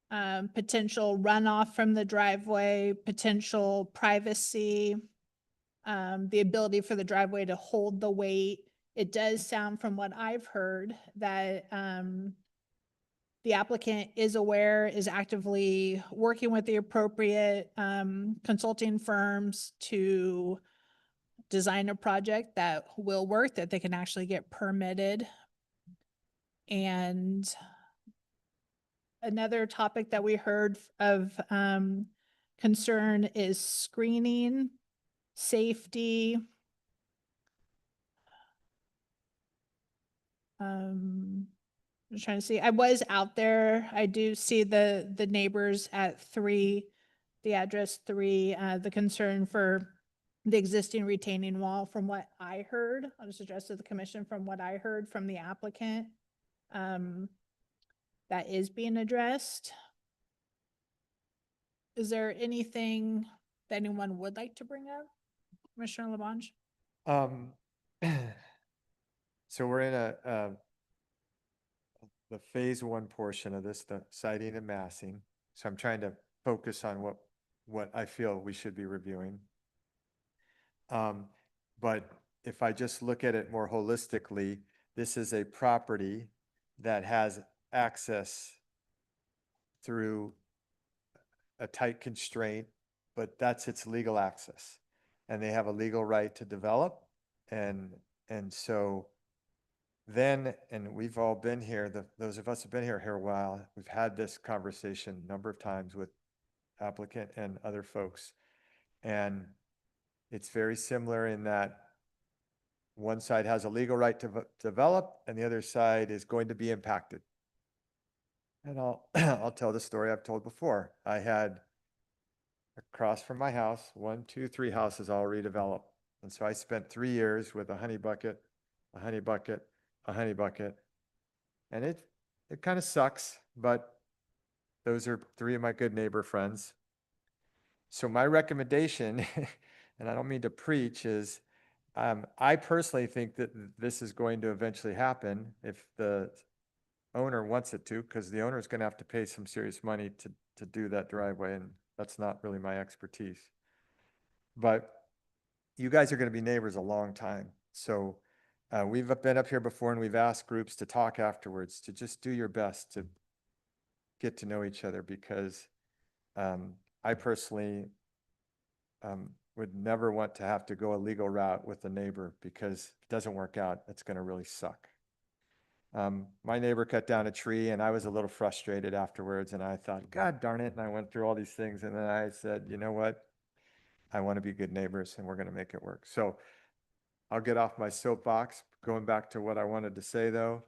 potential runoff from the driveway, potential privacy, the ability for the driveway to hold the weight. It does sound from what I've heard that the applicant is aware, is actively working with the appropriate consulting firms to design a project that will work, that they can actually get permitted. And another topic that we heard of concern is screening, safety. I'm trying to see. I was out there. I do see the neighbors at 3, the address 3, the concern for the existing retaining wall. From what I heard, I'll just address to the commission from what I heard from the applicant. That is being addressed. Is there anything that anyone would like to bring up? Commissioner Labange? So we're in the phase 1 portion of this, the siding and massing. So I'm trying to focus on what I feel we should be reviewing. But if I just look at it more holistically, this is a property that has access through a tight constraint, but that's its legal access. And they have a legal right to develop. And so then, and we've all been here, those of us who've been here a while, we've had this conversation a number of times with applicant and other folks. And it's very similar in that one side has a legal right to develop and the other side is going to be impacted. And I'll tell the story I've told before. I had across from my house, 1, 2, 3 houses all redeveloped. And so I spent 3 years with a honey bucket, a honey bucket, a honey bucket. And it kind of sucks, but those are 3 of my good neighbor friends. So my recommendation, and I don't mean to preach, is I personally think that this is going to eventually happen if the owner wants it to, because the owner is going to have to pay some serious money to do that driveway, and that's not really my expertise. But you guys are going to be neighbors a long time. So we've been up here before and we've asked groups to talk afterwards, to just do your best to get to know each other, because I personally would never want to have to go a legal route with a neighbor, because if it doesn't work out, it's going to really suck. My neighbor cut down a tree and I was a little frustrated afterwards, and I thought, God darn it. And I went through all these things, and then I said, you know what? I want to be good neighbors and we're going to make it work. So I'll get off my soapbox. Going back to what I wanted to say though,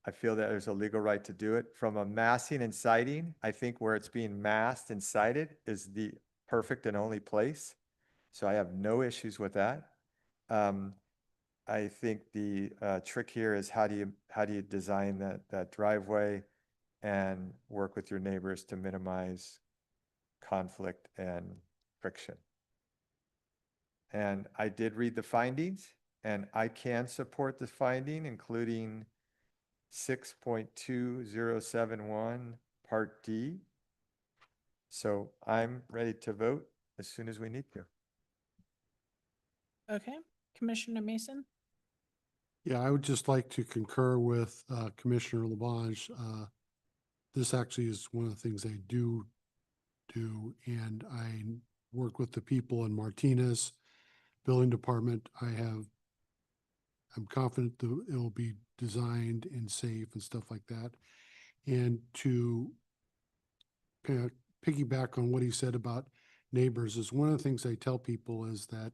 I feel that there's a legal right to do it. From a massing and siting, I think where it's being massed and sited is the perfect and only place. So I have no issues with that. I think the trick here is how do you design that driveway and work with your neighbors to minimize conflict and friction. And I did read the findings, and I can support the finding, including 6.2071 Part D. So I'm ready to vote as soon as we need to. Okay, Commissioner Mason? Yeah, I would just like to concur with Commissioner Labange. This actually is one of the things I do, and I work with the people in Martinez Building Department. I'm confident that it will be designed and safe and stuff like that. And to kind of piggyback on what he said about neighbors, is one of the things I tell people is that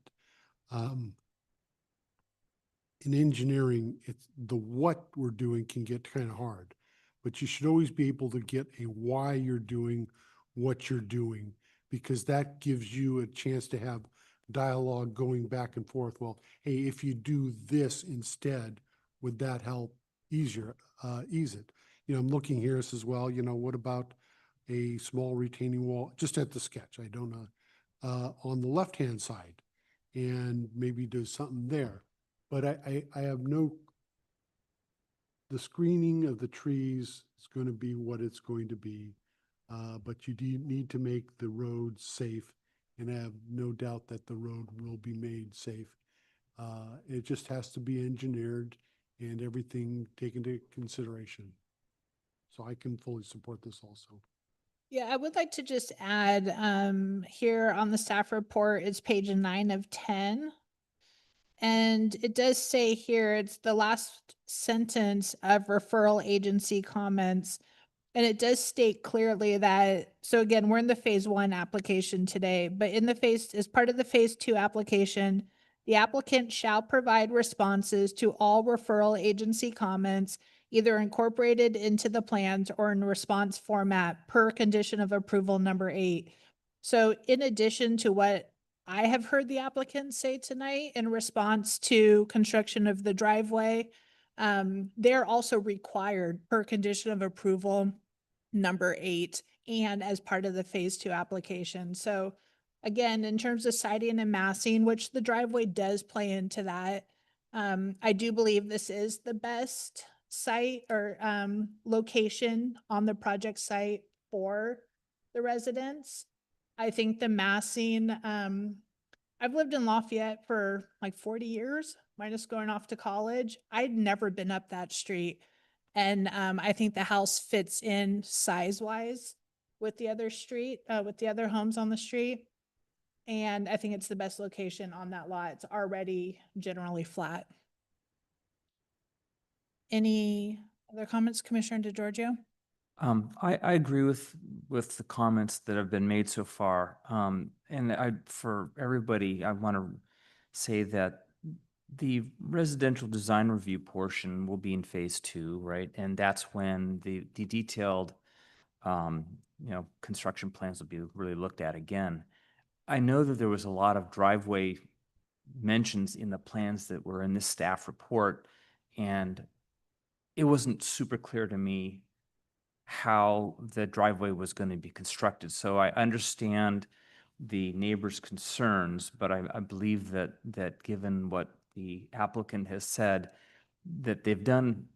in engineering, it's the what we're doing can get kind of hard, but you should always be able to get a why you're doing what you're doing, because that gives you a chance to have dialogue going back and forth. Well, hey, if you do this instead, would that help ease it? You know, I'm looking here as well, you know, what about a small retaining wall, just at the sketch, I don't know, on the left-hand side, and maybe do something there. But I have the screening of the trees is going to be what it's going to be. But you do need to make the road safe, and I have no doubt that the road will be made safe. It just has to be engineered and everything taken into consideration. So I can fully support this also. Yeah, I would like to just add here on the staff report, it's page 9 of 10. And it does say here, it's the last sentence of referral agency comments. And it does state clearly that, so again, we're in the phase 1 application today, but as part of the phase 2 application, the applicant shall provide responses to all referral agency comments, either incorporated into the plans or in response format per condition of approval number 8. So in addition to what I have heard the applicant say tonight in response to construction of the driveway, they're also required per condition of approval number 8 and as part of the phase 2 application. So again, in terms of siding and massing, which the driveway does play into that, I do believe this is the best site or location on the project site for the residents. I think the massing, I've lived in Lafayette for like 40 years, minus going off to college. I'd never been up that street. And I think the house fits in size-wise with the other street, with the other homes on the street. And I think it's the best location on that lot. It's already generally flat. Any other comments, Commissioner DeGiorgio? I agree with the comments that have been made so far. And for everybody, I want to say that the residential design review portion will be in phase 2, right? And that's when the detailed, construction plans will be really looked at again. I know that there was a lot of driveway mentions in the plans that were in this staff report, and it wasn't super clear to me how the driveway was going to be constructed. So I understand the neighbors' concerns, but I believe that given what the applicant has said, that they've done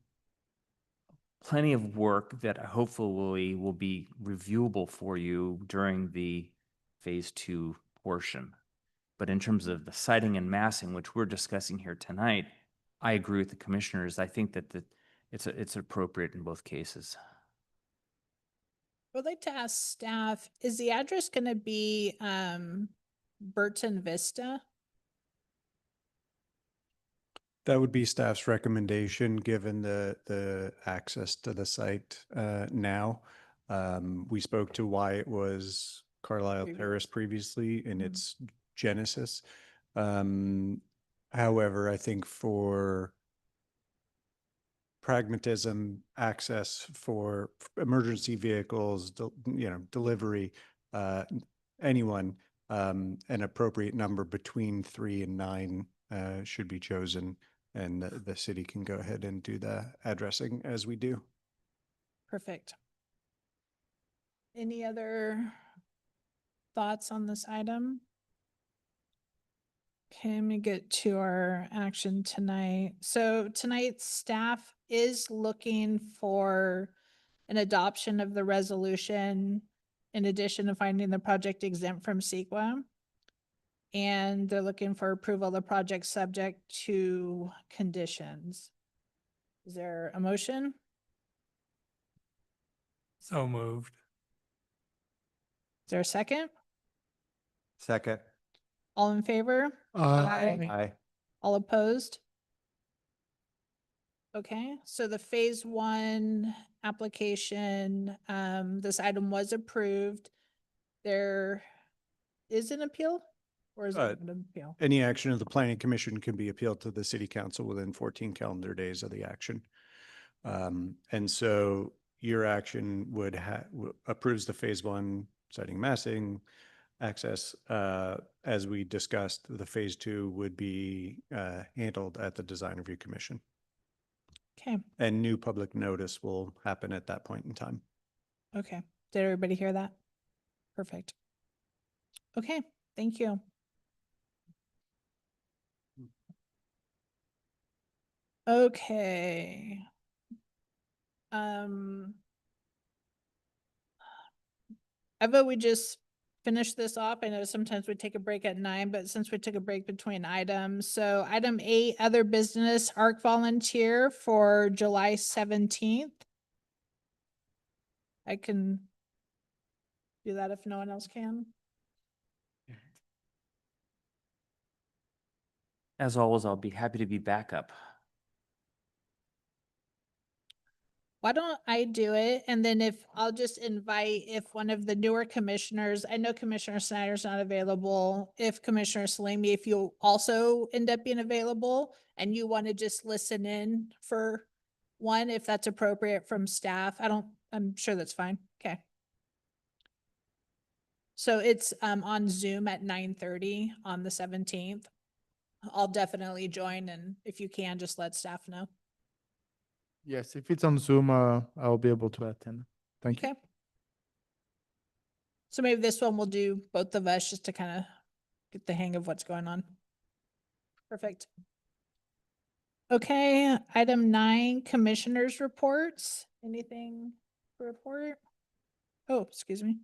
plenty of work that hopefully will be reviewable for you during the phase 2 portion. But in terms of the siding and massing, which we're discussing here tonight, I agree with the commissioners. I think that it's appropriate in both cases. I would like to ask staff, is the address going to be Burton Vista? That would be staff's recommendation, given the access to the site now. We spoke to why it was Carlisle Terrace previously in its genesis. However, I think for pragmatism, access for emergency vehicles, delivery, anyone, an appropriate number between 3 and 9 should be chosen, and the city can go ahead and do the addressing as we do. Perfect. Any other thoughts on this item? Okay, let me get to our action tonight. So tonight, staff is looking for an adoption of the resolution in addition to finding the project exempt from CEQA. And they're looking for approval of the project subject to conditions. Is there a motion? So moved. Is there a second? Second. All in favor? Aye. All opposed? Okay, so the phase 1 application, this item was approved. There is an appeal, or is it an appeal? Any action of the planning commission can be appealed to the city council within 14 calendar days of the action. And so your action would approves the phase 1 siding massing access. As we discussed, the phase 2 would be handled at the design review commission. Okay. And new public notice will happen at that point in time. Okay, did everybody hear that? Perfect. Okay, thank you. Okay. I vote we just finish this off. I know sometimes we take a break at 9, but since we took a break between items, so item 8, other business, ARC volunteer for July 17th. I can do that if no one else can. As always, I'll be happy to be back up. Why don't I do it? And then I'll just invite if one of the newer commissioners, I know Commissioner Snyder's not available. If Commissioner Salemi, if you also end up being available and you want to just listen in for one, if that's appropriate from staff, I'm sure that's fine. Okay. So it's on Zoom at 9:30 on the 17th. I'll definitely join, and if you can, just let staff know. Yes, if it's on Zoom, I'll be able to attend. Thank you. Okay. So maybe this one we'll do both of us just to kind of get the hang of what's going on. Perfect. Okay, item 9, commissioners' reports. Anything to report? Oh, excuse me.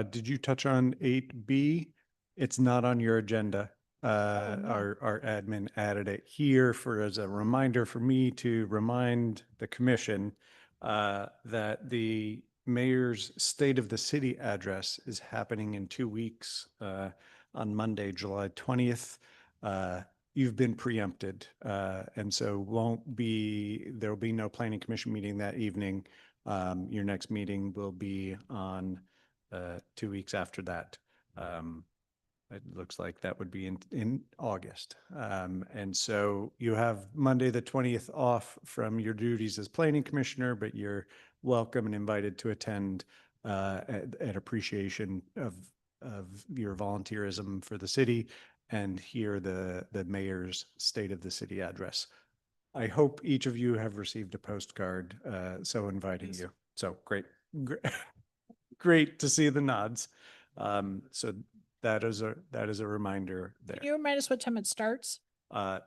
Did you touch on 8B? It's not on your agenda. Our admin added it here as a reminder for me to remind the commission that the mayor's State of the City address is happening in 2 weeks, on Monday, July 20th. You've been preempted, and so there'll be no planning commission meeting that evening. Your next meeting will be on 2 weeks after that. It looks like that would be in August. And so you have Monday, the 20th off from your duties as planning commissioner, but you're welcome and invited to attend at appreciation of your volunteerism for the city and hear the mayor's State of the City address. I hope each of you have received a postcard so inviting you. So great. Great to see the nods. So that is a reminder there. Can you remind us what time it starts?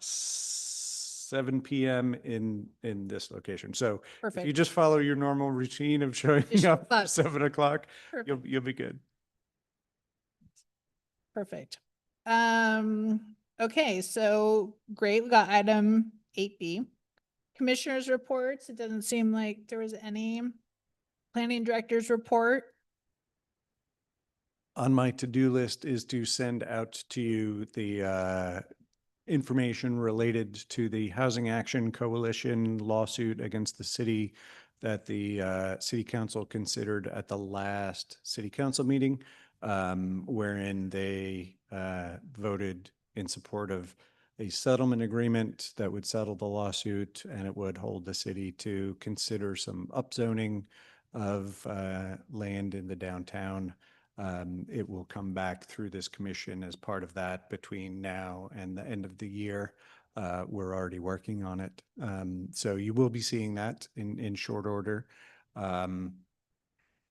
7 p.m. in this location. So if you Perfect. just follow your normal routine of showing Just up show at up. 7 o'clock, Perfect. you'll be good. Perfect. Okay, so great. We got item 8B. Commissioners' reports. It doesn't seem like there was any. Planning director's report. On my to-do list is to send out to you the information related to the Housing Action Coalition lawsuit against the city that the city council considered at the last city council meeting, wherein they voted in support of a settlement agreement that would settle the lawsuit, and it would hold the city to consider some upzoning of land in the downtown. It will come back through this commission as part of that between now and the end of the year. We're already working on it. So you will be seeing that in short order.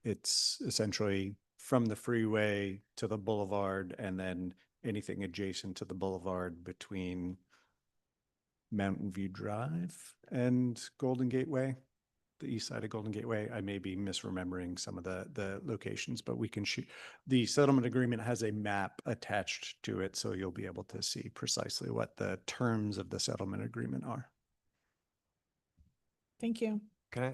It's essentially from the freeway to the boulevard and then anything adjacent to the boulevard between Mountain View Drive and Golden Gateway. The east side of Golden Gateway. I may be misremembering some of the locations, but we can shoot. The settlement agreement has a map attached to it, so you'll be able to see precisely what the terms of the settlement agreement are. Thank you.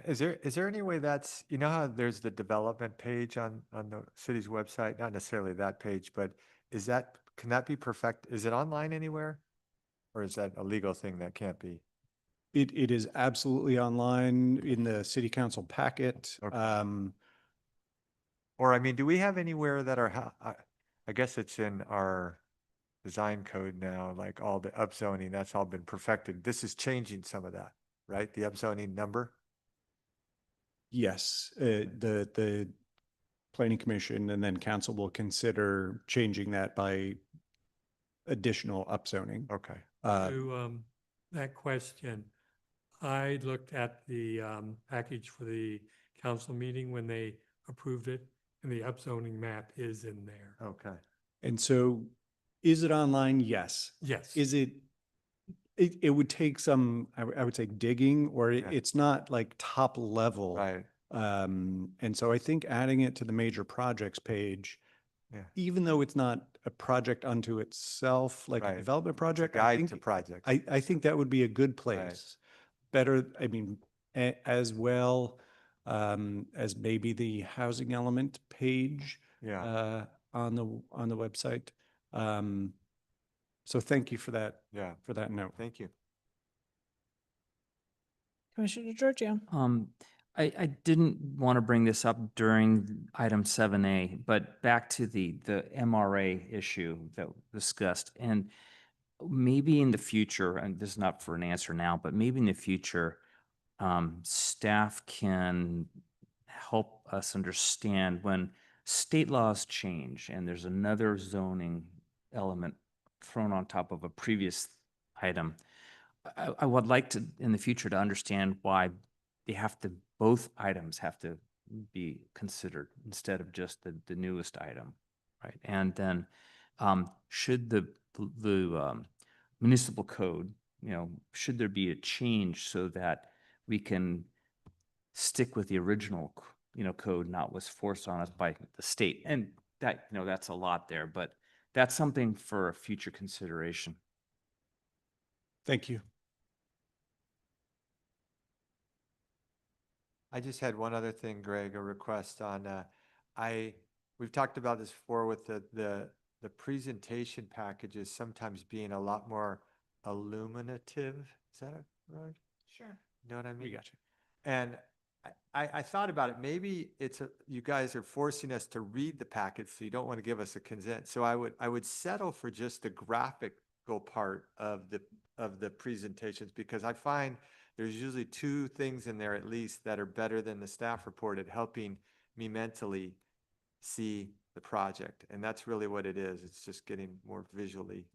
Is there any way that's, you know how there's the development page on the city's website? Not necessarily that page, but can that be is it online anywhere? Or is that a legal thing that can't be? It is absolutely online in the city council packet. Okay. Or I mean, do we have anywhere that I guess it's in our design code now, like all the upzoning, that's all been perfected. This is changing some of that, right? The upzoning number? Yes, the planning commission and then council will consider changing that by additional upzoning. Okay. To that question, I looked at the package for the council meeting when they approved it, and the upzoning map is in there. Okay. And so is it online? Yes. Yes. Is it would take some, I would say digging, or it's not like top level. Right. And so I think adding it to the major projects page, even though it's not a project unto itself, like a development project, Guide to projects. I think that would be a good place. Better, I mean, as well as maybe the housing element page on the website. So thank you for that. Yeah. For that note. Thank you. Commissioner Giorgio. I didn't want to bring this up during item 7A, but back to the MRA issue that we discussed. And maybe in the future, and this is not for an answer now, but maybe in the future, staff can help us understand when state laws change and there's another zoning element thrown on top of a previous item. I would like to, in the future, to understand why both items have to be considered instead of just the newest item, right? And then should the municipal code, should there be a change so that we can stick with the original, code, not was forced on us by the state? And that, that's a lot there, but that's something for a future consideration. Thank you. I just had one other thing, Greg, a request on, we've talked about this before with the presentation packages sometimes being a lot more illuminative. Is that a word? Sure. You know what I mean? We got you. And I thought about it, maybe you guys are forcing us to read the packet, so you don't want to give us a consent. So I would settle for just the graphical part of the presentations, because I find there's usually two things in there at least that are better than the staff report at helping me mentally see the project. And that's really what it is. It's just getting more visually.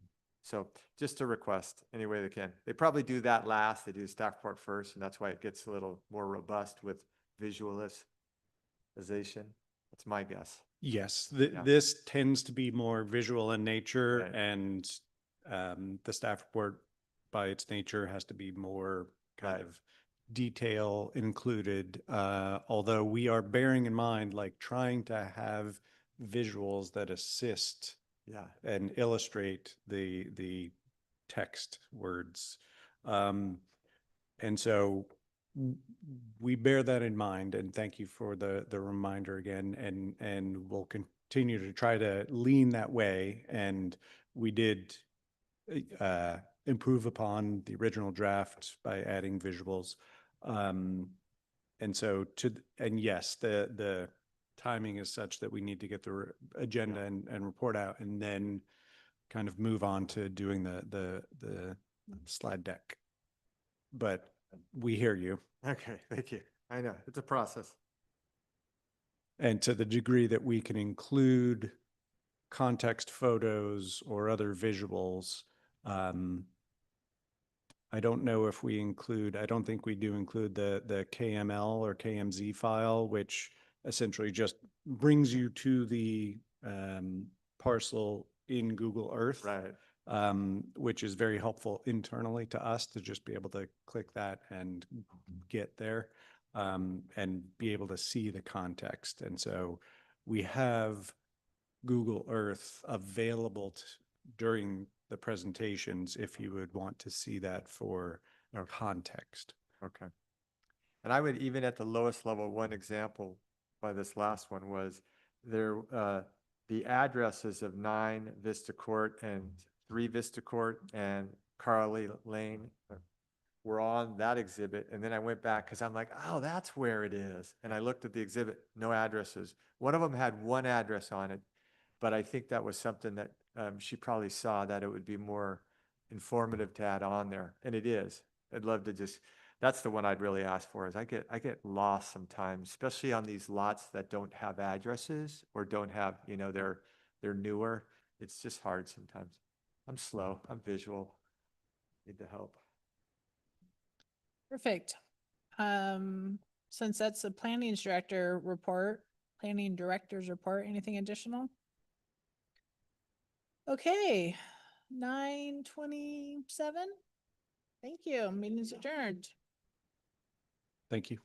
So just a request any way they can. They probably do that last. They do the staff report first, and that's why it gets a little more robust with visualization. That's my guess. Yes, Yeah. this tends to be more visual in nature, Right. and the staff report by its nature has to be more kind Right. of detail included. Although we are bearing in mind, like, trying to have visuals that assist Yeah. and illustrate the text words. And so we bear that in mind, and thank you for the reminder again, and we'll continue to try to lean that way. And we did improve upon the original draft by adding visuals. And so and yes, the timing is such that we need to get the agenda and report out, and then kind of move on to doing the slide deck. But we hear you. Okay, thank you. I know, it's a process. And to the degree that we can include context photos or other visuals, I don't know if we include, I don't think we do include the KML or KMZ file, which essentially just brings you to the parcel in Google Earth. Right. Which is very helpful internally to us to just be able to click that and get there, and be able to see the context. And so we have Google Earth available during the presentations if you would want to see that for context. Okay. And I would, even at the lowest level, one example by this last one was there, the addresses of 9 Vista Court and 3 Vista Court and Carly Lane were on that exhibit. And then I went back because I'm like, oh, that's where it is. And I looked at the exhibit, no addresses. One of them had 1 address on it, but I think that was something that she probably saw that it would be more informative to add on there. And it is. I'd love to just, that's the one I'd really ask for, is I get lost sometimes, especially on these lots that don't have addresses or don't have, you know, they're newer. It's just hard sometimes. I'm slow, I'm visual, need the help. Perfect. Since that's the planning director's report, anything additional? Okay, 9:27. Thank you. Meeting is adjourned. Thank you.